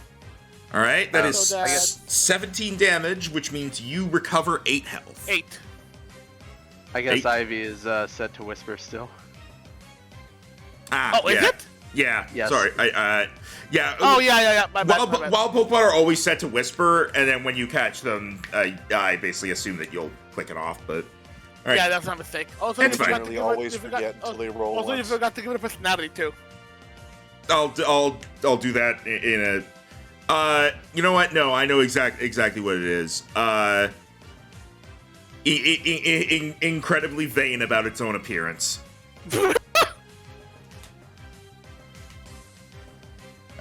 All right, that is So that's 17 damage, which means you recover 8 health. 8. I guess 8. Ivy is set to whisper still. Ah, Oh, is yeah. it? Yeah. Yes. Sorry. Yeah. Oh, yeah. My bad. While Pokemon are always set to whisper, and then when you catch them, I basically assume that you'll click it off. But all right. Yeah, that's not a mistake. Also, It's you fine. forgot to Literally give it- always you forgot- forget until they roll Also, you once. forgot to give it a personality too. I'll do that in a. You know what? No, I know exactly what it is. incredibly vain about its own appearance.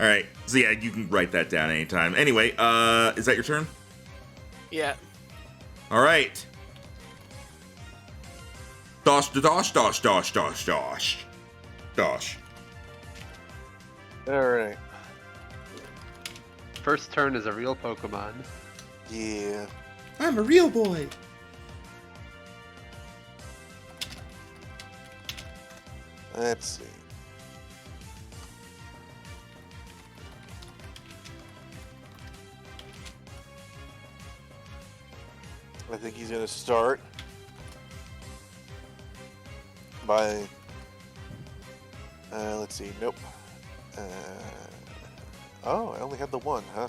All right, so yeah, you can write that down anytime. Anyway, is that your turn? Yeah. All right. Dosh. All right. First turn is a real Pokemon. Yeah. I'm a real boy. Let's see. I think he's gonna start by. Let's see. Nope. Oh, I only had the one, huh?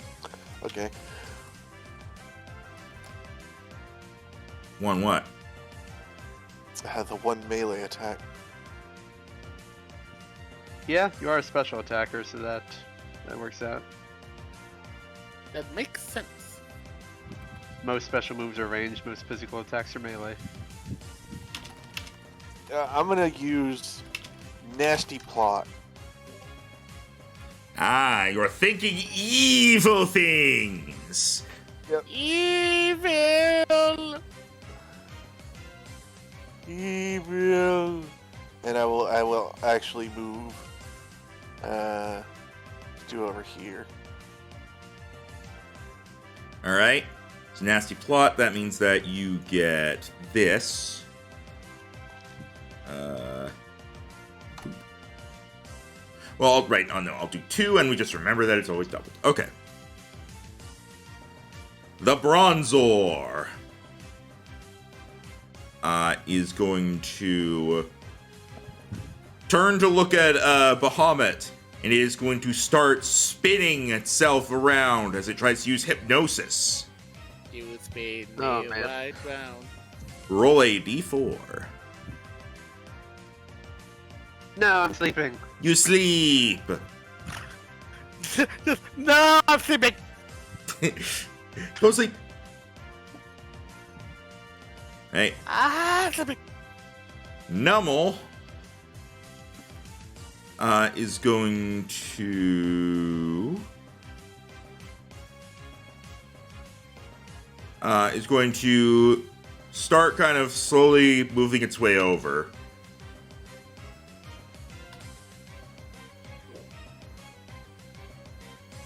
Okay. One what? I had the one melee attack. Yeah, you are a special attacker, so that works out. That makes sense. Most special moves are ranged, most physical attacks are melee. I'm gonna use Nasty Plot. Ah, you're thinking evil things. Evil. Evil. And I will actually move to over here. All right. It's a nasty plot. That means that you get this. Well, right. Oh, no. I'll do 2, and we just remember that it's always doubled. Okay. The Bronzor is going to turn to look at Bahamut, and it is going to start spinning itself around as it tries to use hypnosis. You spin Oh, me man. right round. Roll a d4. No, I'm sleeping. You sleep. No, I'm sleeping. Go sleep. Hey, Sleeping. Nummel is going to start kind of slowly moving its way over.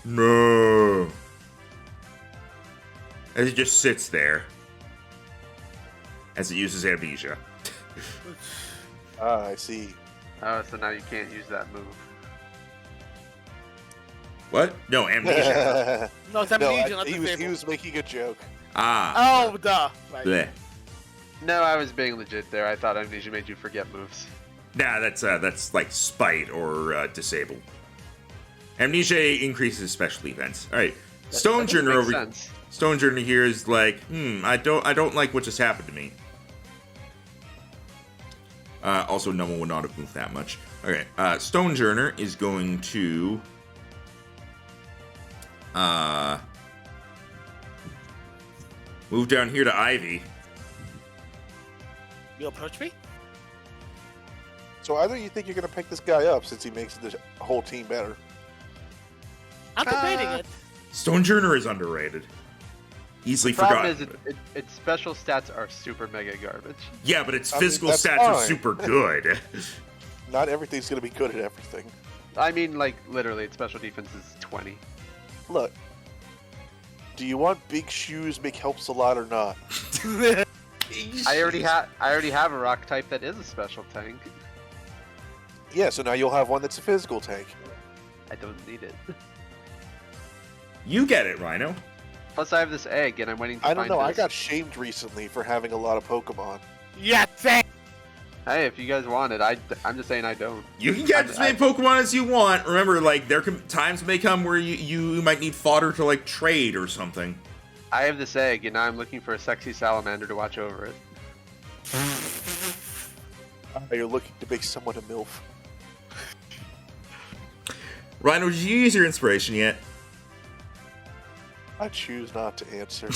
No. As it just sits there. As it uses amnesia. Ah, I see. Oh, so now you can't use that move. What? No, amnesia. No, it's No, amnesia, not he disabled. was making a joke. Ah. Oh, duh. Right. Bleh. No, I was being legit there. I thought amnesia made you forget moves. Nah, that's like spite or disabled. Amnesia increases special defense. All right, Stonejourner over. Sense. Stonejourner here is like, I don't like what just happened to me. Also, Nummel would not have moved that much. Okay, Stonejourner is going to move down here to Ivy. You approach me? So either you think you're gonna pick this guy up since he makes the whole team better. I'm debating it. Stonejourner is underrated. Easily Problem forgotten. is, its special stats are super mega garbage. Yeah, but its I mean, physical that's stats are fine. super good. Not everything's gonna be good at everything. I mean, like, literally, its special defense is 20. Look, do you want big shoes make helps a lot or not? I already have a rock type that is a special tank. Yeah, so now you'll have one that's a physical tank. I don't need it. You get it, Rhino. Plus, I have this egg, and I'm waiting to I don't find know, I this. got shamed recently for having a lot of Pokemon. Yeah, same. Hey, if you guys want it, I'm just saying I don't. You can get as many Pokemon as you want. Remember, like, times may come where you might need fodder to, like, trade or something. I have this egg, and now I'm looking for a sexy salamander to watch over it. You're looking to make someone a MILF. Rhino, did you use your inspiration yet? I choose not to answer.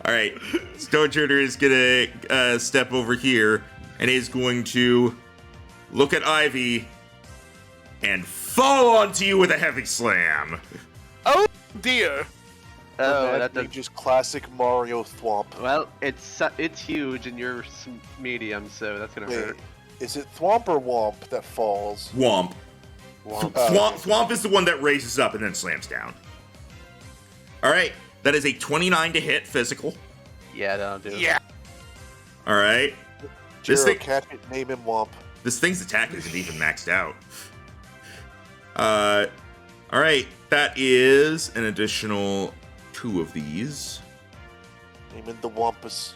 All right, Stoneturner is gonna step over here and is going to look at Ivy and fall onto you with a heavy slam. Oh dear. Oh, Imagine that does. just classic Mario thwomp. Well, it's huge and you're medium, so that's gonna Wait, hurt. is it thwomp or womp that falls? Womp. Womp. Thwomp is the one that raises up and then slams down. All right, that is a 29 to hit physical. Yeah, that'll do. Yeah. All right, This Jiro, thing- catch it, name him Womp. this thing's attack isn't even maxed out. All right, that is an additional 2 of these. Name him the Wampus.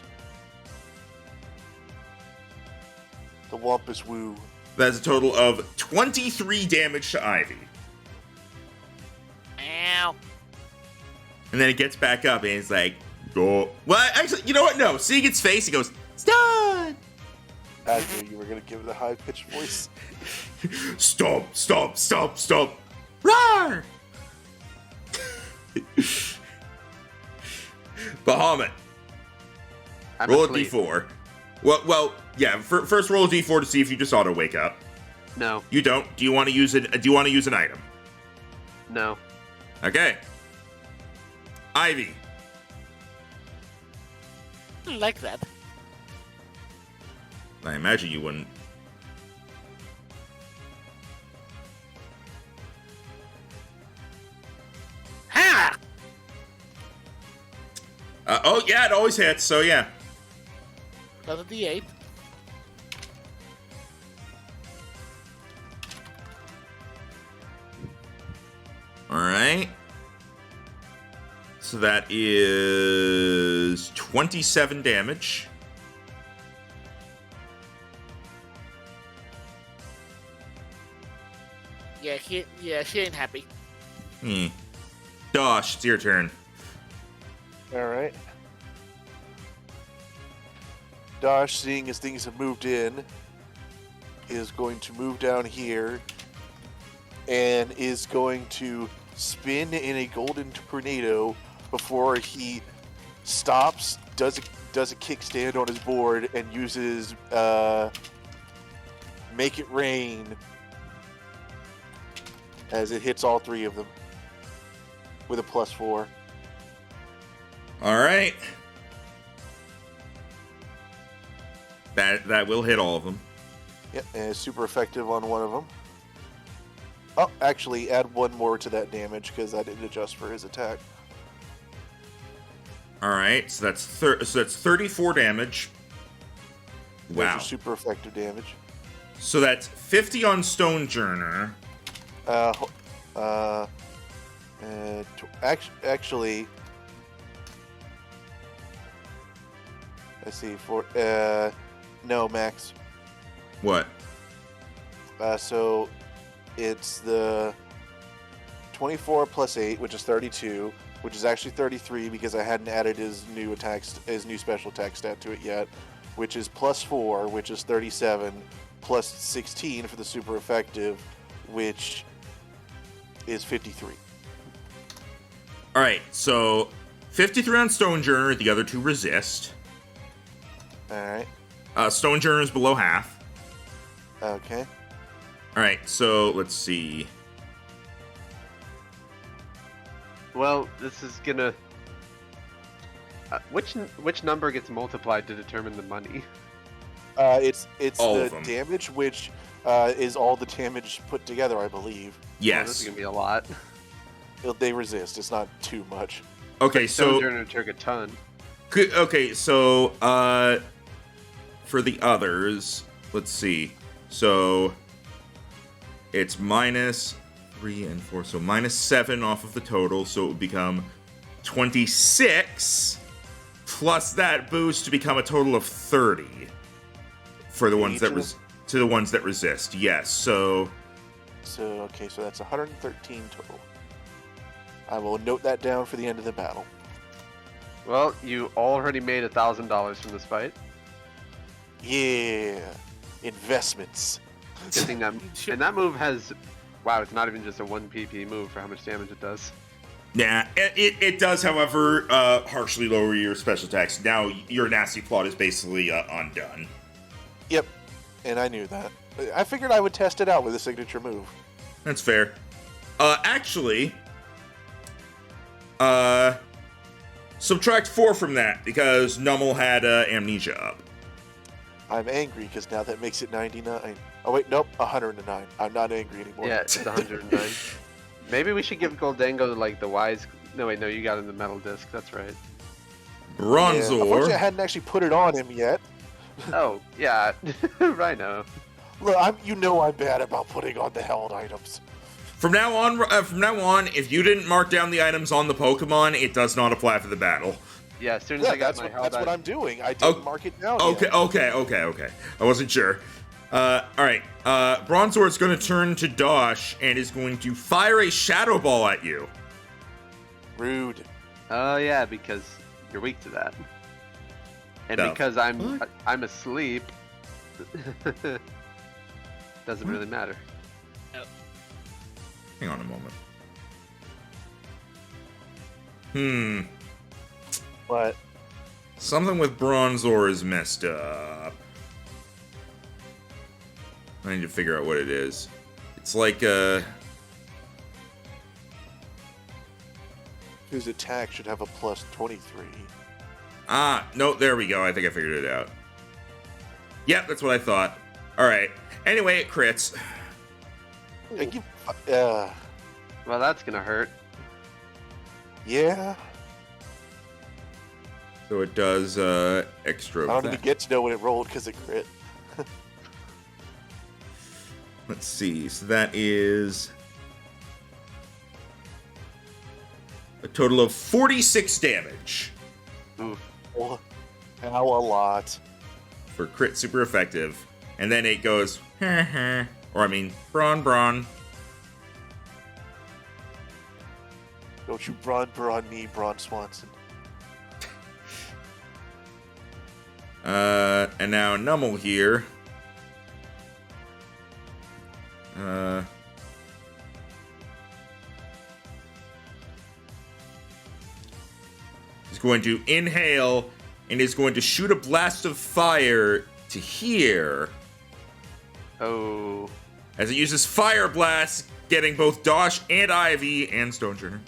The Wampus Woo. That's a total of 23 damage to Ivy. Ow. And then it gets back up and it's like, go. Well, actually, you know what? No. Seeing its face, it goes, stop! I knew you were gonna give it a high pitched voice. Stop, stop, stop, stop. Roar! Bahamut, I'm roll a asleep. d4. Well, yeah. First, roll a d4 to see if you just auto wake up. No, You don't. Do you want to use it? Do you want to use an item? no. Okay. Ivy. I like that. I imagine you wouldn't. Ha! Oh yeah, it always hits. So yeah. Another D8. All right. So that is 27 damage. Yeah, she ain't happy. Dosh, it's your turn. Alright. Dosh, seeing as things have moved in, is going to move down here and is going to spin in a golden tornado before he stops, does a kickstand on his board, and uses Make It Rain as it hits all 3 of them with a +4. All right. That will hit all of them. Yep, and it's super effective on one of them. Oh, actually, add 1 more to that damage because I didn't adjust for his attack. All right, so that's 34 damage. Those are Wow. super effective damage. So that's 50 on Stonejourner. Actually, let's see. No, Max. What? So it's the 24 plus 8, which is 32, which is actually 33 because I hadn't added his new special attack stat to it yet, which is +4, which is 37, plus 16 for the super effective, which is 53. All right, so 53 on Stonejourner. The other 2 resist. All right. Stonejourner is below half. Okay. All right, so let's see. Well, this is gonna. Which number gets multiplied to determine the money? It's All the of them. damage, which is all the damage put together, I believe. Oh, this Yes. is gonna be a lot. They resist. It's not too much. Okay, so Sojourner took a ton. okay, so for the others, let's see. So it's -3 and 4, so -7 off of the total, so it would become 26 plus that boost to become a total of 30 for the ones that to the ones that resist. Yes, so So that's 113 total. I will note that down for the end of the battle. Well, you already made $1,000 from this fight. Yeah, investments. Good thing that, and that move has, wow, it's not even just a 1 PP move for how much damage it does. Nah, it does, however, harshly lower your special attacks. Now your nasty plot is basically undone. Yep, and I knew that. I figured I would test it out with a signature move. That's fair. Actually, subtract 4 from that because Nummel had amnesia up. I'm angry because now that makes it 99. Oh wait, nope, 109. I'm not angry anymore. Yeah, it's 109. Maybe we should give Goldango like the wise. No wait, no, you got in the metal disc. That's right. Bronzor. Yeah, unfortunately, I hadn't actually put it on him yet. Oh yeah, Rhino. Look, I'm bad about putting on the held items. From now on, if you didn't mark down the items on the Pokemon, it does not apply for the battle. Yeah, as soon as I got my held that's what item. I'm doing. I didn't mark it down Okay, yet. okay. I wasn't sure. Alright. Bronzor is going to turn to Dosh and is going to fire a Shadow Ball at you. Rude. Oh yeah, because you're weak to that. And No. because I'm asleep, doesn't really matter. Hang on a moment. What? Something with Bronzor is messed up. I need to figure out what it is. It's like, Whose attack should have a plus 23. No, there we go. I think I figured it out. Yep, that's what I thought. Alright. Anyway, it crits. Well, that's gonna hurt. Yeah. So it does, extra I of don't that. even get to know when it rolled because it crit. Let's see. So that is a total of 46 damage Oof. Oh, how a lot. for crit super effective. And then it goes, or I mean, Brawn. Don't you Braun me, Braun Swanson. And now Nummel here. He's going to inhale and is going to shoot a blast of fire to here Oh. as it uses Fire Blast, getting both Dosh and Ivy and Stoneturner.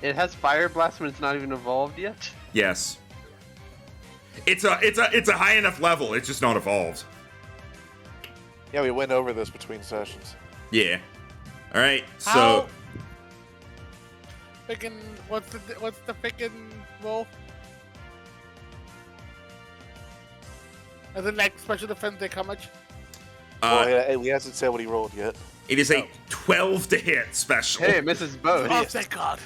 It has Fire Blast when it's not even evolved yet? Yes. It's a high enough level, it's just not evolved. Yeah, we went over this between sessions. Yeah. Alright, so How? Freaking, what's the freaking roll? As in, like, special defense, like, how much? He hasn't said what he rolled yet. it is a 12 to hit special. Hey, it misses both. Oh, thank God.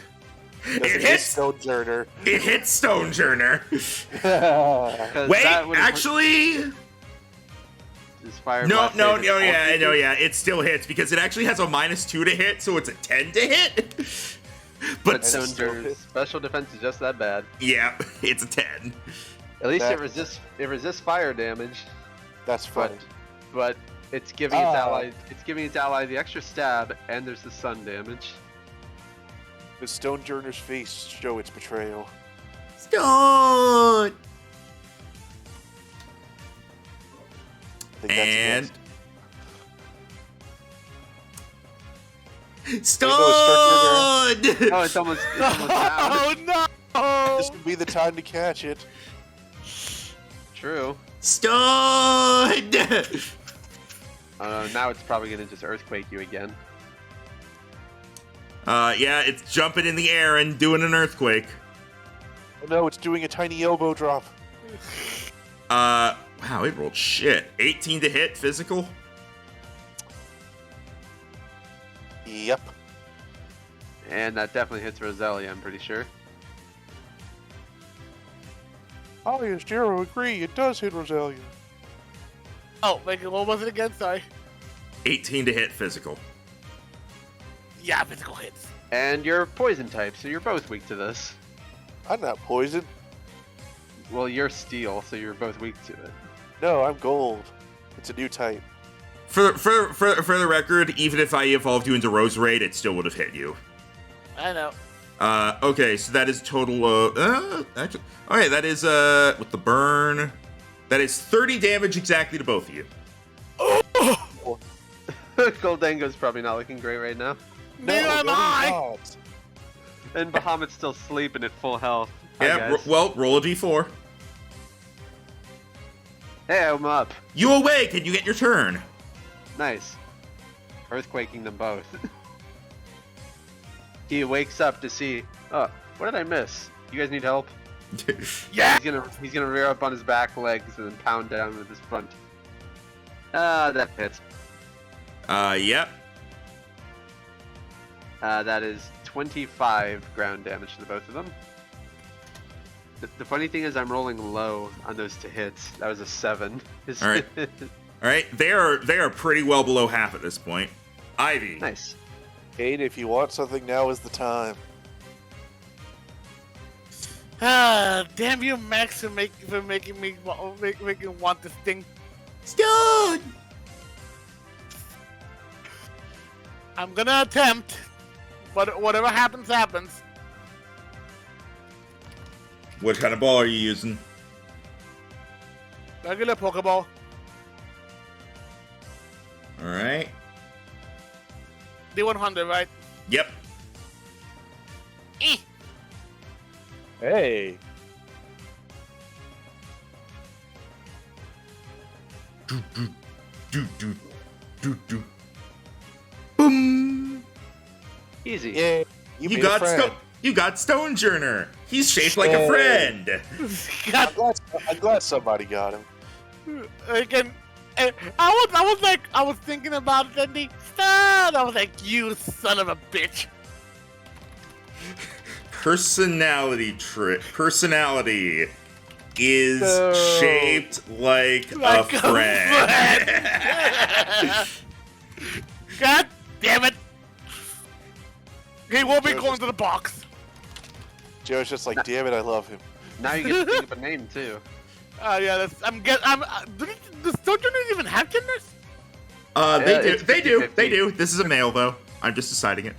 It hits Stoneturner. It hits Stoneturner. Because Wait, that would've actually, his Fire no, Blast save is 14. it still hits because it actually has a -2 to hit, so it's a 10 to hit. But But Stoneturner's special defense is just that bad. yeah, it's a 10. At least That- it resists fire damage, That's funny. but it's giving its ally the extra stab, and there's the sun damage. Does Stoneturner's face show its betrayal? Stone. I think that's And yes. Stone. Oh, it's almost down. Oh, no! This would be the time to catch it. True. Stone. Now it's probably gonna just earthquake you again. Yeah, it's jumping in the air and doing an earthquake. Oh no, it's doing a tiny elbow drop. Wow, it rolled shit. 18 to hit, physical. Yep. And that definitely hits Roselia, I'm pretty sure. Oh yes, Jero, agree. It does hit Roselia. Oh, like, what was it again? Sorry. 18 to hit, physical. Yeah, physical hits. And you're poison type, so you're both weak to this. I'm not poisoned. Well, you're steel, so you're both weak to it. No, I'm gold. It's a new type. For the record, even if I evolved you into Roserade, it still would have hit you. I know. Okay, so that is total, actually, okay, that is, with the burn, that is 30 damage exactly to both of you. Goldango's probably not looking great right now. Neither am really I. not. And Bahamut's still sleeping at full health. Hi, Yeah, guys. well, roll a d4. Hey, I'm up. You awake and you get your turn. Nice. Earthquaking them both. He wakes up to see, oh, what did I miss? You guys need help? Yeah. He's gonna rear up on his back legs and then pound down with his front. That hits. Yep. That is 25 ground damage to the both of them. The funny thing is I'm rolling low on those to hits. That was a 7. All right. All right, they are pretty well below half at this point. Ivy. Nice. Kate, if you want something, now is the time. Damn you, Max, for making me want this thing. Stone. I'm gonna attempt, but whatever happens, happens. What kind of ball are you using? Regular Pokeball. All right. D100, right? Yep. Eh. Hey. Do. Boom. Easy. Yeah. You got Stone Journer. He's shaped like a friend. God, I'm glad somebody got him. again, I was thinking about it, and I was like, you son of a bitch. Personality is shaped like a friend. God damn it. He won't be going to the box. Joe's just like, damn it, I love him. Now you get to think of a name too. Yeah, does Sojourners even have genders? They do. It's They do. This is a male though. I'm just deciding it.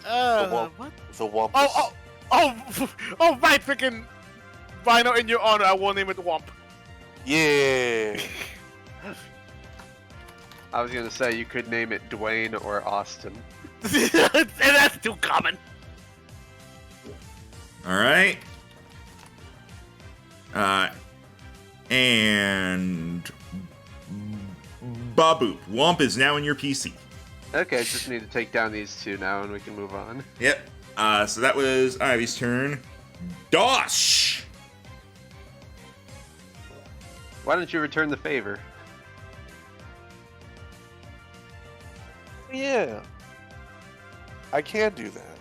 What? The Wumpus. Oh, right, freaking Rhino, in your honor, I will name it Womp. Yeah. I was gonna say you could name it Dwayne or Austin. And that's too common. All right. And Baboop. Womp is now in your PC. Okay, just need to take down these two now and we can move on. Yep. So that was Ivy's turn. Dosh. Why don't you return the favor? Yeah. I can do that.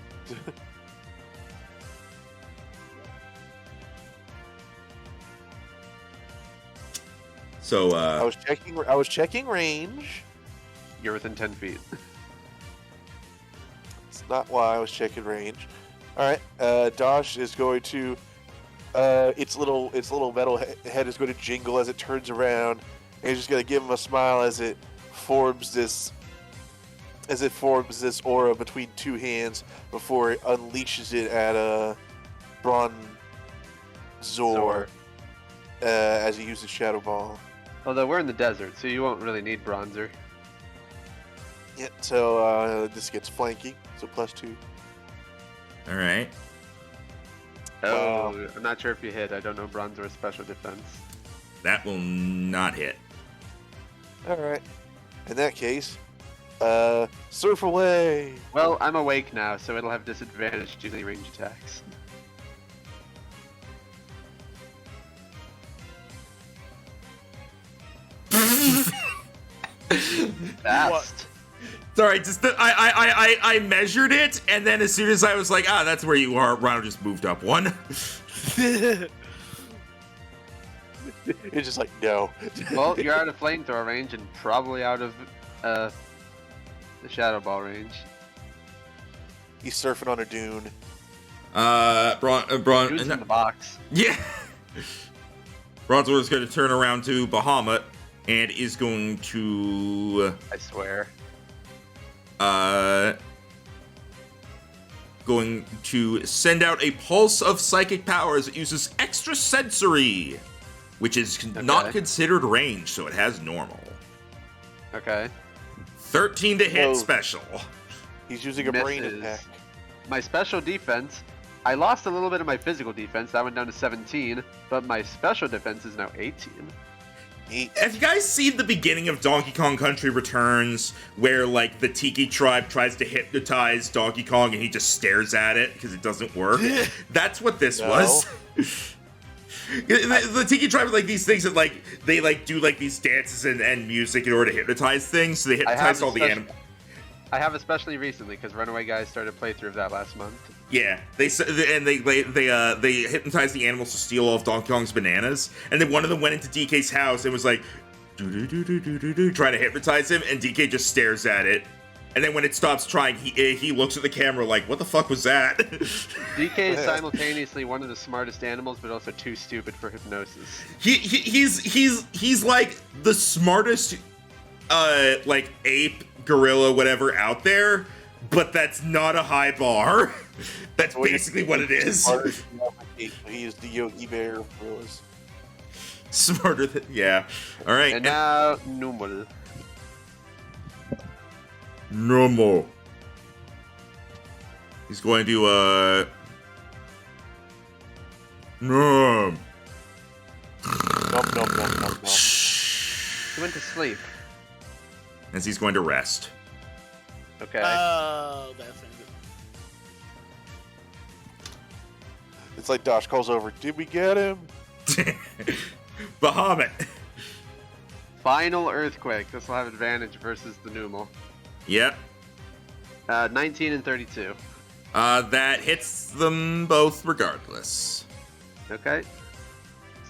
So I was checking range. You're within 10 feet. It's not why I was checking range. All right, Dosh is going to, its little metal head is going to jingle as it turns around, and he's just going to give him a smile as it forms this aura between two hands before it unleashes it at Bronzor as he uses Shadow Ball. Although we're in the desert, so you won't really need Bronzer. Yeah, so this gets flanking, so +2. all right. Oh, I'm not sure if you hit. I don't know Bronzer's special defense. That will not hit. All right. In that case, surf away. Well, I'm awake now, so it'll have disadvantage to the range attacks. Fast. Sorry, just I measured it, and then as soon as I was like, that's where you are, Ronald just moved up one. It's just like, no. Well, you're out of flamethrower range and probably out of the Shadow Ball range. He's surfing on a dune. Dude's in the box. Yeah. Bronzor is going to turn around to Bahamut and is going to I swear. going to send out a pulse of psychic powers that uses extra sensory, which is not considered range, so it has normal. Okay. 13 to hit No. special. He's using a brain Misses. attack. My special defense, I lost a little bit of my physical defense. That went down to 17, but my special defense is now 18. Have you guys seen the beginning of Donkey Kong Country Returns, where like the Tiki tribe tries to hypnotize Donkey Kong and he just stares at it because it doesn't work? That's what this was. The Tiki tribe are like these things that like they like do like these dances and music in order to hypnotise things. So they hypnotize all the animals. I have especially recently because Runaway Guys started a playthrough of that last month. Yeah, they hypnotized the animals to steal all of Donkey Kong's bananas, and then one of them went into DK's house and was like, trying to hypnotize him, and DK just stares at it, and then when it stops trying, he looks at the camera like, what the fuck was that? DK is simultaneously one of the smartest animals, but also too stupid for hypnosis. He's like the smartest, like ape, gorilla, whatever out there. But that's not a high bar. That's basically what it is. He is the Yogi Bear of gorillas. Smarter than... Yeah. Alright. And now, normal. Normal. He's going to, Nom, nom, nom, nom, nom. He went to sleep. As he's going to rest. Okay. Oh, that's not good. It's like Dosh calls over. Did we get him? Bahamut. Final Earthquake. This will have advantage versus the Numal. Yep. 19 and 32. That hits them both regardless. Okay.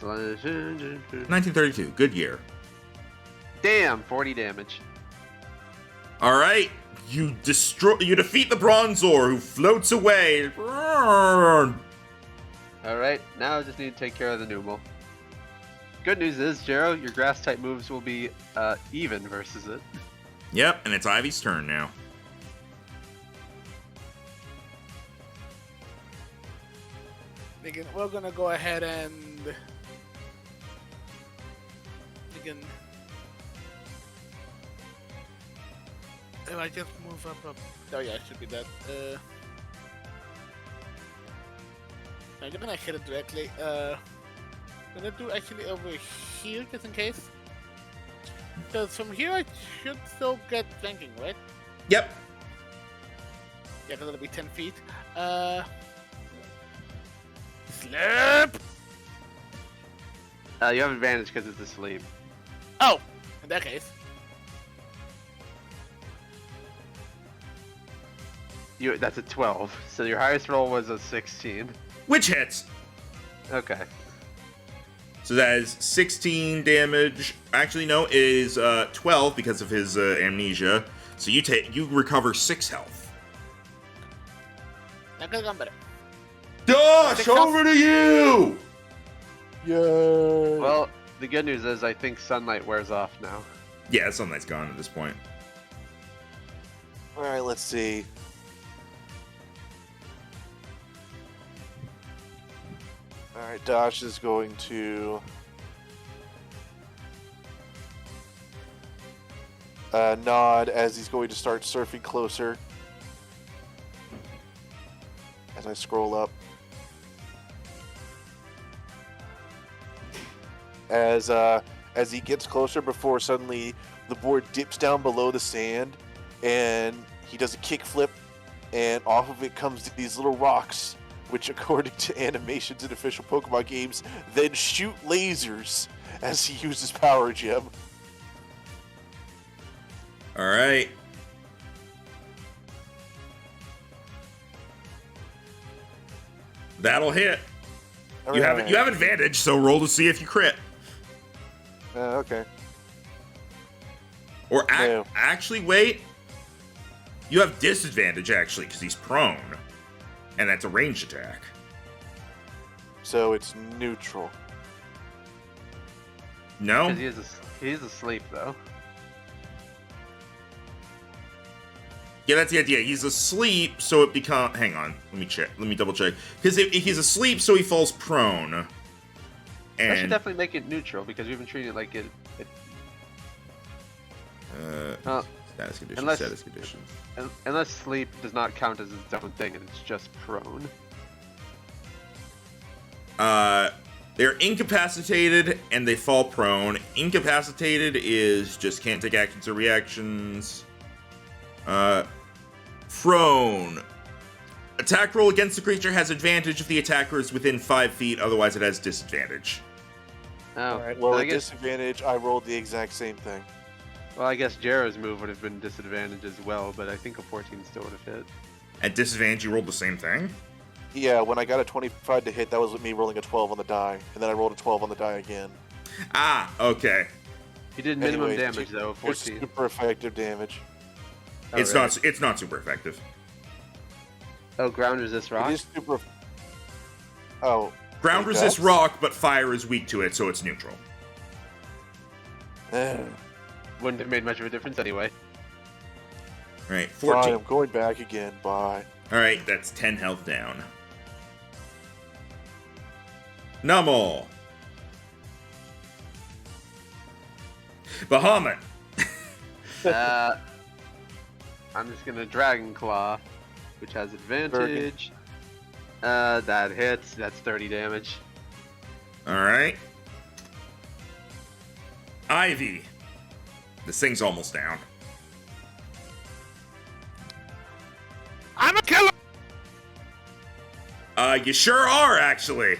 So, 1932. Good year. damn, 40 damage. Alright. You defeat the Bronzor, who floats away. Alright, now I just need to take care of the Numal. Good news is, Jero, your grass type moves will be even versus it. Yep, and it's Ivy's turn now. We're gonna go ahead and if I just move up. Oh yeah, it should be that. I'm gonna hit it directly. I'm gonna do actually over here just in case. Because from here I should still get flanking, right? Yep. Yeah, because it'll be 10 feet. Slip! You have advantage because it's asleep. Oh! In that case. That's a 12. So your highest roll was a 16. Which hits. Okay. So that is 16 damage. Actually, no, it is 12 because of his amnesia. So you recover 6 health. That could have gone better. Dosh, over to you! Yay! Well, the good news is I think sunlight wears off now. Yeah, sunlight's gone at this point. Alright, let's see. Alright, Dosh is going to nod as he's going to start surfing closer. As I scroll up. As he gets closer before suddenly the board dips down below the sand and he does a kickflip and off of it comes these little rocks which according to animations in official Pokemon games then shoot lasers as he uses Power Gem. Alright. That'll hit. You have advantage, so roll to see if you crit. Okay. Or No. actually, wait. You have disadvantage, actually, because he's prone. And that's a ranged attack. So it's neutral. No? Because he's asleep, though. Yeah, that's the idea. He's asleep, so it becomes... Hang on. Let me check. Let me double check. Because if he's asleep, so he falls prone. That should And... definitely make it neutral, because we've been treating it like it status conditions, unless- status conditions. unless sleep does not count as its own thing and it's just prone. They're incapacitated, and they fall prone. Incapacitated is just can't take actions or reactions. Prone. Attack roll against the creature has advantage if the attacker is within 5 feet, otherwise it has disadvantage. Oh, Alright, well, I at guess, disadvantage, I rolled the exact same thing. well, I guess Jarrow's move would have been disadvantage as well, but I think a 14 still would have hit. At disadvantage, you rolled the same thing? Yeah, when I got a 25 to hit, that was with me rolling a 12 on the die, and then I rolled a 12 on the die again. Ah, okay. You did minimum Anyways, damage though, It's 14. super effective damage. Oh, It's really? not super effective. Oh, ground resist rock? It is super... Oh. Ground it resists does? rock, but fire is weak to it, so it's neutral. Wouldn't have made much of a difference anyway. Alright, Fine, 14. I'm going back again. Bye. Alright, that's 10 health down. Nummel. Bahamut. I'm just gonna Dragon Claw, which has advantage. That hits. That's 30 damage. Alright. Ivy. This thing's almost down. I'm a killer. You sure are, actually.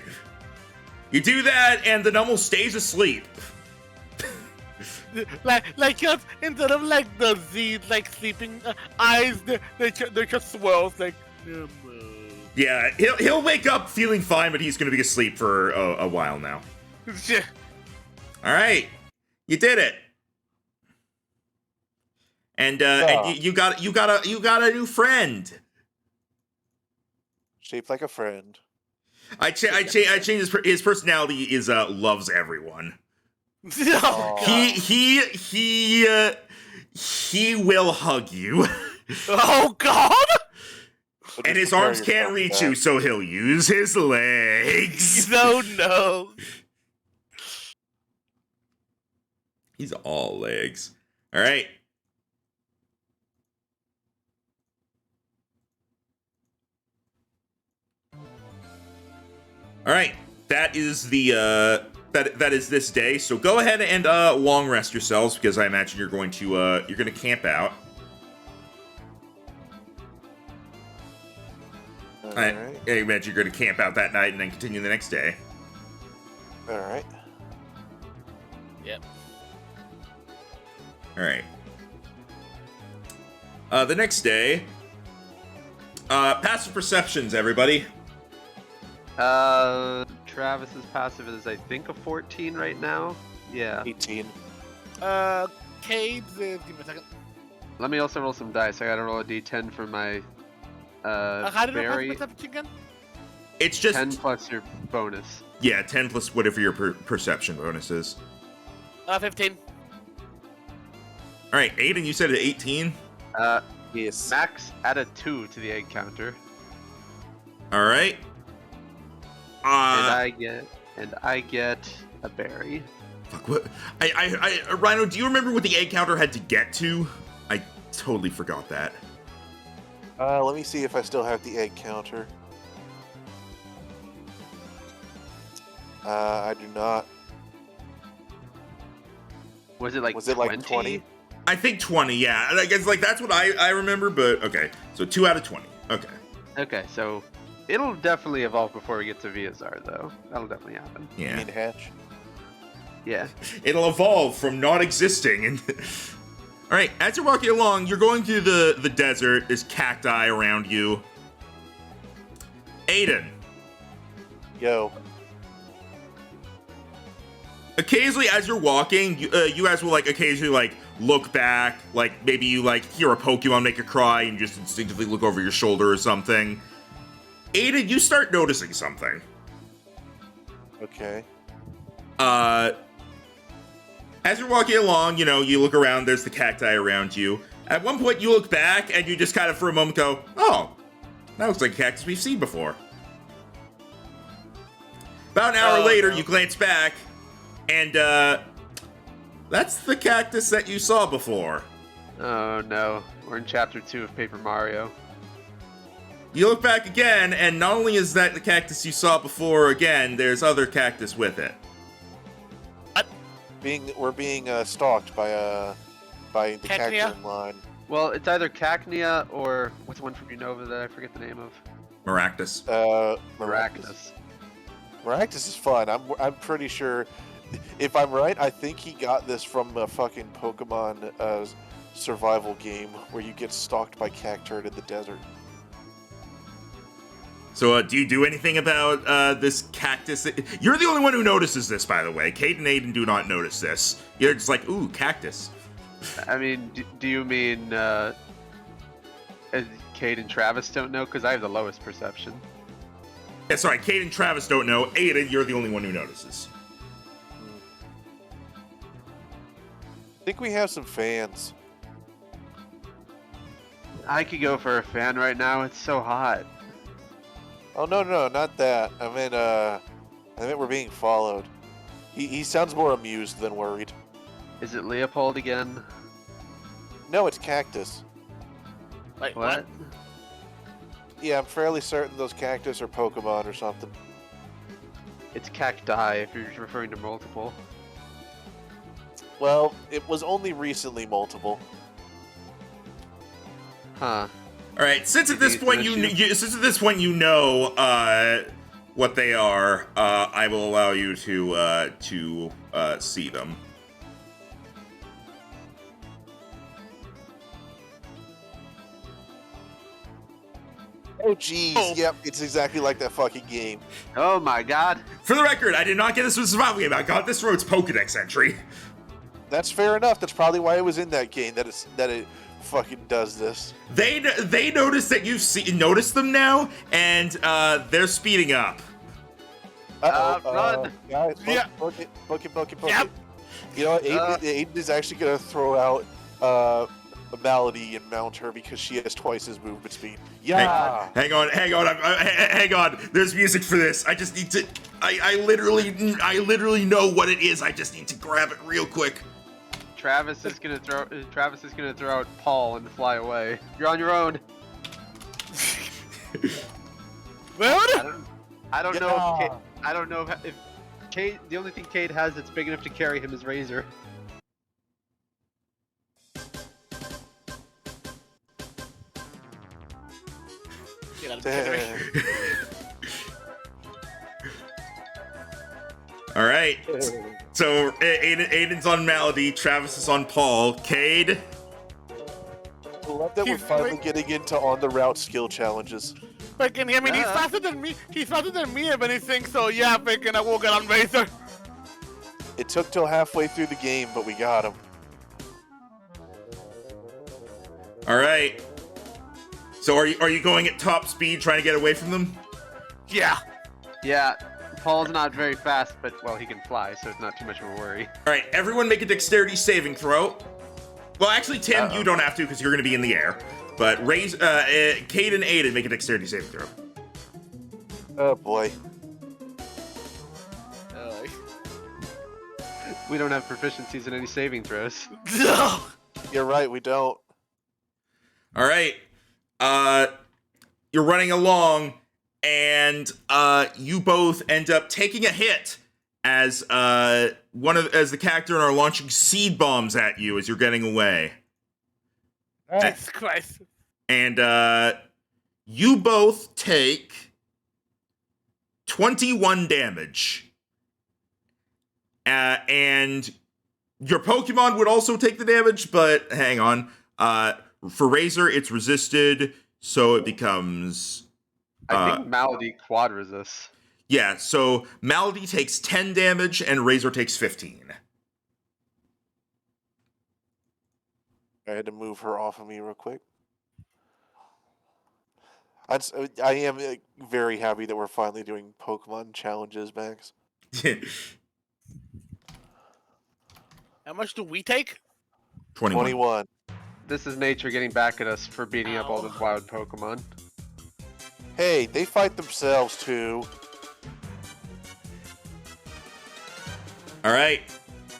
You do that, and the Nummel stays asleep. Like just instead of like the Z like sleeping eyes, they just swirls like. Yeah, he'll wake up feeling fine, but he's gonna be asleep for a while now. Shit. Alright. You did it. And you got a new friend. Shaped like a friend. I changed his personality is loves everyone. Oh, God. He will hug you. Oh God! But And just his prepare arms can't yourself for reach that. you, so he'll use his legs. No. He's all legs. All right. All right. That is the that is this day. So go ahead and long rest yourselves, because I imagine you're going to camp out. Alright. I imagine you're going to camp out that night and then continue the next day. Alright. Yep. All right. The next day. Passive perceptions, everybody. Travis's passive is, I think, a 14 right now. Yeah. 18. Cade's is. Give me a second. Let me also roll some dice. I gotta roll a d10 for my How did I berry. pass perception again? It's just 10 plus your bonus. yeah, 10 plus whatever your perception bonus is. 15. All right, Aiden, you said 18. Yes. Max, add a 2 to the egg counter, All right. and I get a berry. Fuck, what? Rhino, do you remember what the egg counter had to get to? I totally forgot that. Let me see if I still have the egg counter. I do not. Was it like Was it like 20? I think 20, yeah. I guess like that's what I remember, but okay. So 2 out of 20. Okay. Okay, so it'll definitely evolve before we get to Viazar, though. That'll definitely happen. You Yeah. mean hatch? Yeah. It'll evolve from not existing and all right, as you're walking along, you're going through the desert. There's cacti around you. Aiden, Yo. occasionally as you're walking, you guys will like occasionally like look back, like maybe you like hear a Pokemon make a cry and just instinctively look over your shoulder or something. Aiden, you start noticing something. Okay. As you're walking along, you know, you look around, there's the cacti around you. At one point, you look back and you just kind of for a moment go, "Oh, that looks like a cactus we've seen before." About an hour later, no. you glance back, and that's the cactus that you saw before. Oh no, we're in chapter 2 of Paper Mario. You look back again, and not only is that the cactus you saw before again, there's other cactus with it. We're being stalked by the Cacnea? character in line. Well, it's either Cacnea or what's the one from Unova that I forget the name of? Maractus. Maractus. Maractus is fun. I'm pretty sure. If I'm right, I think he got this from a fucking Pokemon survival game where you get stalked by Cacturd in the desert. So, do you do anything about this cactus? You're the only one who notices this, by the way. Kate and Aiden do not notice this. You're just like, ooh, cactus. I mean, do you mean Cade and Travis don't know? Because I have the lowest perception. Yeah, sorry, Kate and Travis don't know. Aiden, you're the only one who notices. I think we have some fans. I could go for a fan right now. It's so hot. Oh no, not that. I meant we're being followed. He sounds more amused than worried. Is it Leopold again? No, it's Cactus. Wait, What? Yeah, I'm fairly certain those Cactus are Pokemon or something. It's Cacti if you're referring to multiple. Well, it was only recently multiple. Huh. All right, since at this It's point an you issue. know what they are, I will allow you to see them. Oh jeez, yep, it's exactly like that fucking game. Oh my god. For the record, I did not get this from a survival game. I got this from its Pokédex entry. That's fair enough. That's probably why it was in that game. That it fucking does this. They notice that you've noticed them now, and they're speeding up. Run. Guys, Yeah. book it. Yep. You know what? Aiden is actually gonna throw out a Malady and mount her because she has twice his movement speed. Yeah. Hang on. Hang on. There's music for this. I just need to. I literally know what it is. I just need to grab it real quick. Travis is gonna throw out Paul and fly away. You're on your own. Well, I don't know if Cade. The only thing Cade has that's big enough to carry him is Razor. All right. So Aiden's on Malady. Travis is on Paul. Cade. I love that we're finally getting into on the route skill challenges. freaking, I mean, he's faster than me. He's faster than me, if anything. So yeah, freaking, I will get on Razor. It took till halfway through the game, but we got him. All right. So are you going at top speed, trying to get away from them? Yeah. Yeah, Paul's not very fast, but well, he can fly, so it's not too much of a worry. All right, everyone make a dexterity saving throw. Well, actually, Tim, you don't have to because you're going to be in the air. But Cade and Aiden make a dexterity saving throw. Oh boy. We don't have proficiencies in any saving throws. No. You're right, we don't. All right. You're running along, and you both end up taking a hit as the character are launching seed bombs at you as you're getting away. Jesus Christ. And you both take 21 damage. And your Pokemon would also take the damage, but hang on. For Razor, it's resisted, so it becomes... I think Malady quad resists. Yeah, so Malady takes 10 damage, and Razor takes 15. I had to move her off of me real quick. I am very happy that we're finally doing Pokemon challenges, Max. How much do we take? 21. 21. This is nature getting back at us for beating up all the wild Pokemon. Hey, they fight themselves too. All right,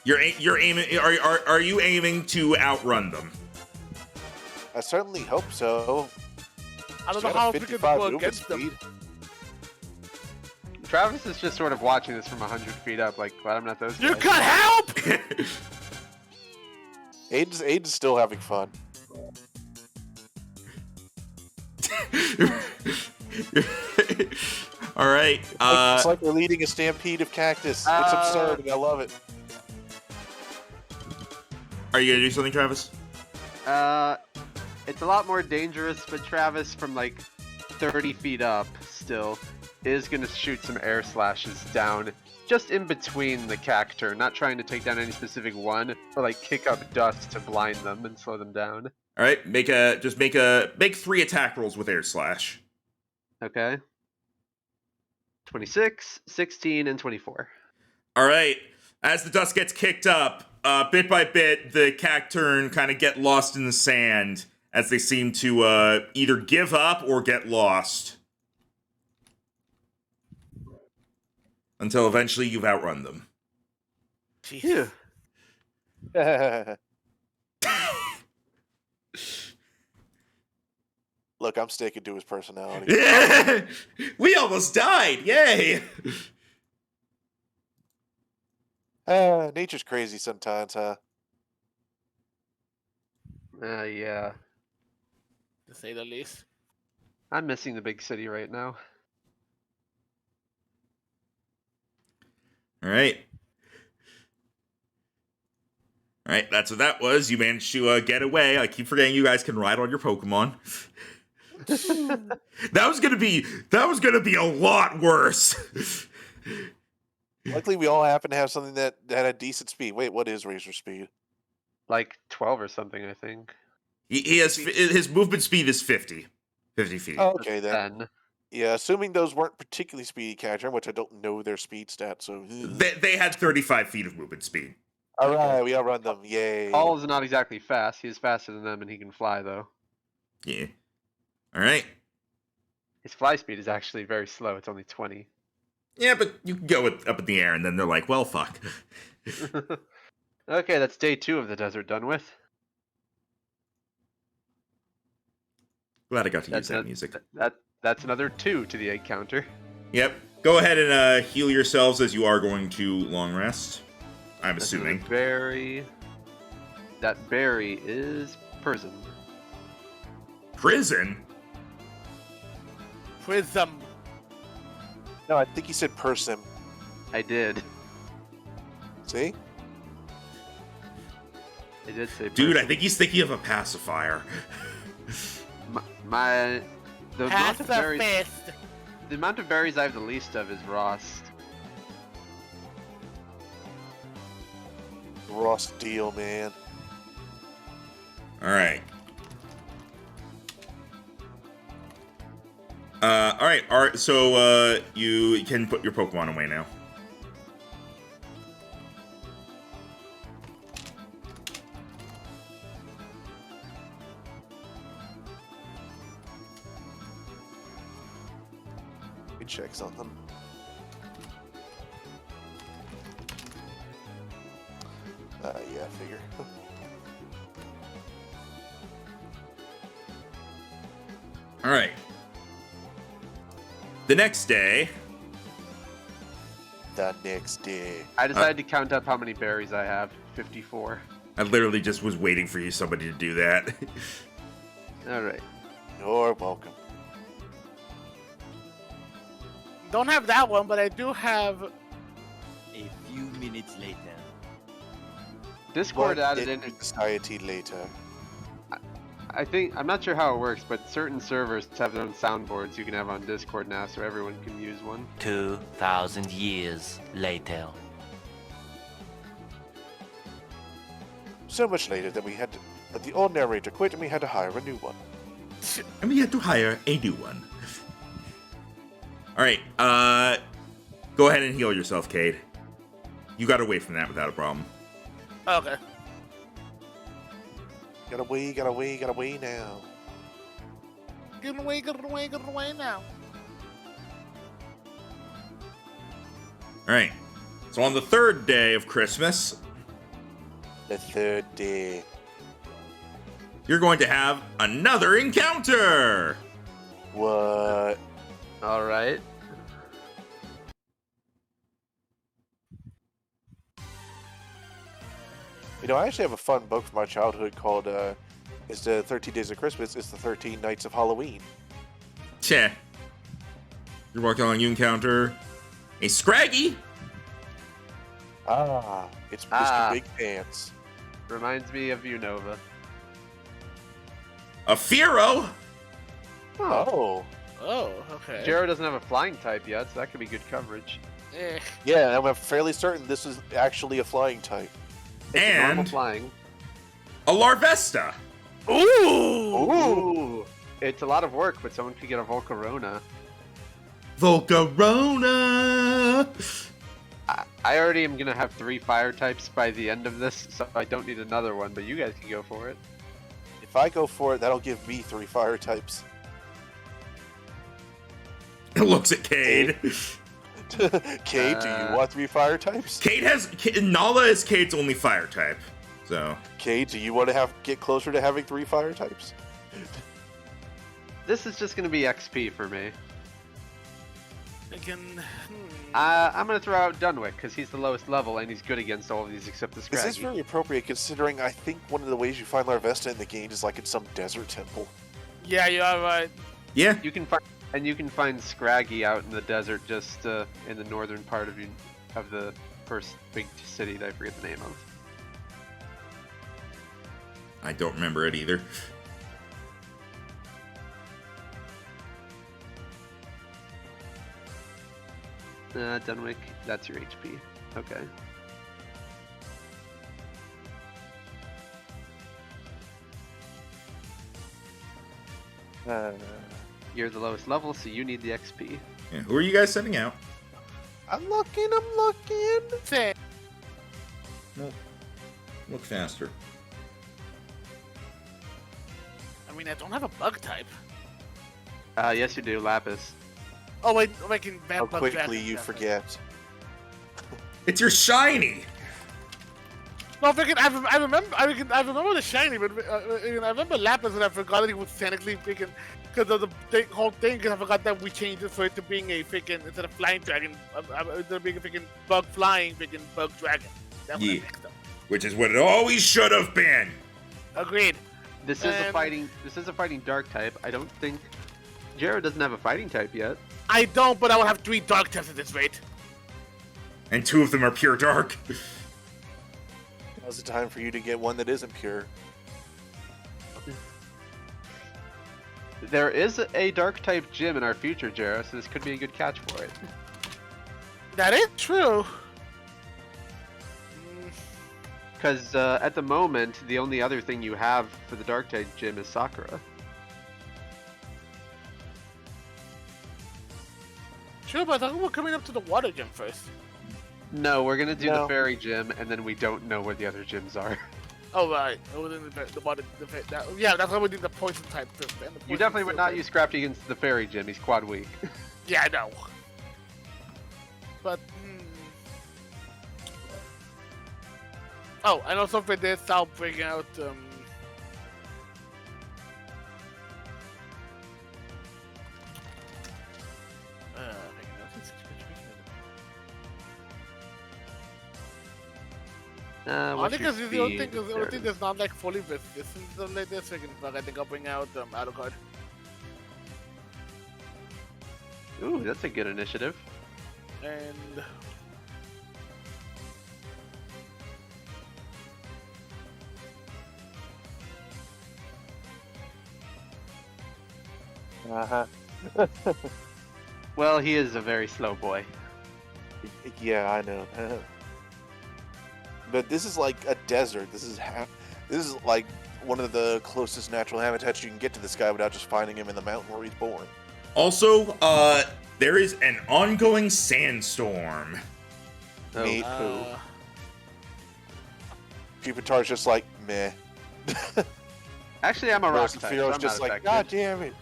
you're aiming. Are you aiming to outrun them? I certainly hope so. I don't She's know got a how we can 55 go movement against them. speed. Travis is just sort of watching this from 100 feet up, like, glad I'm not those You guys. could help! Aiden's still having fun. All right. It's like we're leading a stampede of cactus. It's absurd, and I love it. Are you gonna do something, Travis? It's a lot more dangerous, but Travis from like 30 feet up still is gonna shoot some air slashes down just in between the cactur, not trying to take down any specific one, but like kick up dust to blind them and slow them down. All right. Make 3 attack rolls with air slash. Okay. 26, 16, and 24. All right. As the dust gets kicked up, bit by bit, the cacturn kind of get lost in the sand as they seem to either give up or get lost. Until eventually you've outrun them. Jeez. Look, I'm sticking to his personality. We almost died! Yay! Nature's crazy sometimes, huh? Yeah. To say the least. I'm missing the big city right now. All right. All right, that's what that was. You managed to get away. I keep forgetting you guys can ride on your Pokemon. that was gonna be a lot worse. Luckily, we all happen to have something that had a decent speed. Wait, what is Razor speed? Like 12 or something, I think. He has his movement speed is 50 feet. Oh, okay, then. 10. Yeah, assuming those weren't particularly speedy Cacturn, which I don't know their speed stats, so... They had 35 feet of movement speed. Alright, we outrun them, yay. Paul is not exactly fast. He is faster than them, and he can fly, though. Yeah. All right. His fly speed is actually very slow. It's only 20. Yeah, but you can go up in the air, and then they're like, well, fuck. Okay, that's day 2 of the desert done with. Glad I got to use that music. That's another 2 to the egg counter. Yep. Go ahead and heal yourselves as you are going to long rest. I'm That's assuming. another berry. That berry is prison. Prison? Prism. No, I think he said Persim. I did. See? I did say Dude, prison. I think he's thinking of a pacifier. The amount of berries, Pacifist. the amount of berries I have the least of is Rost. Raw steel, man. Alright. Alright, so you can put your Pokemon away now. Let me check something. Yeah, I figure. Alright. The next day... The next day. I decided to count up how many berries I have. 54. I literally just was waiting for somebody to do that. Alright. You're welcome. Don't have that one, but I do have. A few minutes later. Discord What added in in. society later. I think, I'm not sure how it works, but certain servers have their own soundboards you can have on Discord now, so everyone can use one. 2,000 years later. So much later that we had to, that the old narrator quit and we had to hire a new one. And we had to hire a new one. Alright, go ahead and heal yourself, Cade. You got away from that without a problem. Okay. Gotta wait now. Get away now. All right. So on the third day of Christmas, The third day. you're going to have another encounter. What? All right. You know, I actually have a fun book from my childhood called it's the 13 Days of Christmas. It's the 13 Nights of Halloween. Tch. You're walking along, you encounter a Scraggy, Ah, it's Mr. Ah. Big Pants. Reminds me of Unova. a Firo, Oh. Oh, okay. Jero doesn't have a flying type yet, so that could be good coverage. Eh. Yeah, I'm fairly certain this is actually a flying type. It's a normal and flying. a Larvesta. Ooh. Ooh! It's a lot of work, but someone could get a Volcarona. Volcarona. I already am gonna have 3 fire types by the end of this, so I don't need another one, but you guys can go for it. If I go for it, that'll give me 3 fire types. It looks at Cade. Cade, do you want 3 fire types? Nala is Cade's only fire type. So Cade, do you want to get closer to having 3 fire types? This is just gonna be XP for me. I can. I'm gonna throw out Dunwick, because he's the lowest level, and he's good against all of these except the Is this Scraggy. very appropriate considering I think one of the ways you find Larvesta in the game is like in some desert temple? Yeah, you are right. yeah, You can find Scraggy out in the desert, just in the northern part of the first big city that I forget the name of. I don't remember it either. Dunwick, that's your HP. Okay. You're the lowest level, so you need the XP. Yeah, who are you guys sending out? I'm looking. Say, Look faster. I mean, I don't have a bug type. Yes you do, Lapis. Oh wait, I can ban How bug quickly dragon. you forget. It's your shiny. No, I remember the shiny, but I remember Lapis, and I forgot that he was technically freaking because of the whole thing. Because I forgot that we changed it so it to being a freaking instead of flying dragon, instead of being a freaking bug flying, freaking bug dragon. That's what I Yeah. mixed up. Which is what it always should have been. Agreed. This is a fighting dark type. I don't think Jero doesn't have a fighting type yet. I don't, but I will have 3 dark types at this rate. And 2 of them are pure dark. Now's the time for you to get one that isn't pure. There is a dark type gym in our future, Jero, so this could be a good catch for it. That is true. Because at the moment, the only other thing you have for the dark type gym is Sakura. True, but I thought we were coming up to the water gym first. No, we're gonna do No. the fairy gym, and then we don't know where the other gyms are. Oh right, oh, then the water, yeah, that's why we did the poison type first. Then the You poison definitely would field not type. use Scrappy against the fairy gym. He's quad weak. Yeah, I know. But oh, and also for this, I'll bring out What's your because the only speed? thing, that's not like fully resistant like this freaking bug. I think I'll bring out Alucard. Ooh, that's a good initiative. And Well, he is a very slow boy. Yeah, I know. But this is like a desert. This is like one of the closest natural habitats you can get to this guy without just finding him in the mountain where he's born. Also, there is an ongoing sandstorm. Oh, Neat. poo. Pupitar's just like, meh. Actually, I'm a rock Whereas type. Sephiro's So I'm just not like, affected. God damn it.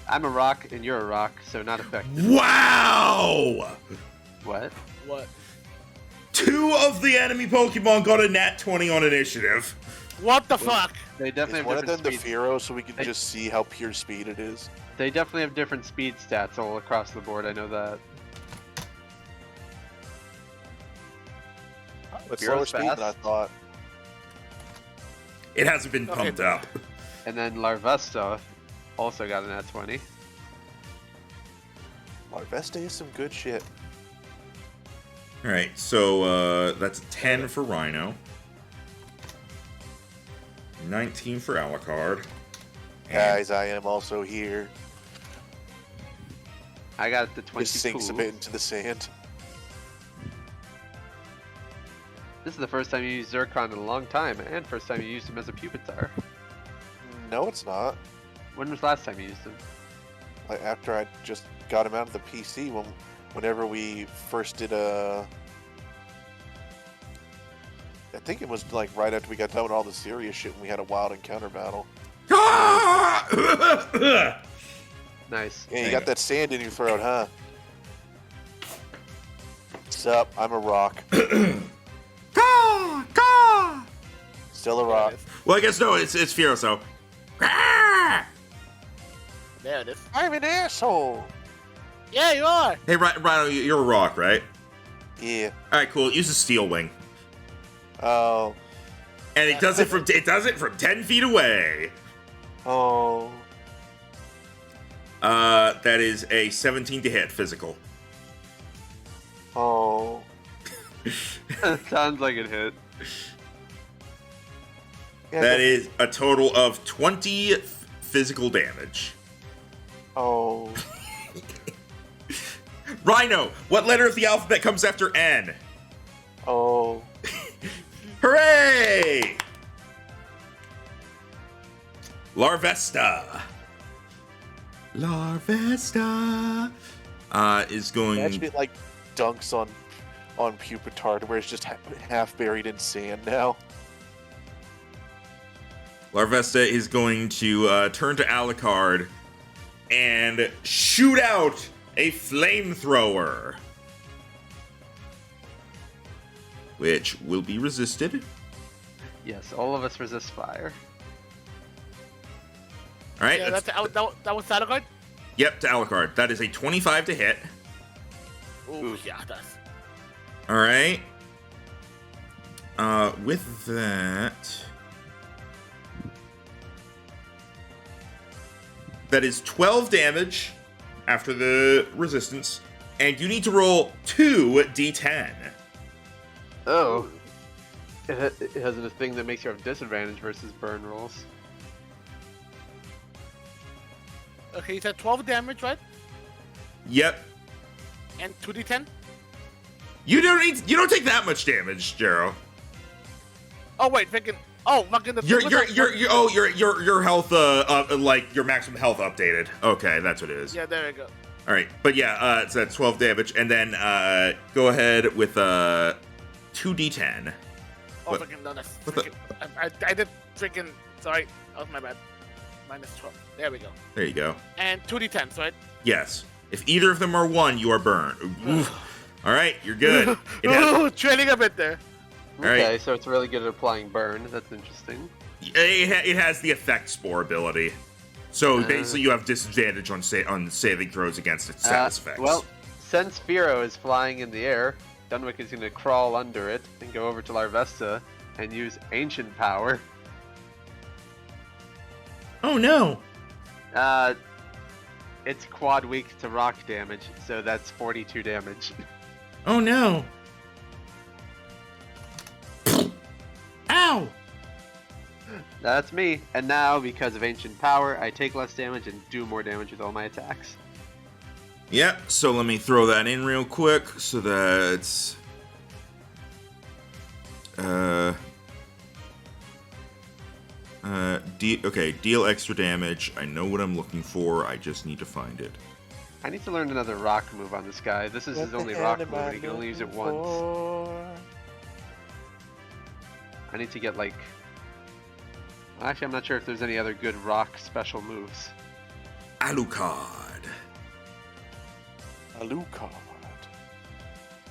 I'm a rock and you're a rock, so not affected. Wow! What? What? 2 of the enemy Pokemon got a nat 20 on initiative. What the fuck? They definitely Is have one of them different the speed. Firo so we can just see how pure speed it is? They definitely have different speed stats all across the board. I know that. It's Firo's slower speed than I fast. thought. It hasn't been Okay. pumped up. And then Larvesta also got an at 20. Larvesta is some good shit. Alright, so that's a 10 for Rhino. 19 for Alucard. And Guys, I am also here. I got the 20 Just sinks a pool. bit into the sand. This is the first time you used Zircon in a long time, and first time you used him as a Pupitar. No, it's not. When was the last time you used him? Like after I just got him out of the PC, whenever we first did I think it was like right after we got done with all the serious shit, and we had a wild encounter battle. Ah! Nice. Yeah, you Dang got it. that sand in your throat, huh? Sup? I'm a rock. Caw! Caw! Still a rock. Well, I guess no, it's Firo, so. There it is. I'm an asshole. Yeah, you are. Hey, Rhino, you're a rock, right? Yeah. Alright, cool. Use a Steel Wing. Oh. And it does it from 10 feet away. Oh. That is a 17 to hit physical. Oh. Sounds like it hit. Yeah, That is a total of 20 physical damage. Oh. Rhino, what letter of the alphabet comes after N? Oh. Hooray! Larvesta. Larvesta is going. Imagine it like dunks on Pupitar to where it's just half buried in sand now. Larvesta is going to turn to Alucard and shoot out a flamethrower, which will be resisted. Yes, all of us resist fire. All right. Yeah, that was Saturday. Yep, to Alucard. That is a 25 to hit. Ooh, yeah, that's. All right. With that, that is 12 damage after the resistance, and you need to roll 2 d10. Oh. It has a thing that makes you have disadvantage versus burn rolls. Okay, you said 12 damage, right? Yep. And 2d10. You don't take that much damage, Jero. Oh wait, fucking. Oh, fucking the. Your health like your maximum health updated. Okay, that's what it is. Yeah, there we go. All right, but yeah, so that's 12 damage, and then go ahead with 2d10. Oh, What? fucking no, that's what the- freaking. I did freaking. Sorry, that was my bad. Minus 12. There we go. There you go. And 2d10s, right? Yes. If either of them are 1, you are burned. Oof. All right, you're good. It has, Ooh, trailing a bit there. All right. Okay, so it's really good at applying burn. That's interesting. it has the effect spore ability. So basically, you have disadvantage on saving throws against its status effects. Well, since Firo is flying in the air, Dunwick is going to crawl under it and go over to Larvesta and use Ancient Power. Oh no! It's quad weak to rock damage, so that's 42 damage. Oh no! Ow! That's me. And now, because of Ancient Power, I take less damage and do more damage with all my attacks. Yep, so let me throw that in real quick. So that's... deal extra damage. I know what I'm looking for. I just need to find it. I need to learn another rock move on this guy. This is his only rock move, and he can only use it once. I need to get, like... Actually, I'm not sure if there's any other good rock special moves. Alucard. Alucard.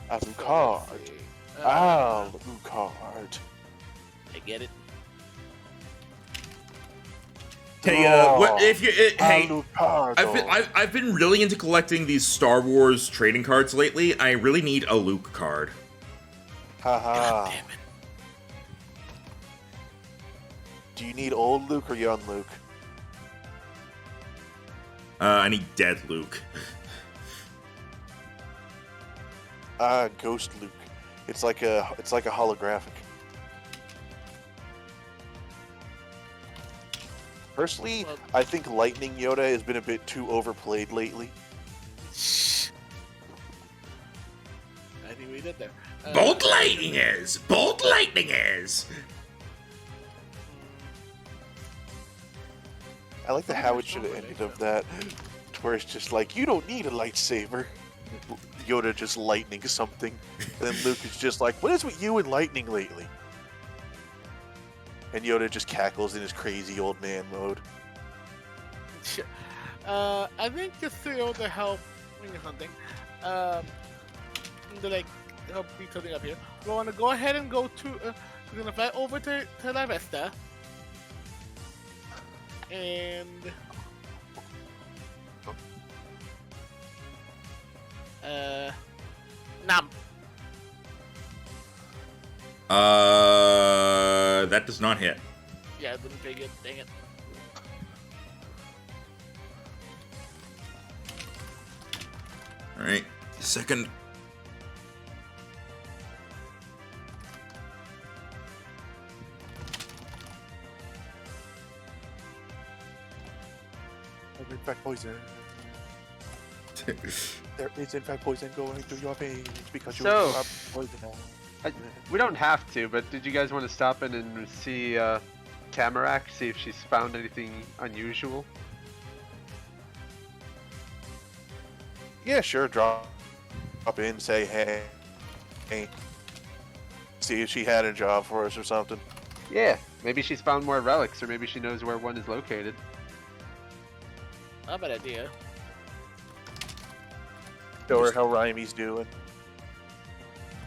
Let's Alucard. see. Alucard. I get it. Hey, what if you? Hey, Alucard. I've been really into collecting these Star Wars trading cards lately. I really need a Luke card. Haha. Damn it. Do you need old Luke or young Luke? I need dead Luke. Ghost Luke. It's like a holographic. Personally, Well- I think Lightning Yoda has been a bit too overplayed lately. I think we did there. Bolt lightning is. Bolt lightning is. I like how it should have ended of that, to where it's just like, you don't need a lightsaber. Yoda just lightning something. Then Luke is just like, what is with you and lightning lately? And Yoda just cackles in his crazy old man mode. I think just to able to help bring something, to like help beat something up here, we want to go ahead and go to. We're gonna fly over to La Vesta, and Nam. That does not hit. Yeah, I didn't take it. Dang it. All right, second. In fact, poison. There is in fact poison going through your veins because you So- are poisonous. We don't have to, but did you guys want to stop in and see Tamarack, see if she's found anything unusual? Yeah, sure. Drop in, say hey. See if she had a job for us or something. Yeah, maybe she's found more relics, or maybe she knows where one is located. Not a bad idea. Show her how Rymy's doing.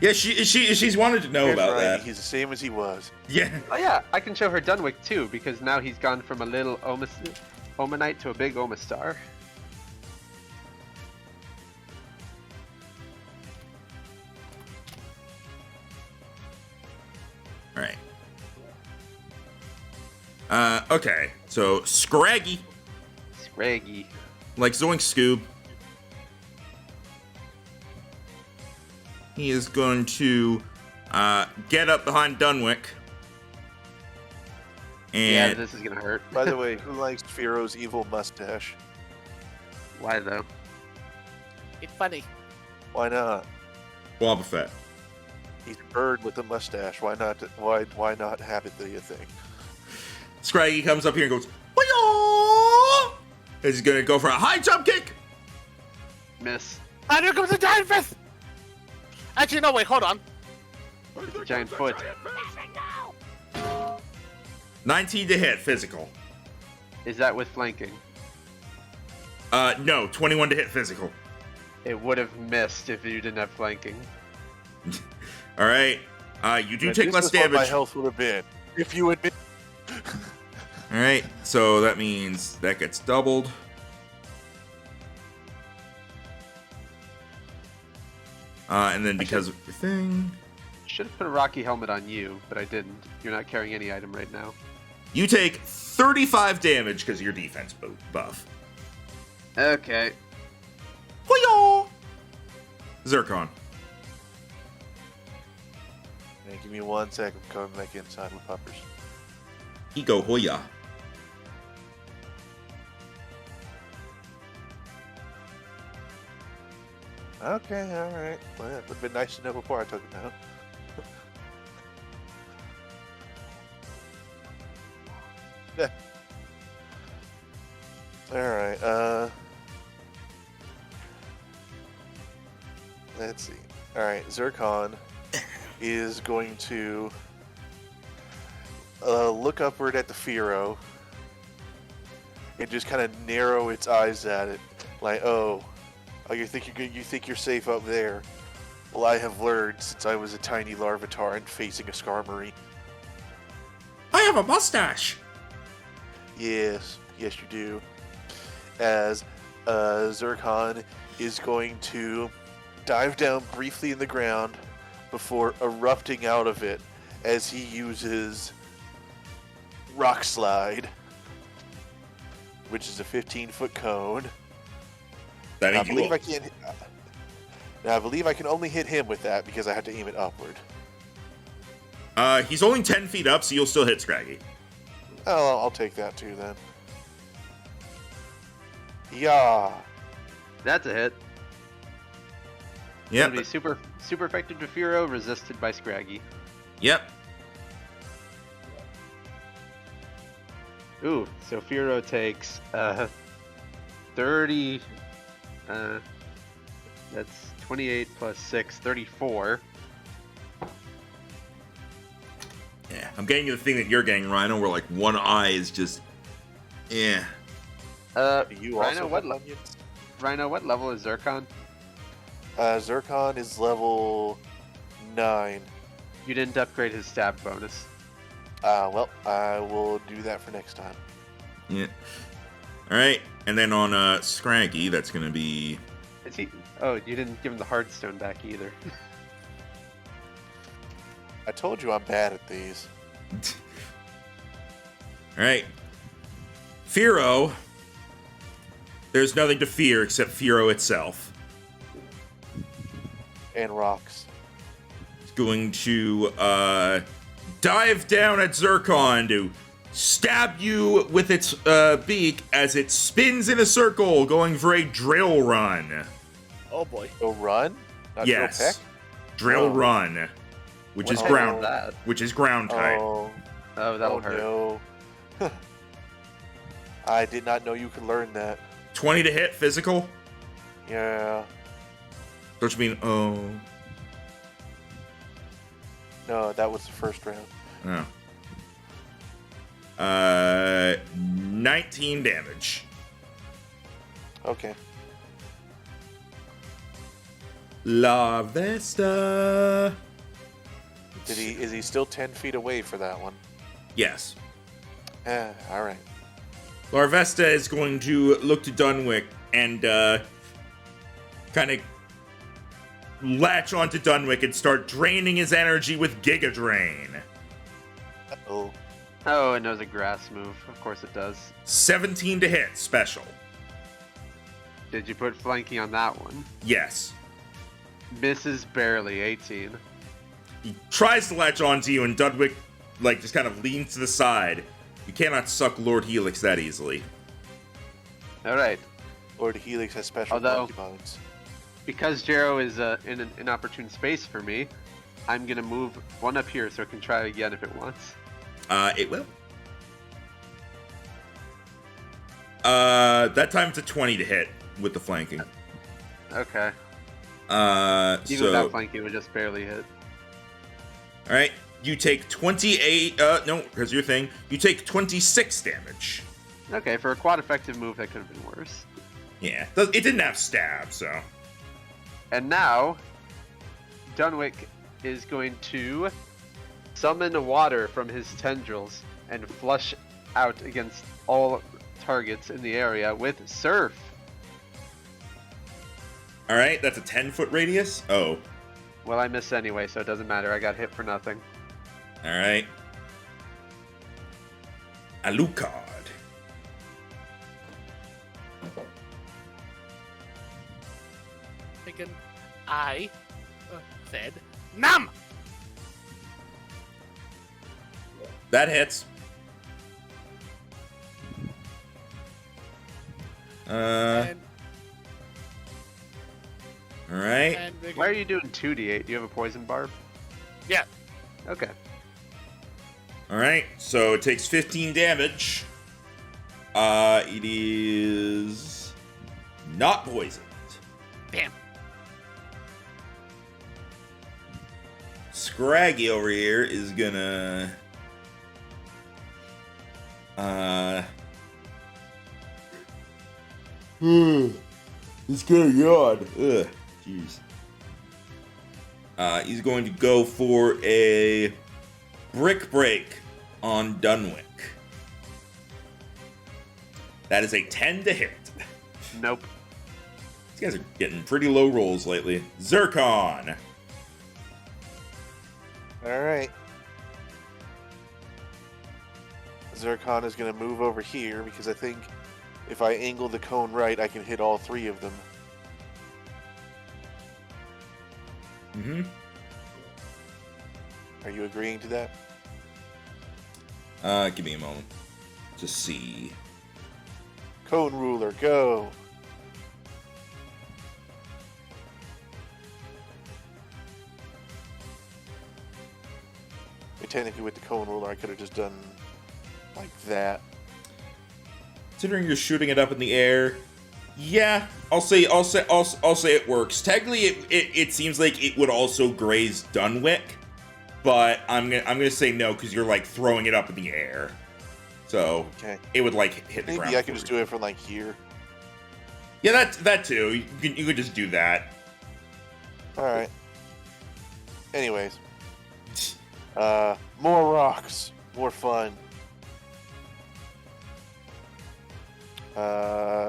Yeah, she's wanted to know Here's about Rhymy. that. He's the same as he was. Yeah. Oh yeah, I can show her Dunwick too, because now he's gone from a little Omanite to a big Omastar. All right. Okay. So Scraggy, Scraggy. like Zoink Scoob, he is going to get up behind Dunwick. Yeah, And this is gonna hurt. By the way, who likes Firo's evil mustache? Why though? It's funny. Why not? Boba Fett. He's a bird with a mustache. Why not? Why not have it be a thing? Scraggy comes up here and goes, "Wee-yaw!" He's gonna go for a high jump kick. Miss. And here comes the giant fist! Actually, no, wait, hold on. It's a giant foot. 19 to hit, physical. Is that with flanking? No, 21 to hit, physical. It would have missed if you didn't have flanking. All right. You do Now, take this less is what my damage. health would have been if you had been. All right. So that means that gets doubled. And then because of the thing, Should have put a Rocky helmet on you, but I didn't. You're not carrying any item right now. you take 35 damage because of your defense buff. Okay. Hoo-yaw! Zircon. Hey, give me 1 second. I'm coming back inside with puppers. Ego Hoya. Okay, all right. Well, that would have been nice to know before I took it down. Yeah. All right. Let's see. All right, Zircon is going to look upward at the Firo and just kind of narrow its eyes at it, like, oh, you think you're safe up there? Well, I have learned since I was a tiny Larvitar and facing a Skarmory. I have a mustache. Yes, you do. As Zircon is going to dive down briefly in the ground before erupting out of it as he uses Rock Slide, which is a 15-foot cone. That I ain't believe cool. I can't. Now I believe I can only hit him with that because I have to aim it upward. He's only 10 feet up, so you'll still hit Scraggy. Oh, I'll take that too then. Yeah. That's a hit. Yep. It'll be super effective to Firo, resisted by Scraggy. Yep. Ooh, so Firo takes 30. That's 28 plus 6, 34. Yeah, I'm getting you the thing that you're getting, Rhino, where like one eye is just, yeah. You Rhino, also what have onions? Rhino, what level is Zircon? Zircon is level 9. You didn't upgrade his stab bonus. Well, I will do that for next time. Yeah. All right, and then on Scraggy, that's gonna be. Is he? Oh, you didn't give him the Hardstone back either. I told you I'm bad at these. All right. Firo. There's nothing to fear except Firo itself. And rocks. It's going to dive down at Zircon to stab you with its beak as it spins in a circle, going for a drill run. Oh boy. Go run? Not Yes. Go peck? Drill Oh. run, which is What ground, that? which is ground type. Oh, Oh, that'll hurt. no. I did not know you could learn that. 20 to hit physical. Yeah. Don't you mean oh? No, that was the first round. Oh. 19 damage. Okay. La Vesta. Is he still 10 feet away for that one? Yes. Alright. Larvesta is going to look to Dunwick and kind of latch onto Dunwick and start draining his energy with Giga Drain. Oh. Oh, it knows a grass move. Of course it does. 17 to hit, special. Did you put flanking on that one? Yes. Misses barely, 18. He tries to latch onto you, and Dunwick, like, just kind of leans to the side. You cannot suck Lord Helix that easily. Alright. Lord Helix has special Although- Pokeballs. Because Jero is in an inopportune space for me, I'm gonna move one up here so it can try again if it wants. It will. That time it's a 20 to hit with the flanking. Okay. Even So, without flanking, it would just barely hit. alright. You take 28, no, because your thing. You take 26 damage. Okay, for a quad effective move, that could have been worse. Yeah, it didn't have stab, so. And now, Dunwick is going to summon water from his tendrils and flush out against all targets in the area with Surf. Alright, that's a 10-foot radius? Oh. Well, I miss anyway, so it doesn't matter. I got hit for nothing. Alright. Alucard. Thinking I said Nam. That hits. And, Alright. and we Why are can- you doing 2d8? Do you have a poison barb? Yeah. Okay. Alright, so it takes 15 damage. It is not poisoned. Damn. Scraggy over here is gonna He's gonna yawn. Ugh, jeez. He's going to go for a brick break on Dunwick. That is a 10 to hit. Nope. These guys are getting pretty low rolls lately. Zircon. All right. Zircon is going to move over here because I think if I angle the cone right, I can hit all three of them. Mm-hmm. Are you agreeing to that? Give me a moment to see. Cone ruler, go. Technically, with the cone ruler, I could have just done like that. Considering you're shooting it up in the air, yeah, I'll say it works. Technically, it seems like it would also graze Dunwick, but I'm gonna say no because you're like throwing it up in the air, so Okay. it would like hit the ground. Maybe I could just do it from like here. Yeah, that too. You could just do that. All right. Anyways, more rocks, more fun.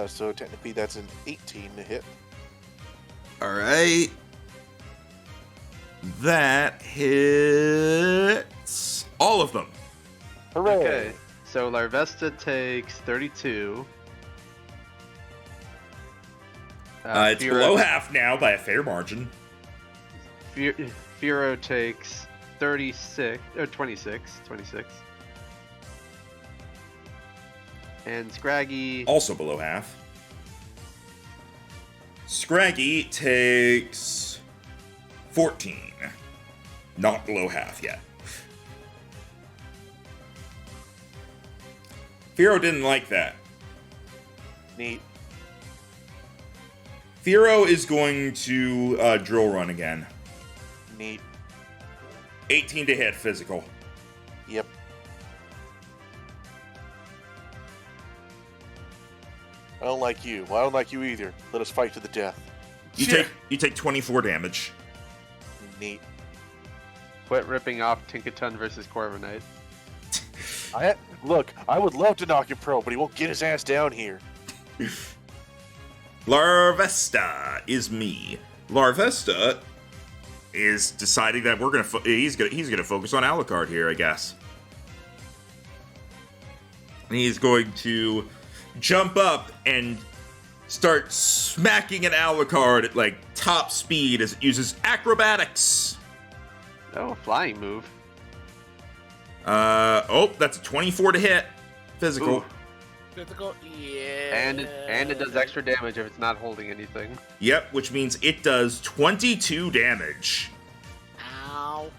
So technically that's an 18 to hit. All right. That hits all of them. Hooray! Okay, so Larvesta takes 32. It's below half now by a fair margin. Firo takes 36 or 26. And Scraggy Also below half. Scraggy takes 14. Not below half yet. Firo didn't like that. Neat. Firo is going to drill run again. Neat. 18 to hit physical. Yep. I don't like you. Well, I don't like you either. Let us fight to the death. You take 24 damage. Neat. quit ripping off Tinkaton versus Corviknight. Look, I would love to knock him pro, but he won't get his ass down here. Larvesta is me. Larvesta is deciding that he's gonna focus on Alucard here, I guess. And he's going to jump up and start smacking at Alucard at like top speed as it uses acrobatics. Oh, flying move. That's a 24 to hit. Physical. Ooh. Physical, yeah. And it does extra damage if it's not holding anything. Yep, which means it does 22 damage. Ow.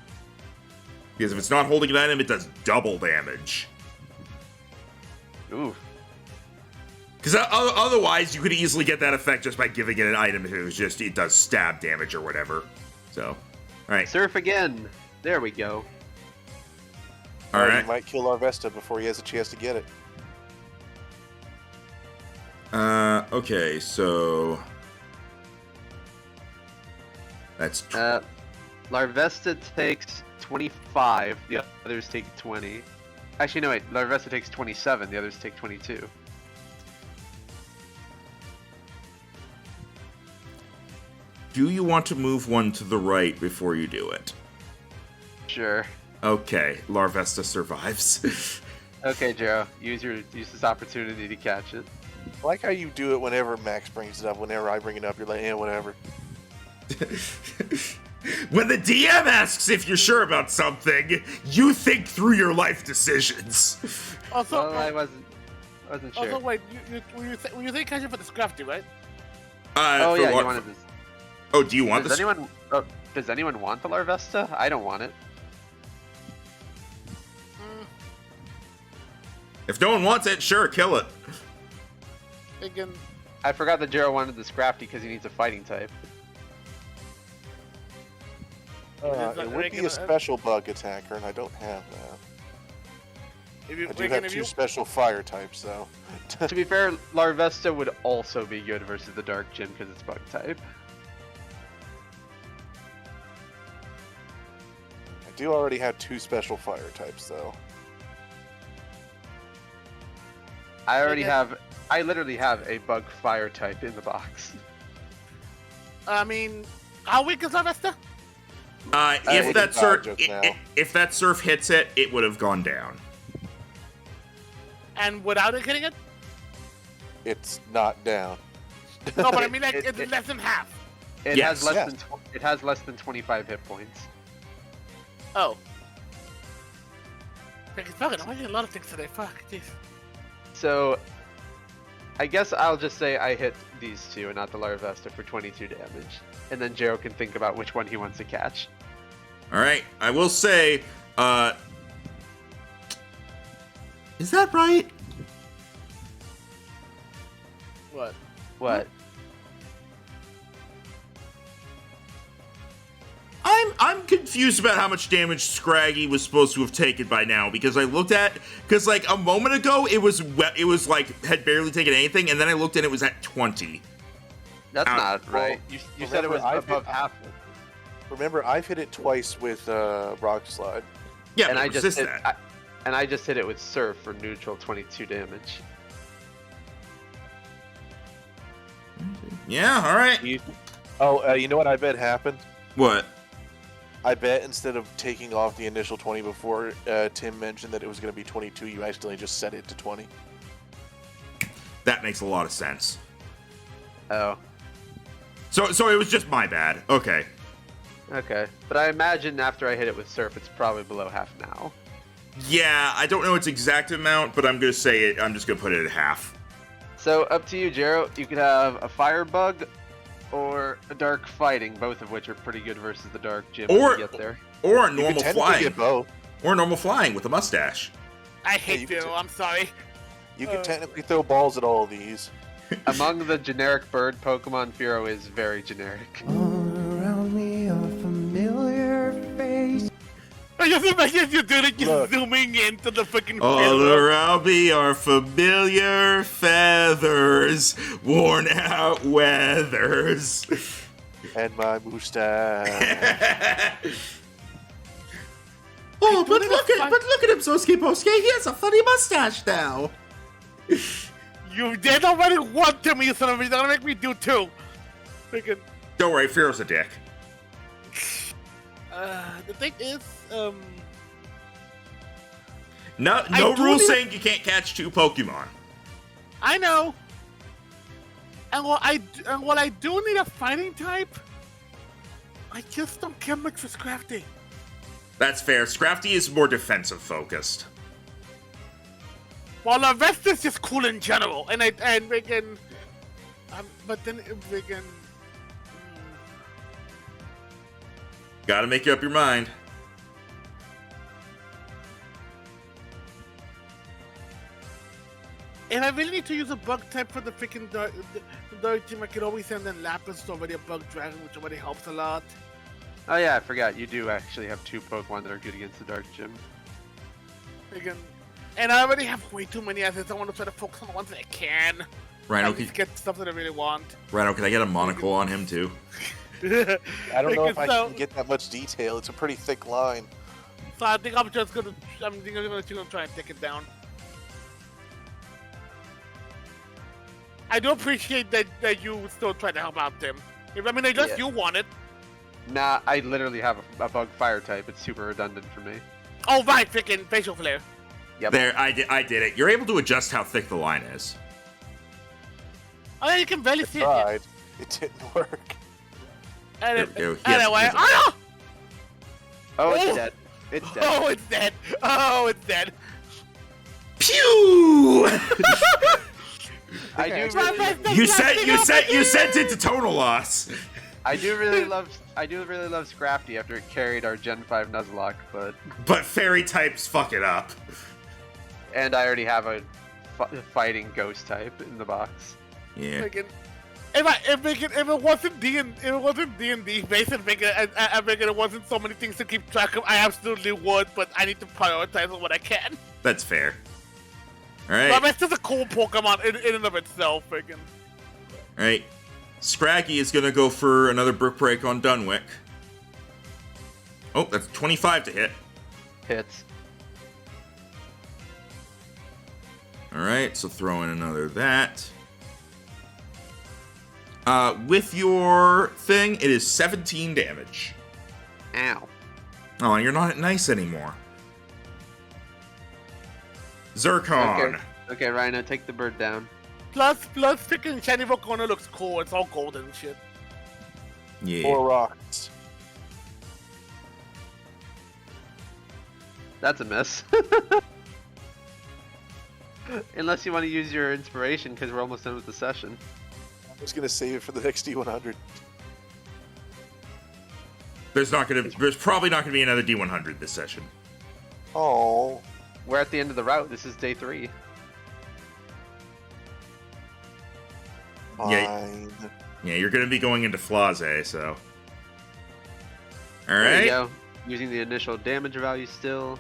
Because if it's not holding an item, it does double damage. Ooh. Because otherwise, you could easily get that effect just by giving it an item if it does stab damage or whatever. So, all right. Surf again. There we go. All right. He might kill Larvesta before he has a chance to get it. Okay, so that's Larvesta takes 25. The others take 20. Actually, no, wait. Larvesta takes 27. The others take 22. Do you want to move one to the right before you do it? Sure. Okay, Larvesta survives. Okay, Jero. Use this opportunity to catch it. I like how you do it whenever Max brings it up. Whenever I bring it up, you're like, whatever. When the DM asks if you're sure about something, you think through your life decisions. Also, Well, I wasn't sure. also, wait, you think catching for the Scrafty, right? Oh for yeah, what- you wanted this. Oh, do you want Does this? anyone want the Larvesta? I don't want it. If no one wants it, sure, kill it. Thinking, I forgot that Jero wanted the Scrafty because he needs a fighting type. It would be a special bug attacker, and I don't have If you I do have two special fire types, though. To be fair, Larvesta would also be good versus the Dark Gym because it's bug type. I do already have two special fire types, though. I literally have a bug fire type in the box. I mean, how weak is Larvesta? If that surf, just now. if that surf hits it, it would have gone down. And without it hitting it? It's not down. No, but I mean, like, it's It- less than half. It Yes. has less than 25 hit points. Oh. Like, fucking, I'm getting a lot of things today. Fuck, jeez. So, I guess I'll just say I hit these two and not the Larvesta for 22 damage. And then Jero can think about which one he wants to catch. All right, I will say, is that right? What? What? I'm confused about how much damage Scraggy was supposed to have taken by now because I looked at like a moment ago it was like had barely taken anything, and then I looked and it was at 20. That's not right. You said it was above half. Remember, I've hit it twice with Rock Slide. Yeah, And but I it just resisted hit, that. and I just hit it with Surf for neutral 22 damage. Yeah, all right. You know what I bet happened? What? I bet instead of taking off the initial 20 before Tim mentioned that it was going to be 22, you accidentally just set it to 20. That makes a lot of sense. Oh, So it was just my bad. Okay. okay. But I imagine after I hit it with Surf, it's probably below half now. Yeah, I don't know its exact amount, but I'm gonna say it. I'm just gonna put it at half. So up to you, Jero. You could have a Firebug or a Dark Fighting, both of which are pretty good versus the Dark Gym when Or you get there. or a You normal could technically flying, get both. or normal flying with a mustache. I hate you you. can I'm sorry. You could technically throw balls at all of these. Among the generic bird Pokemon, Fearow is very generic. I just imagine you doing it, just Look. zooming into the freaking All field. around me are familiar feathers, worn out weathers. And my mustache. Oh, but doing look a at fun- him, Sosuke Posuke. He has a funny mustache now. You did already one to me, son of a bitch. You're gonna make me do two. Freaking. Don't worry, Fear's a dick. The thing is, No I do rule need- saying you can't catch two Pokemon. I know. And while I do need a fighting type, I just don't care much for Scrafty. That's fair. Scrafty is more defensive focused. While Larvesta's just cool in general, and freaking, but then freaking. Gotta make up your mind. If I really need to use a bug type for the freaking dark team, I could always send in Lapis, it's already a bug dragon, which already helps a lot. Oh yeah, I forgot. You do actually have two Pokemon that are good against the Dark Gym. Freaking, and I already have way too many assets. I want to try to focus on the ones that I can. Rhino, And just get stuff that I really want. can I get a monocle on him too? I don't know if I So- can get that much detail. It's a pretty thick line. So I think I'm just gonna try and take it down. I do appreciate that you still try to help out Tim. I mean, I guess Yeah. you want it. Nah, I literally have a bug fire type. It's super redundant for me. Oh right, freaking facial flare. Yep. There, I did it. You're able to adjust how thick the line is. Oh yeah, you can barely see it. Tried. It didn't work. And There we go. He has- anyway, he has a- oh! Oh, it's Oh! dead. It's dead. Oh, it's dead. Oh, it's dead. Pew! I do Right, really, right, you sent it to total loss. I do really love Scrafty after it carried our Gen 5 Nuzlocke, But fairy types fuck it up. and I already have a fighting ghost type in the box. Yeah. Freaking. if it wasn't D&D based, and it wasn't so many things to keep track of, I absolutely would. But I need to prioritize on what I can. That's fair. All right. But it's just a cool Pokemon in and of itself, freaking. All right. Scraggy is gonna go for another Brook Break on Dunwick. Oh, that's 25 to hit. Hits. All right, so throw in another that. With your thing, it is 17 damage. Ow. Oh, you're not nice anymore. Zircon. Okay, Rhino, take the bird down. Plus, freaking Shiny Volcano looks cool. It's all golden and shit. Yeah. 4 rocks. That's a miss. Unless you want to use your inspiration, because we're almost done with the session. I'm just gonna save it for the next D100. There's probably not gonna be another D100 this session. Oh. We're at the end of the route. This is day 3. Fine. Yeah, you're gonna be going into Flase, so. All There right. you go. Using the initial damage value still.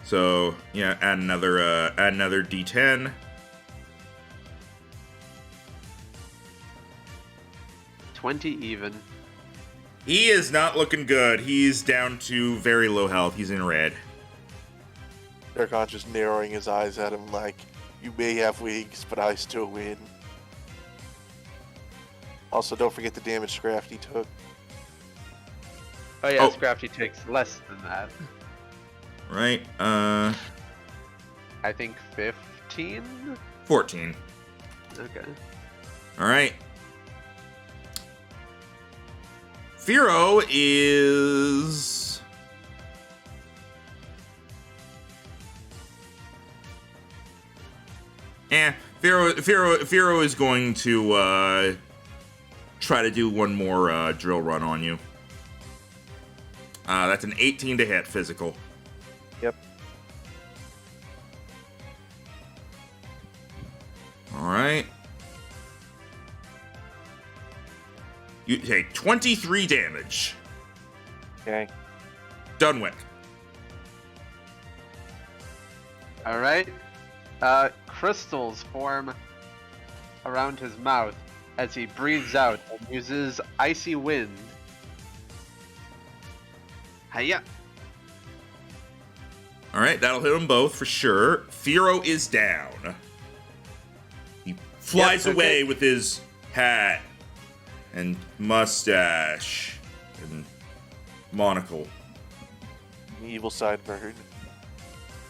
So yeah, add another D10. 20 even. He is not looking good. He's down to very low health. He's in red. Zircon's just narrowing his eyes at him like, you may have wigs, but I still win. Also, don't forget the damage Scrafty took. Oh yeah, Oh. Scrafty takes less than that. Right. I think 15? 14. Okay. All right. Firo is. Firo is going to try to do one more drill run on you. That's an 18 to hit physical. Yep. All right. You take 23 damage. Okay. Dunwick. Alright. Crystals form around his mouth as he breathes out and uses Icy Wind. Hiya! All right, that'll hit them both for sure. Firo is down. He flies Yep, away okay. with his hat and mustache and monocle. Evil side bird.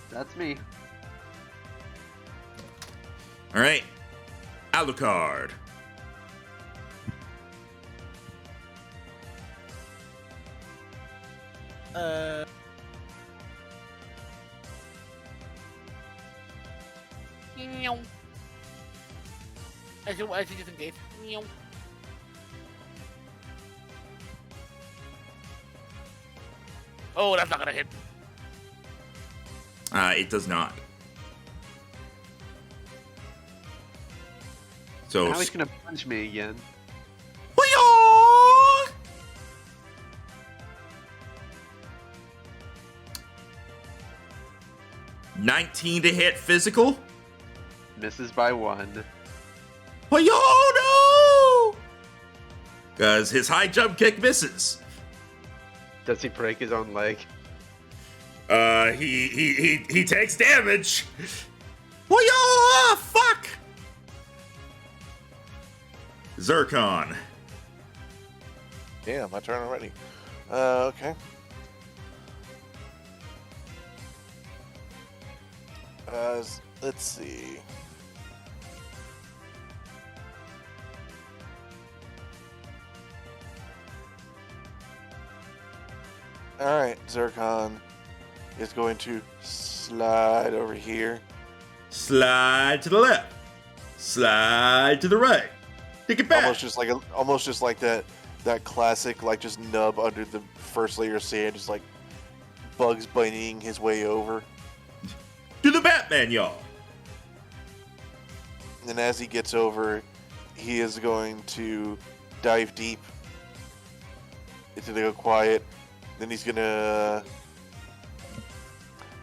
That's me. All right, Alucard. I should just engage. Oh, that's not gonna hit. It does not. So. Now he's gonna punch me again. Hoo-yah! 19 to hit physical. Misses by 1. Oh no! Because his high jump kick misses. Does he break his own leg? He takes damage. Oh yeah! Fuck! Zircon. Damn, my turn already. Okay. Let's see. Alright, Zircon is going to slide over here. Slide to the left. Slide to the right. Take it back. Almost just like that classic, like, just nub under the first layer of sand, just like Bugs Bunnying his way over. To the Batman, y'all. And as he gets over, he is going to dive deep into the quiet. Then he's gonna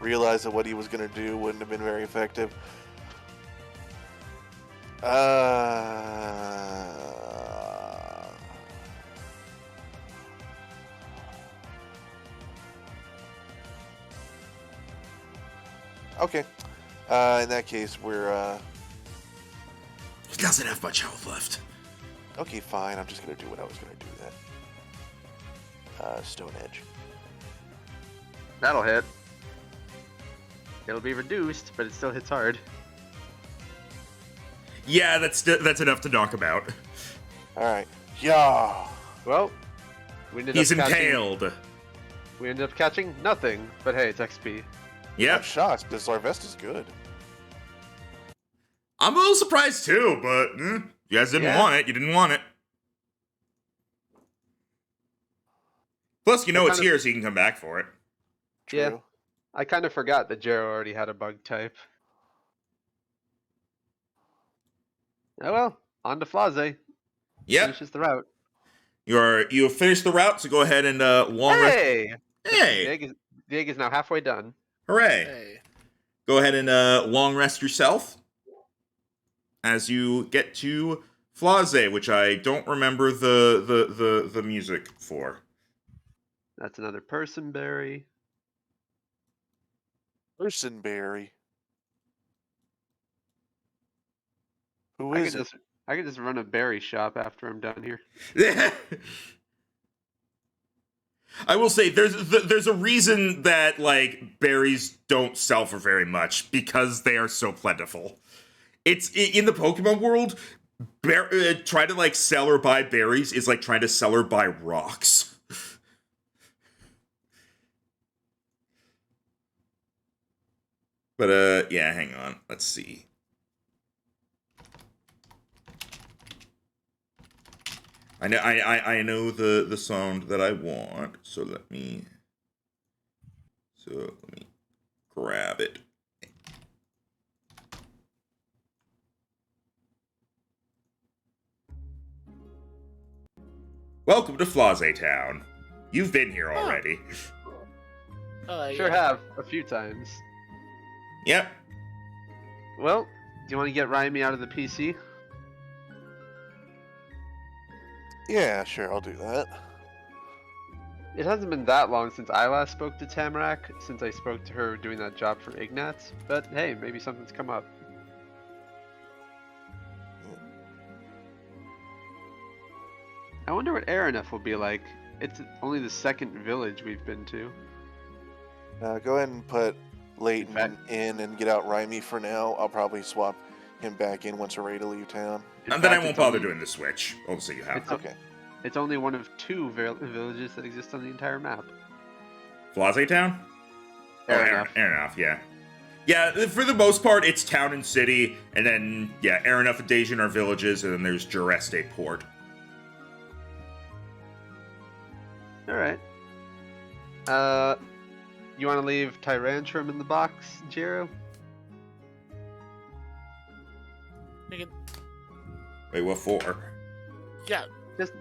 realize that what he was gonna do wouldn't have been very effective. Okay. In that case, we're He doesn't have much health left. okay. Fine. I'm just gonna do what I was gonna do then. Stone Edge. That'll hit. It'll be reduced, but it still hits hard. Yeah, that's enough to knock him out. All right. Yeah. Well, we ended He's up catching, impaled. we ended up catching nothing, but hey, it's XP. I'm Yep. shocked because Larvest is good. I'm a little surprised too, but you guys didn't want it. You didn't want it. Plus, you know it's here, so you can come back for it. True. Yeah. I kind of forgot that Jero already had a bug type. Oh well, on to Flaze. Yep. Finishes the route. You have finished the route, so go ahead and long rest. Hey! Hey! Dig is now halfway done. Hooray! Hey. Go ahead and long rest yourself as you get to Flaze, which I don't remember the music for. That's another person berry. Personberry. Who I is could it? just run a berry shop after I'm done here. I will say there's a reason that like berries don't sell for very much because they are so plentiful. It's in the Pokemon world. Try to like sell or buy berries is like trying to sell or buy rocks. But yeah, hang on. Let's see. I know the sound that I want, so let me grab it. Welcome to Flaze Town. You've been here already. Sure have, a few times. Yep. Well, do you want to get Raimi out of the PC? Yeah, sure, I'll do that. It hasn't been that long since I last spoke to Tamarack, since I spoke to her doing that job for Ignatz, but hey, maybe something's come up. I wonder what Aranef will be like. It's only the second village we've been to. Go ahead and put Leighton in and get out Raimi for now. I'll probably swap him back in once we're ready to leave town. And then I won't bother doing the switch. I'll say you have. Okay. It's only one of two villages that exist on the entire map. Flaze Town? Aranef. Aranef, yeah. Yeah, for the most part, it's town and city, and then, yeah, Aranef and Dacian are villages, and then there's Jureste Port. Alright. You want to leave Tyrantrum in the box, Jiro? Wait, what for? Yeah.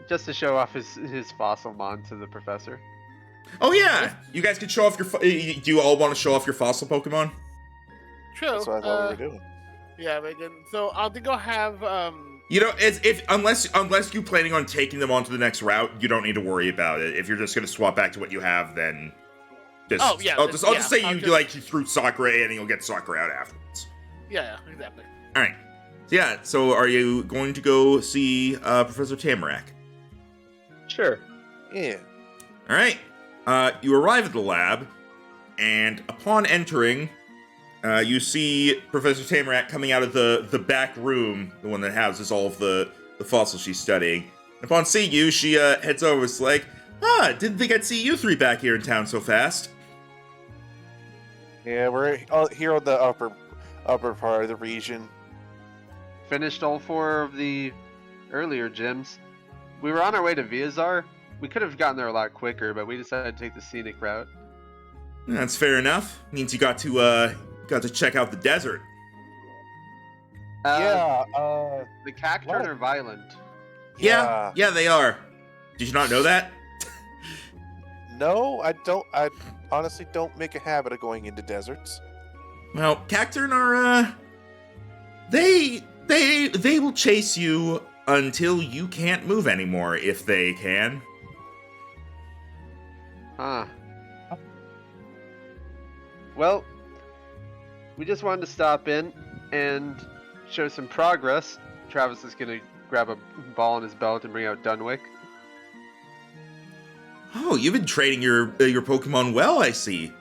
Just to show off his fossil mon to the professor. Oh yeah, you guys can show off your. Do you all want to show off your fossil Pokemon? True. That's what I thought we were doing. Yeah, Megan. So I think I'll have You know, unless you're planning on taking them on to the next route, you don't need to worry about it. If you're just gonna swap back to what you have, then just Oh, yeah, I'll just say I'll you just- you threw Sakura in and you'll get Sakura out afterwards. yeah, exactly. All right. Yeah. So are you going to go see Professor Tamarack? Sure. Yeah. All right. You arrive at the lab, and upon entering, you see Professor Tamarack coming out of the back room, the one that houses all of the fossils she's studying. And upon seeing you, she heads over. It's like, didn't think I'd see you three back here in town so fast. Yeah, we're here on the upper part of the region. Finished all 4 of the earlier gyms. We were on our way to Viazar. We could have gotten there a lot quicker, but we decided to take the scenic route. That's fair enough. Means you got to check out the desert. The Cacturn are violent. Yeah, they are. Did you not know that? No, I don't. I honestly don't make a habit of going into deserts. Well, Cacturn are they will chase you until you can't move anymore if they can. Huh. Well, we just wanted to stop in and show some progress. Travis is gonna grab a ball in his belt and bring out Dunwick. Oh, you've been training your Pokemon well, I see.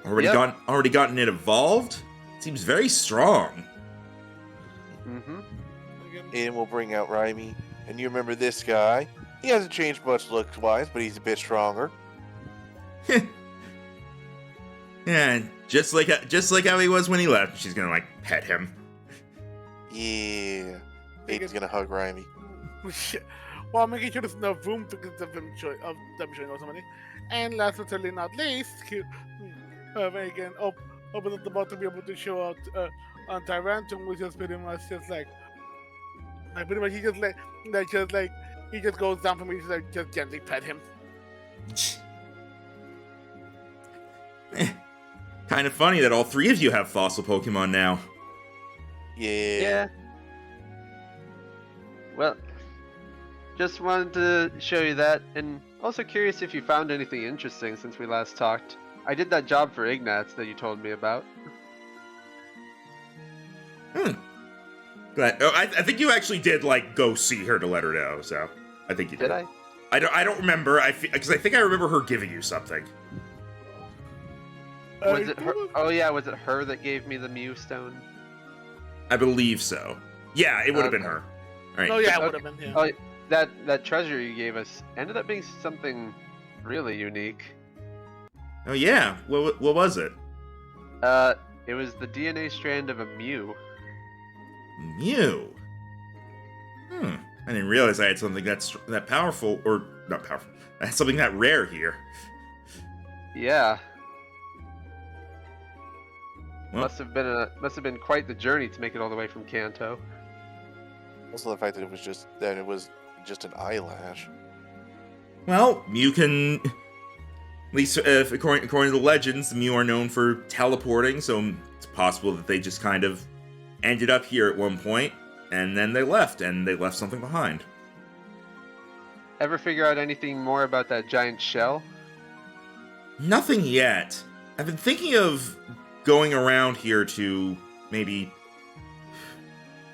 Already gotten it evolved? Seems very strong. Mm-hmm. And we'll bring out Raimi. And you remember this guy? He hasn't changed much looks-wise, but he's a bit stronger. Yeah, just like how he was when he left. She's gonna like pet him. Yeah. Aiden's gonna hug Raimi. While making sure there's enough room to get them showing or something. And last but certainly not least, again, open up the ball to be able to show out on Tyrantum, which is pretty much just like pretty much he just goes down from me, just gently pet him. Kind of funny that all three of you have fossil Pokemon now. Yeah. Well, just wanted to show you that, and also curious if you found anything interesting since we last talked. I did that job for Ignatz that you told me about. Glad. Oh, I think you actually did like go see her to let her know. So I think you did. Did I? I don't remember. Because I think I remember her giving you something. Was it her? Oh yeah, was it her that gave me the Mew Stone? I believe so. Yeah, it would have been her. All right. Oh yeah, it would have been him. Oh, that treasure you gave us ended up being something really unique. Oh yeah. What was it? It was the DNA strand of a Mew. Mew. I didn't realize I had something that powerful, or not powerful. I had something that rare here. Yeah. Well, Must have been quite the journey to make it all the way from Kanto. Also, the fact that it was just an eyelash. well, Mew can. At least, according to the legends, the Mew are known for teleporting, so it's possible that they just kind of ended up here at one point, and then they left something behind. Ever figure out anything more about that giant shell? Nothing yet. I've been thinking of going around here to maybe.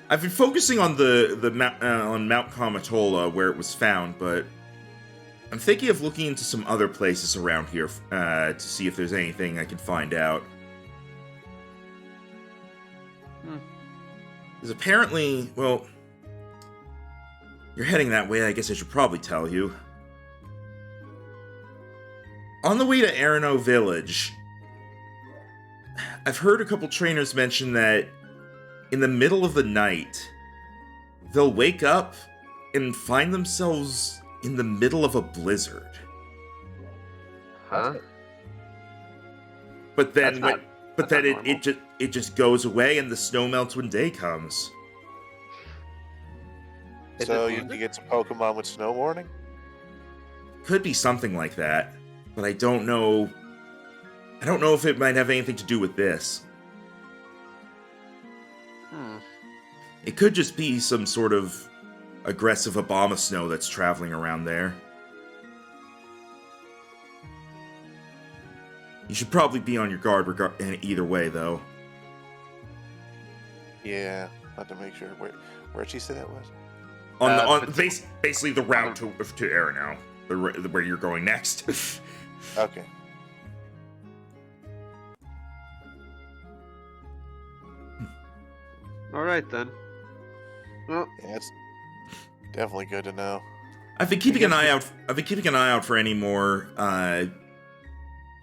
I've been focusing on on Mount Kamatola where it was found, but I'm thinking of looking into some other places around here to see if there's anything I can find out. Because apparently, well, you're heading that way, I guess I should probably tell you. On the way to Arano Village, I've heard a couple trainers mention that in the middle of the night, they'll wake up and find themselves in the middle of a blizzard. Huh? But then, That's not it just goes away and the snow melts when day comes. So you get some Pokemon with snow warning? Could be something like that, but I don't know. I don't know if it might have anything to do with this. It could just be some sort of aggressive Abomasnow that's traveling around there. You should probably be on your guard either way, though. Yeah, have to make sure. Where'd she say that was? Basically the route to Arano, where you're going next. Okay. All right then. Well, Yeah, it's definitely good to know. I've been keeping an eye out for any more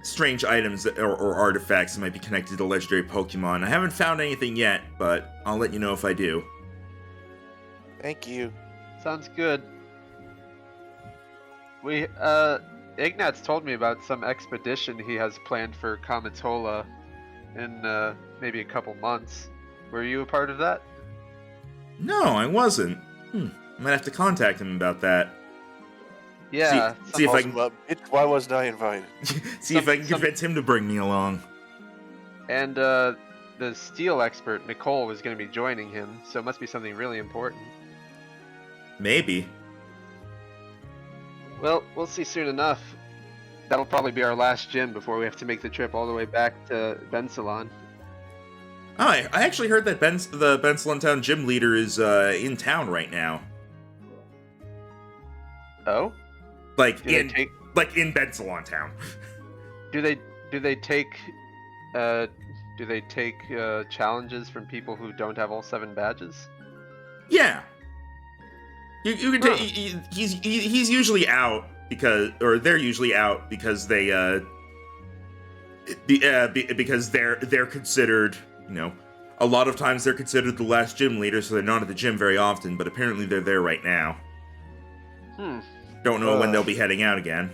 strange items or artifacts that might be connected to legendary Pokemon. I haven't found anything yet, but I'll let you know if I do. Thank you. sounds good. Ignatz told me about some expedition he has planned for Kamatola in maybe a couple months. Were you a part of that? No, I wasn't. I might have to contact him about that. Yeah. See if I can Bitch, why wasn't I invited? see if I can convince him to bring me along. And the steel expert, Nicole, was going to be joining him, so it must be something really important. Maybe. Well, we'll see soon enough. That'll probably be our last gym before we have to make the trip all the way back to Bensalon. Oh, I actually heard that the Bensalon Town gym leader is in town right now. Oh? Like Do they in take Bensalon Town. do they take challenges from people who don't have all 7 badges? Yeah. You can take. He's usually out or they're usually out because they because they're considered, a lot of times they're considered the last gym leader, so they're not at the gym very often. But apparently they're there right now. Don't know when they'll be heading out again.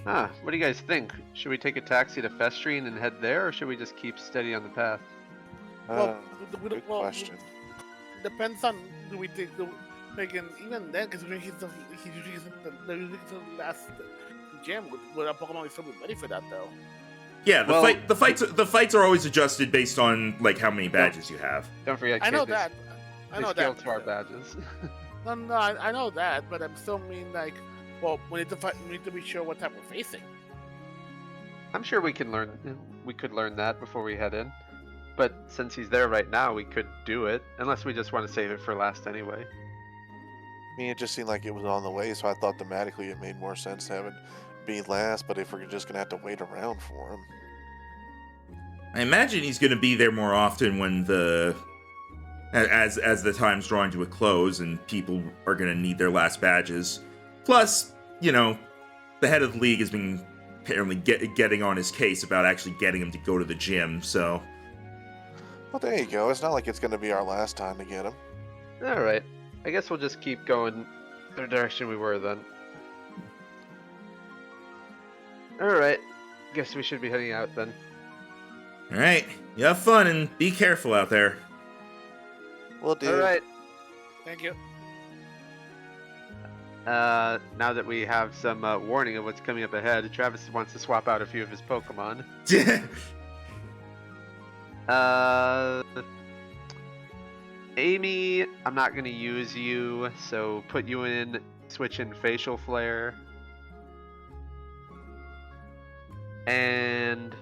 What do you guys think? Should we take a taxi to Festrine and head there, or should we just keep steady on the path? Good question. Depends on do we think even then, because he's usually the last gym. Would our Pokemon still be ready for that though? Yeah, the fights are always adjusted based on like how many badges you have. Don't forget, I know kid, that. I know scale that. to our badges. No, I know that, but I'm still like, well, we need to fight. We need to be sure what type we're facing. I'm sure we could learn that before we head in. But since he's there right now, we could do it, unless we just want to save it for last anyway. I mean, it just seemed like it was on the way, so I thought thematically it made more sense to have it be last, but if we're just going to have to wait around for him. I imagine he's going to be there more often when as the time's drawing to a close and people are going to need their last badges. Plus, the head of the league has been apparently getting on his case about actually getting him to go to the gym, so... Well, there you go. It's not like it's going to be our last time to get him. Alright. I guess we'll just keep going the direction we were then. Alright. Guess we should be heading out then. Alright. You have fun and be careful out there. Will do. Alright. Thank you. Now that we have some warning of what's coming up ahead, Travis wants to swap out a few of his Pokemon. Amy, I'm not going to use you, so put you in, switch in Facial Flare. And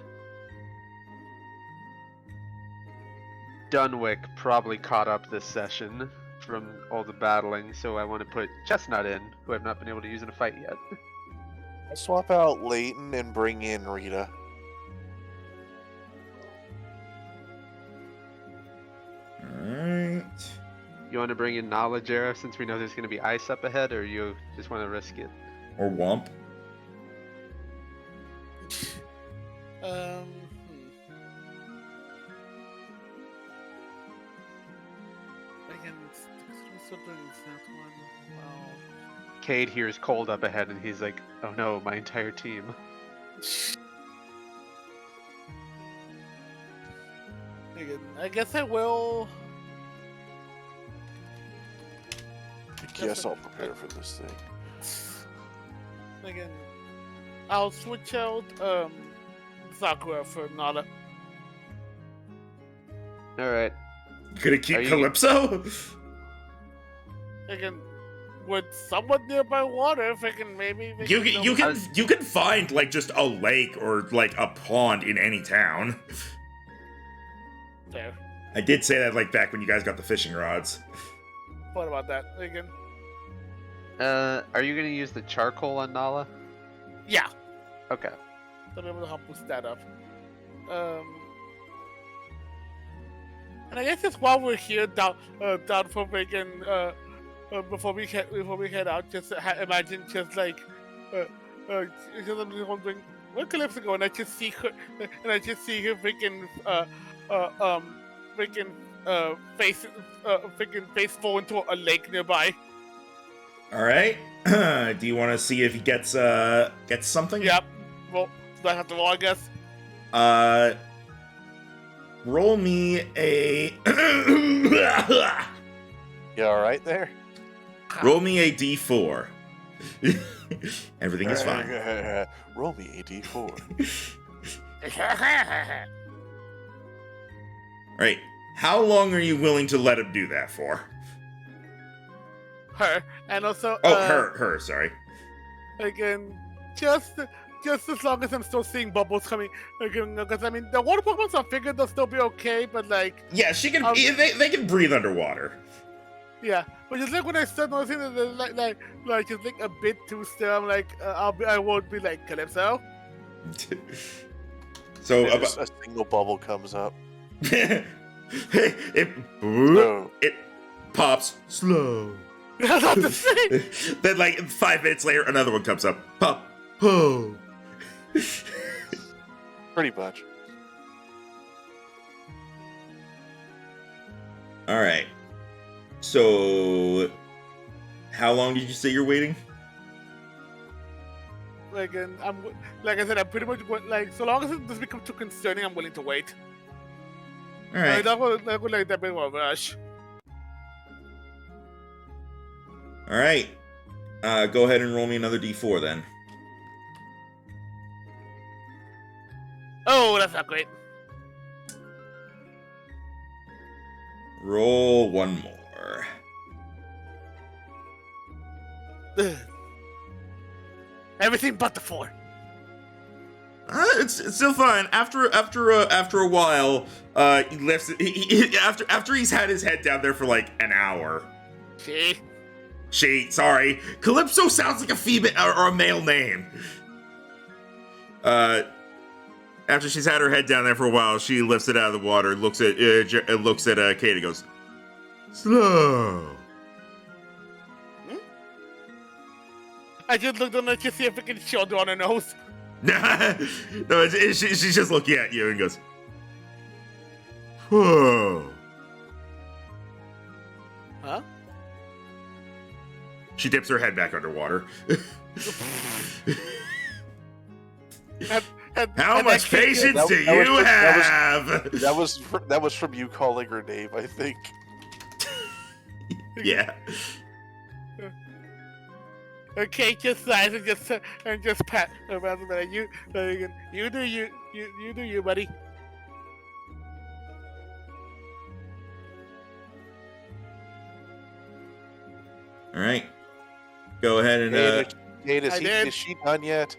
Dunwick probably caught up this session from all the battling, so I want to put Chestnut in, who I've not been able to use in a fight yet. I'll swap out Leighton and bring in Rita. Alright. You want to bring in Knowledge Era since we know there's going to be ice up ahead, or you just want to risk it? Or Womp. Cade hears cold up ahead and he's like, oh no, my entire team. I guess I will. I guess I'll prepare for this thing. Again, I'll switch out Sakura for Nala. Alright. Gonna keep Calypso? Again, with someone nearby water, if I can maybe. You can find like just a lake or like a pond in any town. There. I did say that like back when you guys got the fishing rods. What about that again? Are you gonna use the charcoal on Nala? Yeah. Okay. I'll be able to help boost that up. And I guess just while we're here down for Reagan, before we head out, just imagine just like just I'm just wondering where Calypso go, and I just see her freaking face fall into a lake nearby. All right. Do you want to see if he gets something? Yep. Well, do I have to roll, I guess? roll me a You all right there? roll me a d4. Everything is fine. Roll me a d4. All right. How long are you willing to let him do that for? Her. And also, Oh, her. Sorry. again, just as long as I'm still seeing bubbles coming. Again, because I mean, the water Pokemons I figured they'll still be okay, but like, Yeah, she can. Um, They can breathe underwater. yeah. But just like when I start noticing that they're like just like a bit too still, I'm like, I won't be like Calypso. So And just a single bubble comes up. it So, it pops slow. That's not the same. Then like 5 minutes later, another one comes up. Pop. Oh. pretty much. All right. So, how long did you say you're waiting? Like, and like I said, I'm pretty much like, so long as it doesn't become too concerning, I'm willing to wait. All right. That would like that bit of a rush. All right. Go ahead and roll me another d4 then. Oh, that's not great. Roll one more. Ugh. Everything but the 4. It's still fine. After a while, he lifts it. After he's had his head down there for like an hour. Sorry. Calypso sounds like a female or a male name. After she's had her head down there for a while, she lifts it out of the water, looks at Kate and goes, slow. I just looked on her to see if I can shoulder on her nose. No, she's just looking at you and goes, whoa. Huh? She dips her head back underwater. How much patience do you have? That was from you calling her name, I think. Yeah. Okay, just sighs and just pat around the back. You do you, buddy. All right. Go ahead and Kate, is she done yet?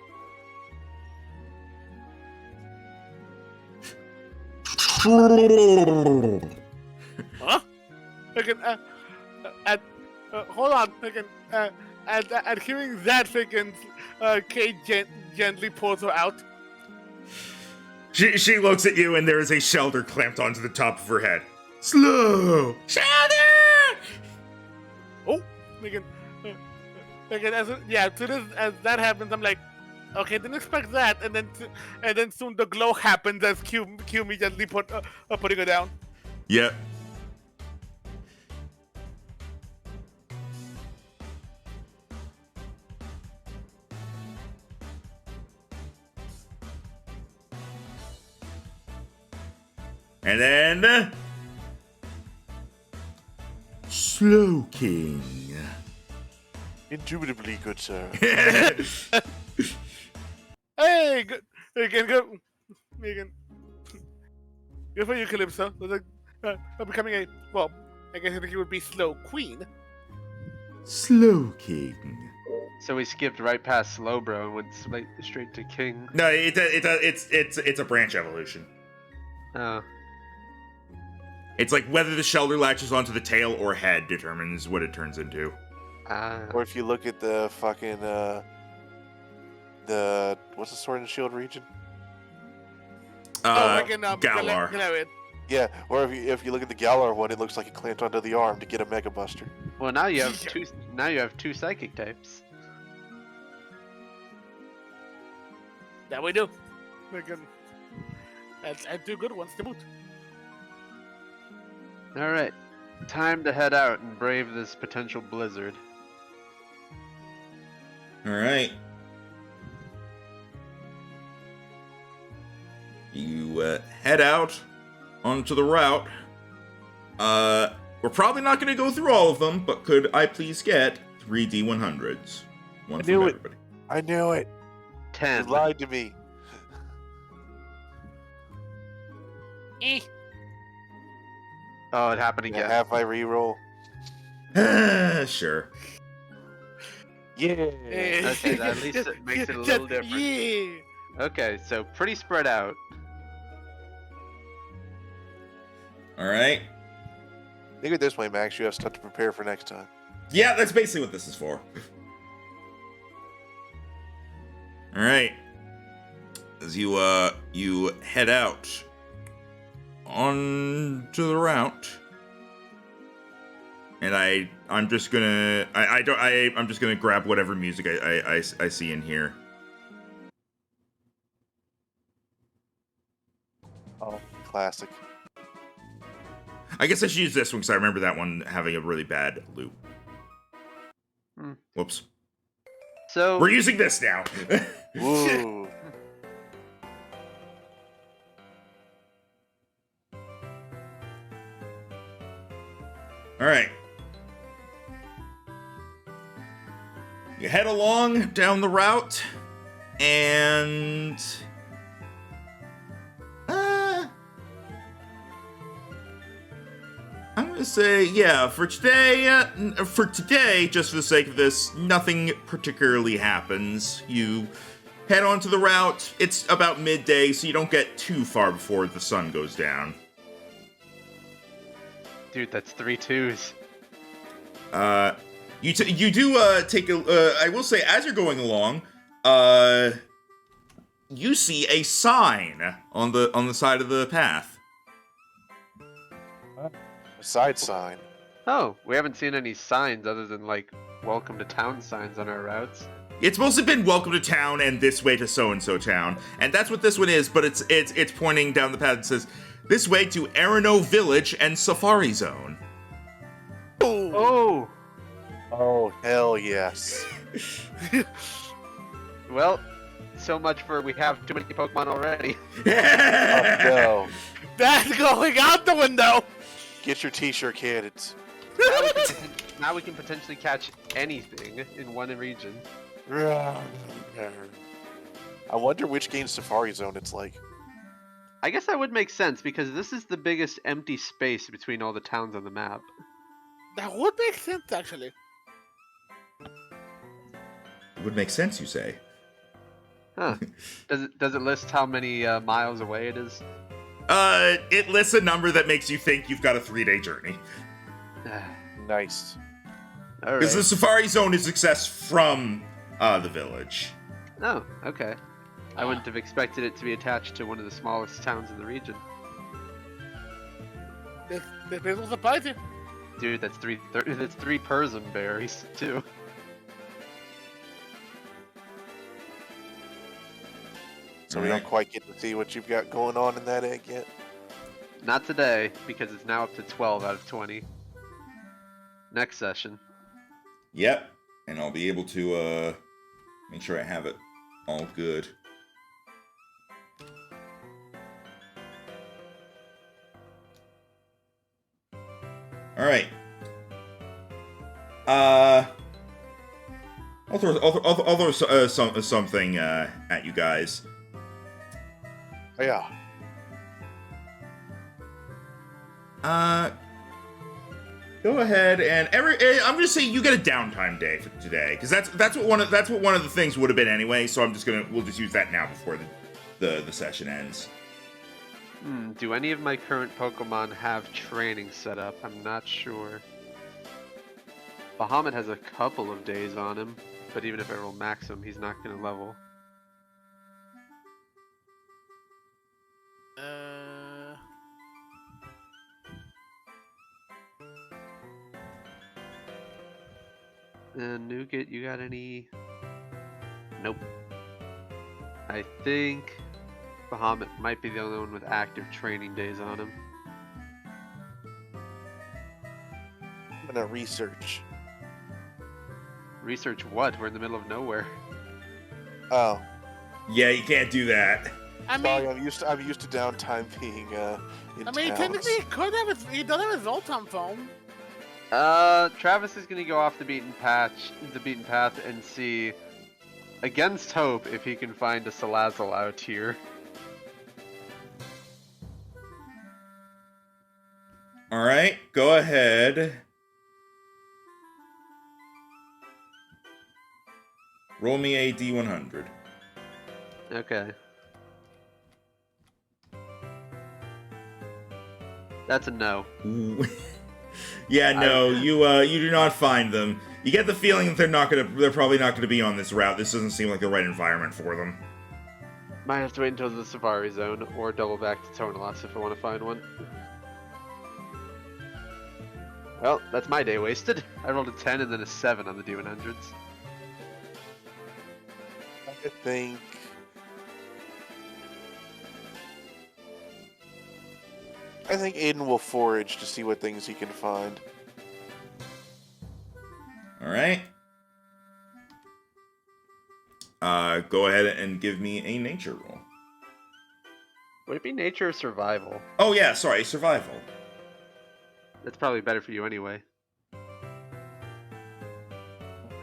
Huh? Again, hold on. Again, at hearing that, again, Kate gently pulls her out. She looks at you and there is a shelter clamped onto the top of her head. Slow! Shelter! Oh, again, as soon as that happens, I'm like, okay, didn't expect that, and then soon the glow happens as Q me gently putting her down. Yep. And then Slow King. Indubitably, good sir. Hey, good again. Good for you, Calypso. I'm becoming I guess I think it would be Slow Queen. Slow King. So we skipped right past Slowbro and went straight to King. No, it's a branch evolution. Oh. It's like whether the shelter latches onto the tail or head determines what it turns into. Or if you look at the fucking what's the Sword and Shield region? Galar. Yeah, or if you look at the Galar one, it looks like it clamped onto the arm to get a Mega Buster. Well, now you have two. Now you have 2 psychic types. That we do. And 2 good ones to boot. All right, time to head out and brave this potential blizzard. All right. You head out onto the route. We're probably not going to go through all of them, but could I please get 3 D100s? One I from knew it. everybody. I knew it. 10. You lied to me. Oh, it happened Can I again. have my reroll? Sure. Yeah. Okay, at least it makes it a little different. Yeah. Okay, so pretty spread out. All right. Think of it this way, Max. You have stuff to prepare for next time. Yeah, that's basically what this is for. All right. As you head out onto the route, and I'm just gonna I'm just gonna grab whatever music I see in here. Oh, classic. I guess I should use this one because I remember that one having a really bad loop. Hmm. Whoops. So We're using this now. Ooh. All right. You head along down the route, and I'm gonna say, yeah, for today, just for the sake of this, nothing particularly happens. You head onto the route. It's about midday, so you don't get too far before the sun goes down. dude, that's 3 2s. You do take a. I will say, as you're going along, you see a sign on the side of the path. A side sign. Oh, we haven't seen any signs other than like welcome to town signs on our routes. It's mostly been welcome to town and this way to so and so town, and that's what this one is. But it's pointing down the path and says this way to Arano Village and Safari Zone. Oh, Oh, hell yes. well, so much for we have too many Pokemon already. Oh, no. That's going out the window. Get your t-shirt cannons. Now we can potentially catch anything in one region. I wonder which game Safari Zone it's like. I guess that would make sense because this is the biggest empty space between all the towns on the map. That would make sense, actually. It would make sense, you say. Huh. Does it list how many miles away it is? It lists a number that makes you think you've got a 3-day journey. Nice. All Because the right. Safari Zone is accessed from the village. Oh, okay. I wouldn't have expected it to be attached to one of the smallest towns in the region. This will surprise you. Dude, that's three Persian berries too. So we don't quite get to see what you've got going on in that egg yet. Not today, because it's now up to 12 out of 20. Next session. Yep. And I'll be able to make sure I have it all good. All right. I'll throw something at you guys. Oh, yeah. Go ahead and I'm just saying you get a downtime day for today because that's what one of the things would have been anyway. So we'll just use that now before the session ends. Do any of my current Pokemon have training set up? I'm not sure. Bahamut has a couple of days on him, but even if I roll max him, he's not going to level. And Nougat, you got any? Nope. I think Bahamut might be the only one with active training days on him. I'm gonna research. Research what? We're in the middle of nowhere. Oh. Yeah, you can't do that. I Sorry, mean, I'm used to downtime being in towns. technically, he does have his Zoltan phone. Travis is gonna go off the beaten path, and see, against hope, if he can find a Salazzle out here. All right, go ahead. Roll me a D100. Okay. That's a no. Ooh. Yeah, no, you do not find them. You get the feeling that they're probably not gonna be on this route. This doesn't seem like the right environment for them. Might have to wait until the Safari Zone, or double back to Tonelas if I want to find one. Well, that's my day wasted. I rolled a 10 and then a 7 on the D100s. I think. I think Aiden will forage to see what things he can find. All right. Go ahead and give me a nature roll. Would it be nature or survival? Oh yeah, sorry, survival. That's probably better for you anyway.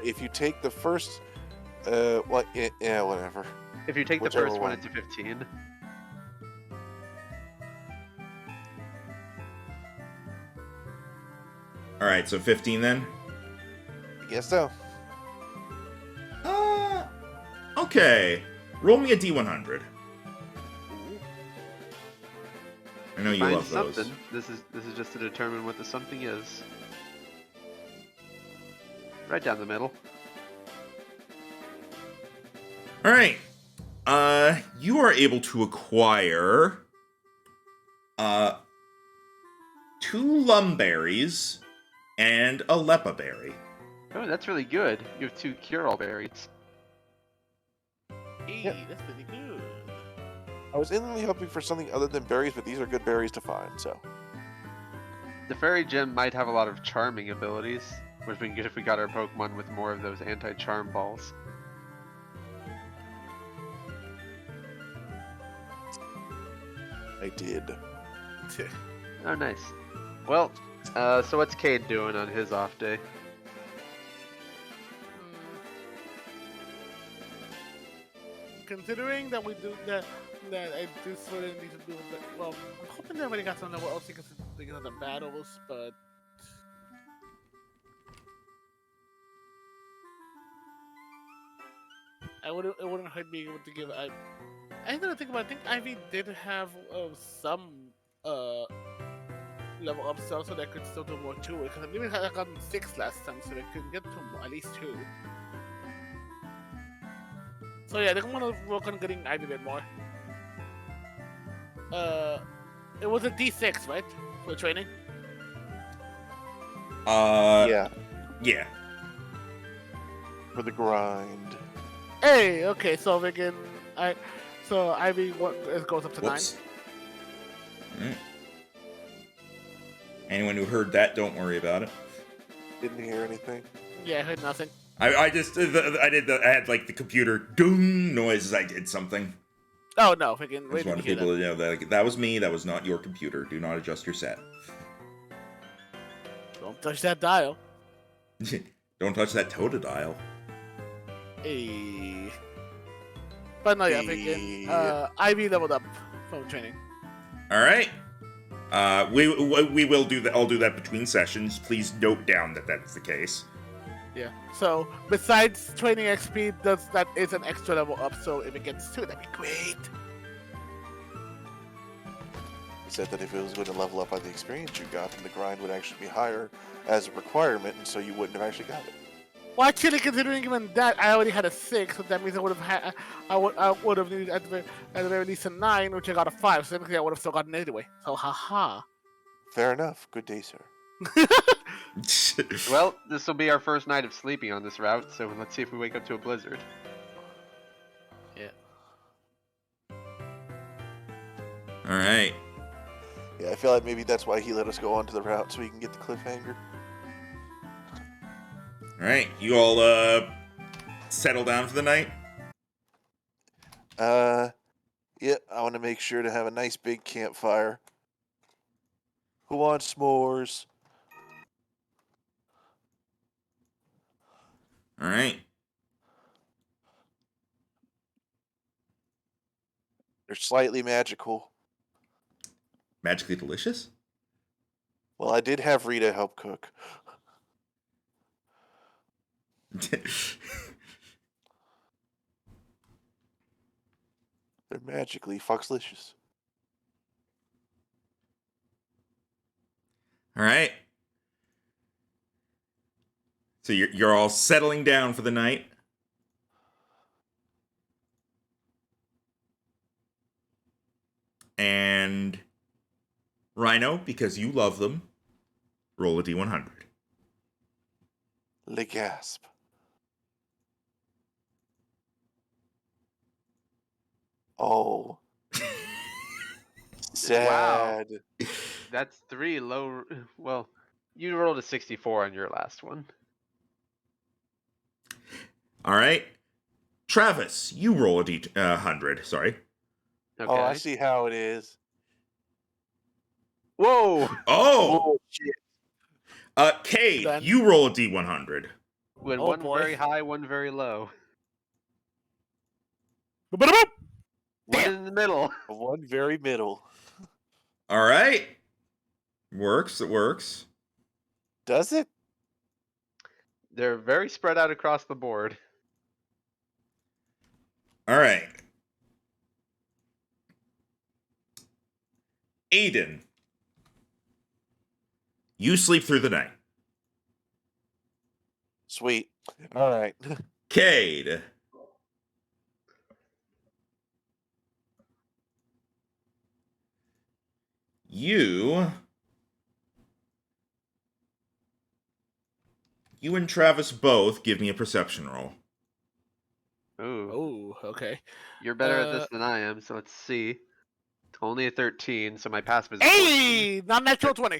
If you take the first, yeah, whatever. If you take Whichever the first one, one. it's a 15. All right, so 15 then. I guess so. Okay. Roll me a D100. I know you Find love those. something. This is just to determine what the something is. Right down the middle. All right. You are able to acquire 2 lumberries and a lepa berry. Oh, that's really good. You have 2 cure-all berries. Hey, Yep. that's pretty good. I was instantly hoping for something other than berries, but these are good berries to find. So The fairy gem might have a lot of charming abilities, which would be good if we got our Pokemon with more of those anti-charm balls. I did. Oh, nice. Well, so what's Cade doing on his off day? Considering that we do that I do sort of need to do a bit. Well, I'm hoping they already got some level else because of the battles, but it wouldn't hurt being able to give. I didn't think about. I think Ivy did have some level up so they could still do more to it because I believe it had gotten 6 last time, so they could get to at least 2. So yeah, they're gonna work on getting Ivy a bit more. It was a D6, right? For training? Yeah, Yeah. for the grind. Hey, okay, so we can so Ivy it goes up to Whoops. Alright. Anyone who heard that, don't worry about it. Didn't hear anything. 9. Yeah, I heard nothing. I had like the computer doom noises. I did something. Oh no, freaking I just wait wanted to hear people that. to know that like, that was me. That was not your computer. Do not adjust your set. Don't touch that dial. Don't touch that Totodile. Hey. But no, yeah, freaking Ivy leveled up from training. All right. We will do that. I'll do that between sessions. Please note down that that's the case. Yeah. So besides training XP, that is an extra level up. So if it gets 2, that'd be great. He said that if it was going to level up by the experience you got, then the grind would actually be higher as a requirement, and so you wouldn't have actually got it. Well, actually, considering even that, I already had a 6, so that means I would have had, I would have needed at the very least a 9, which I got a 5. So technically, I would have still gotten it anyway. So haha. Fair enough. Good day, sir. Well, this will be our first night of sleeping on this route, so let's see if we wake up to a blizzard. Yeah. All right. Yeah, I feel like maybe that's why he let us go onto the route so we can get the cliffhanger. All right. You all settle down for the night. Yeah, I want to make sure to have a nice big campfire. Who wants s'mores? All right. They're slightly magical. Magically delicious? Well, I did have Rita help cook. They're magically foxlicious. All right. So you're all settling down for the night. And Rhino, because you love them, roll a d100. Le gasp. Oh. Sad. That's 3 low. Well, you rolled a 64 on your last one. All right. Travis, you roll a d100. Sorry. Okay. Oh, I see how it is. Whoa! Oh! shit. Cade, Then- you roll a d100. When Oh, one boy. very high, one very low. Ba-ba-da-boop! One Damn. in the middle. One very middle. All right. Works. It works. Does it? They're very spread out across the board. All right. Aiden, you sleep through the night. Sweet. All right. Cade, you and Travis both give me a perception roll. Ooh. Oh, okay. You're better at this than I am, so let's see. Only a 13, so my passive is 14. Hey! Not natural 20.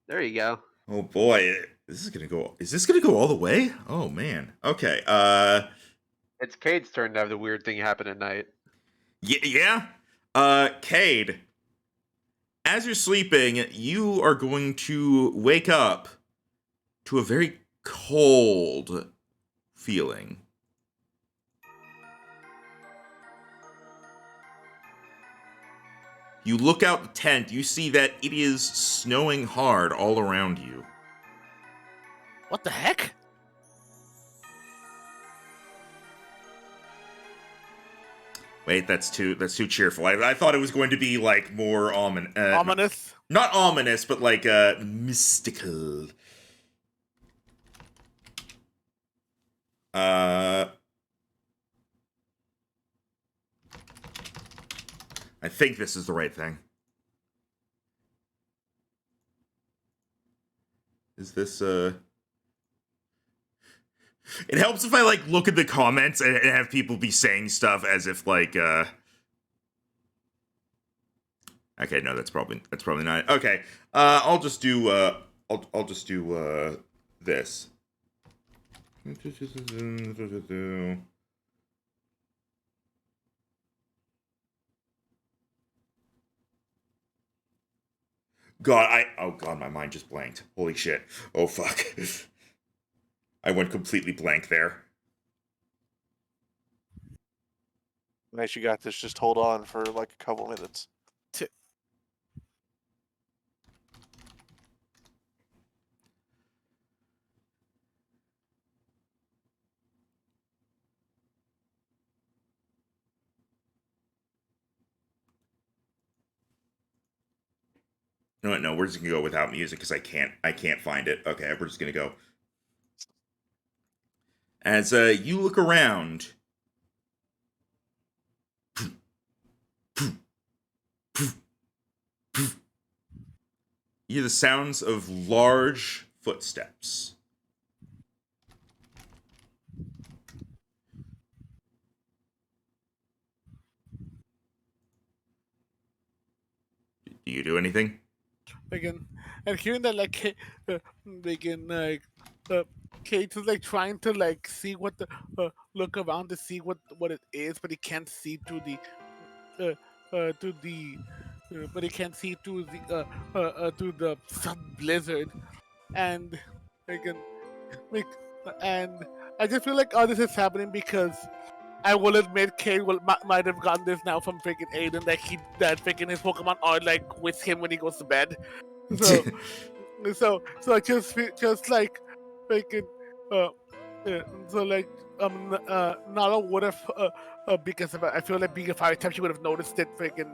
There you go. Oh boy, this is gonna go. Is this gonna go all the way? Oh man. Okay. It's Cade's turn to have the weird thing happen at night. Yeah. Cade, as you're sleeping, you are going to wake up to a very cold feeling. You look out the tent, you see that it is snowing hard all around you. What the heck? Wait, that's too cheerful. I thought it was going to be like more Ominous. not ominous, but like mystical. I think this is the right thing. Is this It helps if I like look at the comments and have people be saying stuff as if like Okay, no, that's probably not. Okay. I'll just do I'll just do this. Oh god, my mind just blanked. Holy shit. Oh fuck. I went completely blank there. Nice you got this. Just hold on for like a couple minutes. No, we're just gonna go without music because I can't find it. Okay, we're just gonna go. As you look around, you hear the sounds of large footsteps. Do you do anything? Again, and hearing that, like, again, like, Kate is like trying to like see what the look around to see what it is, but he can't see through the but he can't see to the sun blizzard, and again, like, and I just feel like all this is happening because I will admit Kay might have gotten this now from freaking Aiden that freaking his Pokemon are like with him when he goes to bed. So so I just like freaking uh, so like Nala would have because of, I feel like being a fire type she would have noticed it freaking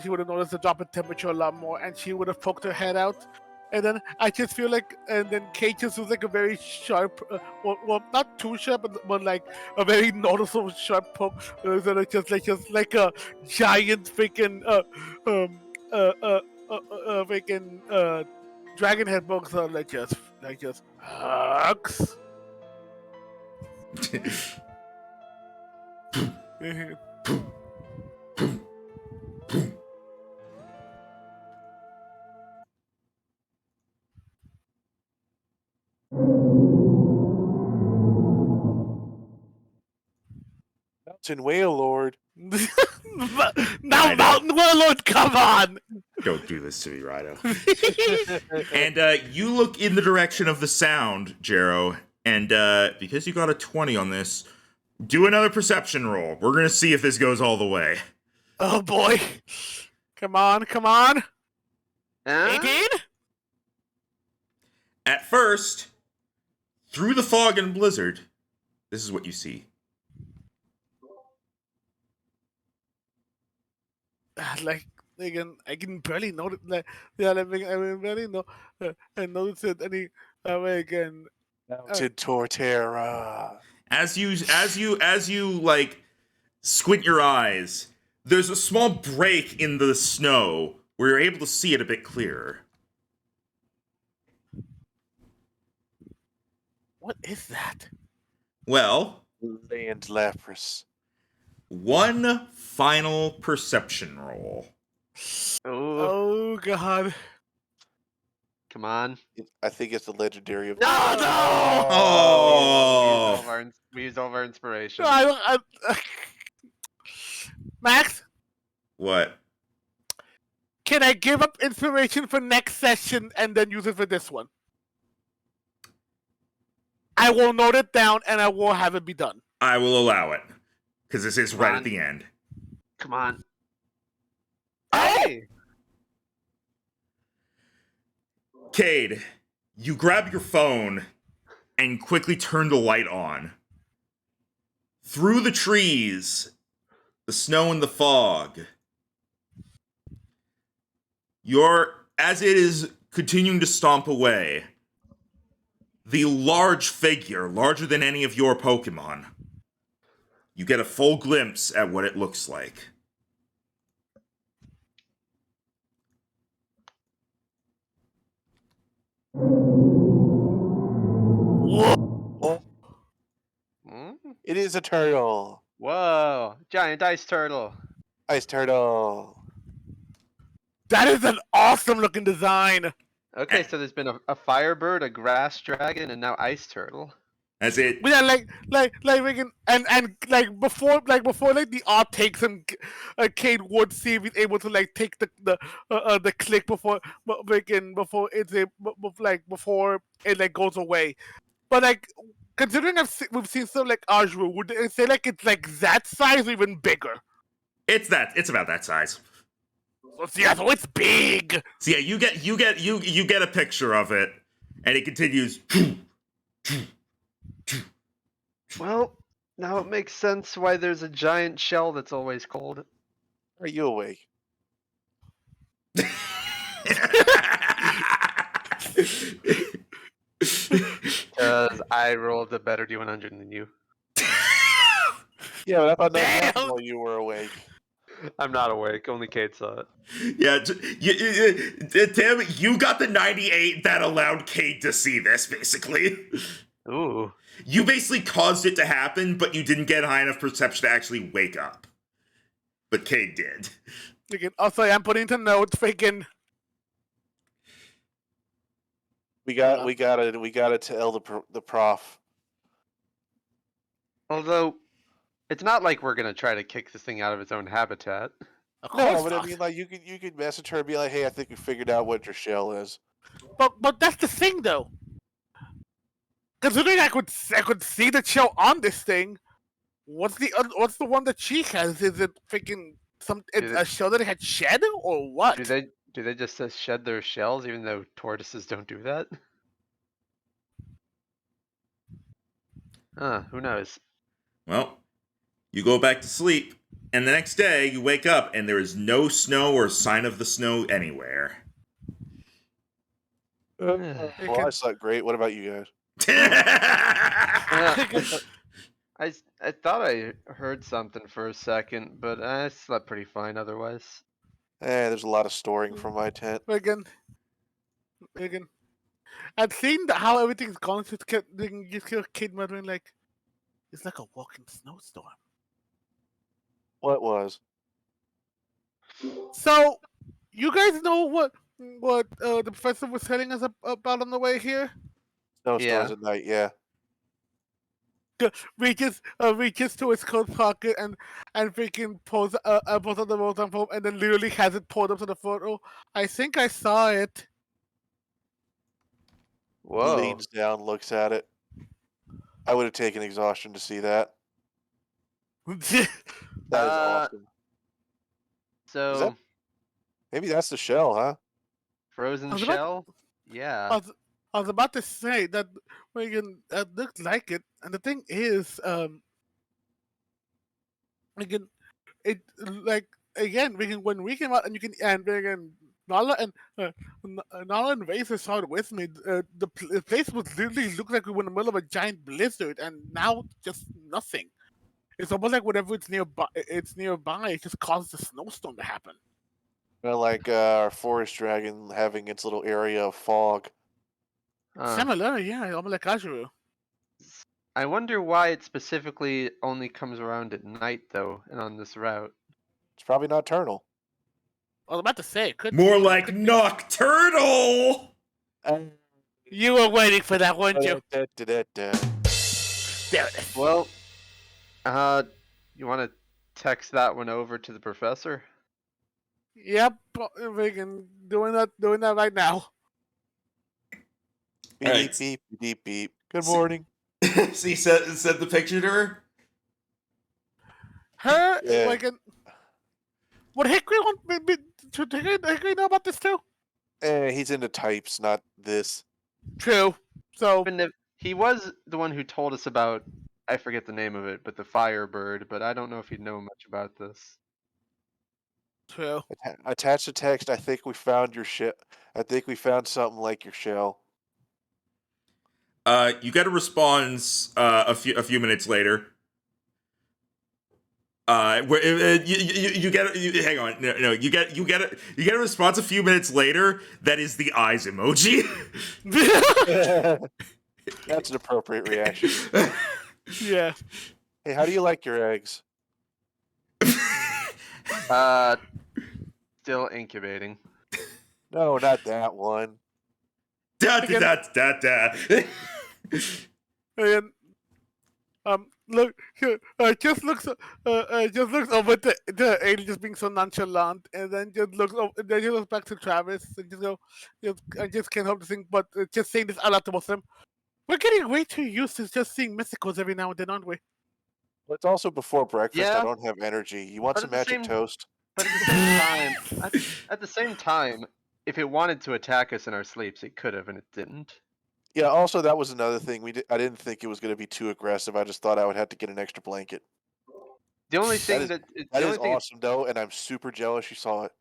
she would have noticed the drop in temperature a lot more and she would have poked her head out. And then I just feel like, and then Kate just was like a very sharp, well, not too sharp, but like a very noticeable sharp poke. So like just like a giant freaking um uh uh freaking dragon head poke. So like just hugs. Mountain Whale Lord. Now Rhino. Mountain Warlord, come on! Don't do this to me, Rhino. And you look in the direction of the sound, Jero, and because you got a 20 on this, do another perception roll. We're gonna see if this goes all the way. Oh boy. Come on, come on. Huh? 18? At first, through the fog and blizzard, this is what you see. Like, I can barely notice. Like, yeah, like, I barely know. I noticed it. Any, again. Mountain Torterra. As you like squint your eyes, there's a small break in the snow where you're able to see it a bit clearer. What is that? Well, Land Lapras. one final perception roll. Ooh, Oh god. come on. I think it's the legendary of. No, no! Oh. We used all of our inspiration. No, Max, What? can I give up inspiration for next session and then use it for this one? I will note it down and I will have it be done. I will allow it. Because this is right Ron. at the end. Come on. Oh! Hey! Cade, you grab your phone and quickly turn the light on. Through the trees, the snow and the fog, as it is continuing to stomp away, the large figure, larger than any of your Pokemon, you get a full glimpse at what it looks like. Oh, Hmm? it is a turtle. Whoa! Giant ice turtle. Ice turtle. That is an awesome looking design. Okay, so there's been a firebird, a grass dragon, and now ice turtle. As it But yeah, like we can, and like before like the art takes him, Cade would see if he's able to like take the click before before it's a before it like goes away. But like considering we've seen stuff like Ajru, would they say like it's like that size or even bigger? it's about that size. Yeah, so it's big. So yeah, you get a picture of it, and it continues. Well, now it makes sense why there's a giant shell that's always cold. Are you awake? Because I rolled a better D100 than you. Yeah, but I thought that Damn. happened while you were awake. I'm not awake. Only Kate saw it. Yeah, Tim, you got the 98 that allowed Kate to see this, basically. Ooh. You basically caused it to happen, but you didn't get high enough perception to actually wake up. But Kate did. Also, I'm putting to note freaking. We gotta tell the prof. Although, it's not like we're gonna try to kick this thing out of its own habitat. Of No, course but I not. mean, like you could message her and be like, "Hey, I think we figured out what your shell is." But that's the thing though. Considering I could see the shell on this thing. What's the one that she has? Is it freaking Do they, a shell that it had shed or what? do they just shed their shells even though tortoises don't do that? Who knows? Well, you go back to sleep, and the next day you wake up and there is no snow or sign of the snow anywhere. Well, I slept great. What about you guys? I thought I heard something for a second, but I slept pretty fine otherwise. There's a lot of storing from my tent. Again, again. I've seen how everything's gone. Just kept kid muttering like, "It's like a walking snowstorm." What was? So, you guys know what the professor was telling us about on the way here? Snowstorms Yeah. at night, yeah. Reaches to his coat pocket and freaking pulls both of the rolls on phone and then literally has it pulled up to the photo. I think I saw it. Whoa. Leans down, looks at it. I would have taken exhaustion to see that. That is awesome. So Maybe that's the shell, huh? frozen was about- shell? Yeah. I was about to say that that looked like it, and the thing is, again, it like again, when we came out and you can and again, Nala and Nala and Razor saw it with me. The place was literally looked like we were in the middle of a giant blizzard, and now just nothing. It's almost like whenever it's nearby, it just causes a snowstorm to happen. Well, like our forest dragon having its little area of fog. Similar, yeah, almost like Azure. I wonder why it specifically only comes around at night though, and on this route. It's probably nocturnal. I was about to say it could More be, like nocturnal. You were waiting for that, weren't you? Da-da-da-da-da. There it is. Well, you want to text that one over to the professor? Yep, we can doing that right now. Beep, Alright. beep, beep, beep. Good morning. So you sent the picture to her? Her Yeah. like would Hickory want to Hickory know about this too? He's into types, not this. True. So Even if he was the one who told us about, I forget the name of it, but the Firebird, but I don't know if he'd know much about this. true. Attach the text. I think we found your shell. I think we found something like your shell. You get a response a few minutes later. You get hang on no you get a response a few minutes later that is the eyes emoji. That's an appropriate reaction. Yeah. Hey, how do you like your eggs? Still incubating. No, not that one. Da da da da da. And look, just looks over to Aiden just being so nonchalant, and then just then he looks back to Travis and I just can't help to think, but just saying this out loud to both of them. We're getting way too used to just seeing mysticals every now and then, aren't we? Well, it's also before breakfast. Yeah. I don't have energy. You want But some at the magic same- toast? But at the same time, at the same time, if it wanted to attack us in our sleeps, it could have, and it didn't. Yeah. Also, that was another thing. I didn't think it was going to be too aggressive. I just thought I would have to get an extra blanket. The only That thing is- that That is awesome, though, and I'm super jealous you saw it.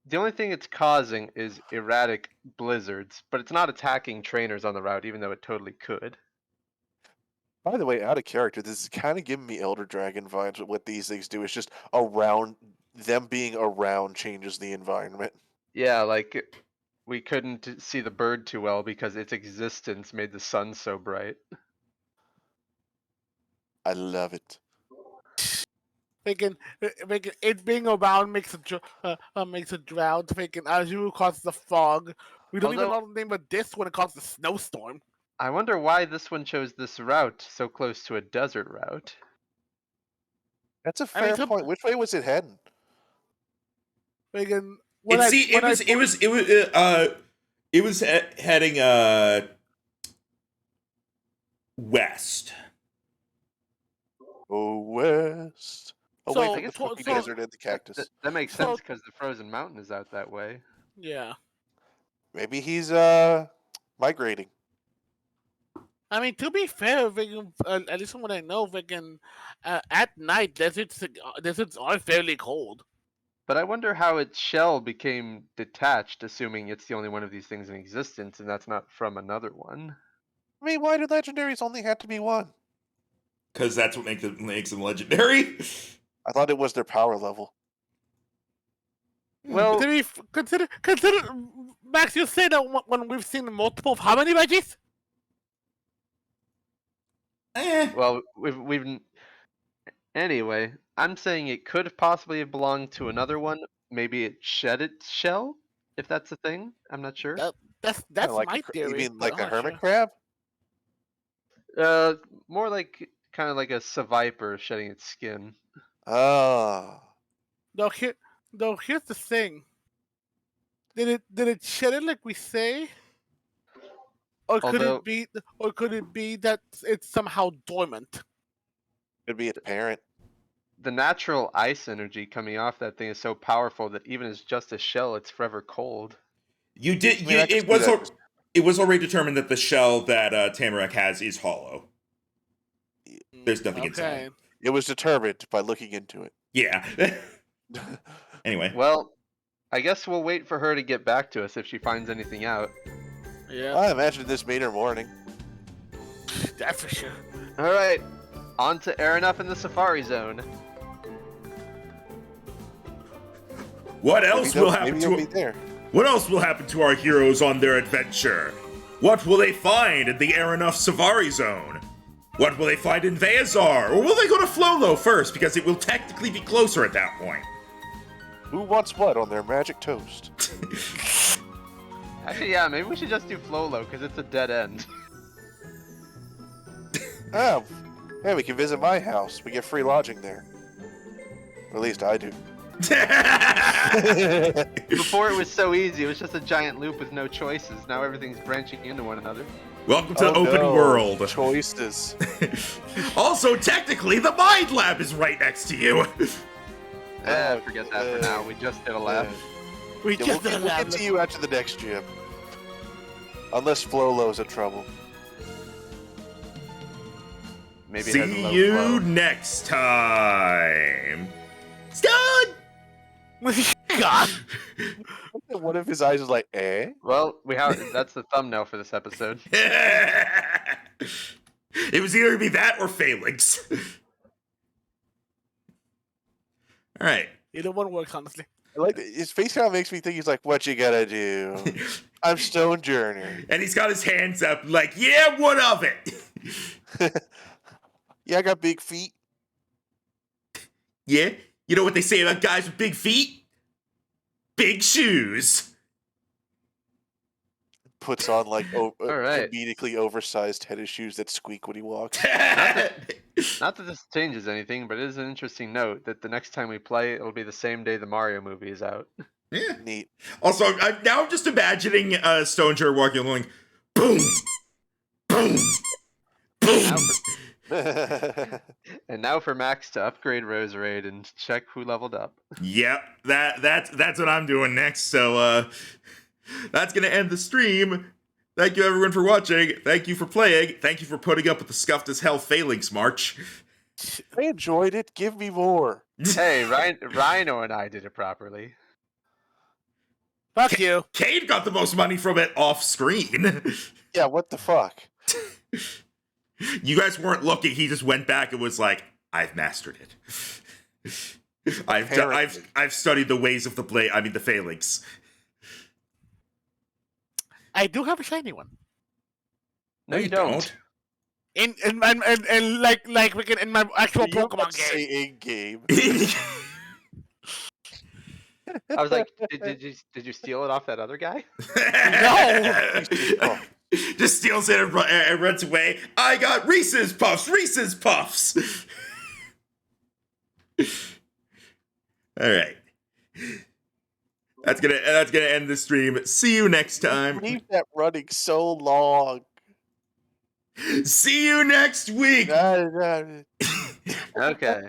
the only thing it's causing is erratic blizzards, but it's not attacking trainers on the route, even though it totally could. By the way, out of character, this is kind of giving me Elder Dragon vibes. What these things do is just around them being around changes the environment. Yeah, like we couldn't see the bird too well because its existence made the sun so bright. I love it. Making it being around makes a drought. Making Azure causes the fog. We don't even Although- know the name of this when it causes the snowstorm. I wonder why this one chose this route so close to a desert route. That's a I mean, fair point. Which way was it heading? Friggin' when it was heading west. Oh, west. Away So- from the so- Cookie so- Desert and the cactus. That makes So- sense because the frozen mountain is out that way. yeah. Maybe he's migrating. I mean, to be fair, friggin', at least from what I know, friggin', at night deserts are fairly cold. But I wonder how its shell became detached, assuming it's the only one of these things in existence, and that's not from another one. I mean, why do legendaries only have to be one? Because that's what makes them legendary. I thought it was their power level. Well- to be consider Max, you say that when we've seen multiple of how many Reggies? Well, we've anyway. I'm saying it could possibly have belonged to another one. Maybe it shed its shell, if that's a thing. I'm not sure. That's Kinda like my You theory. mean but like I'm a not hermit sure. crab? More like kind of like a viper shedding its skin. Ah. Though here's the thing. Did it shed it like we say? Or could Although- it be that it's somehow dormant? Could be its parent. The natural ice energy coming off that thing is so powerful that even as just a shell, it's forever cold. You did. I mean, I could It see was. that. It was already determined that the shell that Tamarack has is hollow. There's nothing Okay. inside. It was determined by looking into it. Yeah. Anyway. Well, I guess we'll wait for her to get back to us if she finds anything out. Yeah, I imagine this made her morning. that's for sure. All right, on to Aeronuff in the Safari Zone. What else will happen Maybe you'll be to there. What else will happen to our heroes on their adventure? What will they find in the Aeronuff Safari Zone? What will they find in Veazar? Or will they go to Flolo first, because it will technically be closer at that point? Who wants what on their magic toast? Actually, yeah, maybe we should just do Flolo because it's a dead end. Oh, yeah, we can visit my house. We get free lodging there. Or at least I do. Before it was so easy, it was just a giant loop with no choices. Now everything's branching into one another. Welcome to Oh, Open no. World. Choices. Also, technically, the Mind Lab is right next to you. Forget that for now. We just did a lab. We Yeah, just we'll did a get lab. to you after the next gym. Unless Flolo's in trouble. Maybe it has a See low you flow. next time. Stone! God. One of his eyes is like, eh? Well, that's the thumbnail for this episode. It was either gonna be that or Phalanx. All right. Either one works, honestly. I like that. His face kind of makes me think he's like, what you gotta do? I'm Stone Journer. And he's got his hands up like, yeah, what of it? Yeah, I got big feet. Yeah? You know what they say about guys with big feet? Big shoes. Puts on like right. comedically oversized tennis shoes that squeak when he walks. Not that this changes anything, but it is an interesting note that the next time we play, it'll be the same day the Mario movie is out. Yeah. Neat. Also, I'm just imagining Stonejar walking along, boom, boom, boom. And now for Max to upgrade Roserade and check who leveled up. Yep, that's what I'm doing next. So that's gonna end the stream. Thank you everyone for watching. Thank you for playing. Thank you for putting up with the scuffed as hell Phalanx March. I enjoyed it. Give me more. Hey, Rhino and I did it properly. Fuck you. Cade got the most money from it off screen. Yeah, what the fuck? You guys weren't looking. He just went back and was like, "I've mastered it. I've studied the ways of the blade. I mean, the Phalanx." I do have a shiny one. No, you don't. In like freaking in my actual You don't Pokemon have to say game. in game. I was like, did you steal it off that other guy? No. Just steals it and runs away. I got Reese's Puffs. Reese's Puffs. All right. That's gonna end the stream. See you next time. Leave that running so long. See you next week. Okay.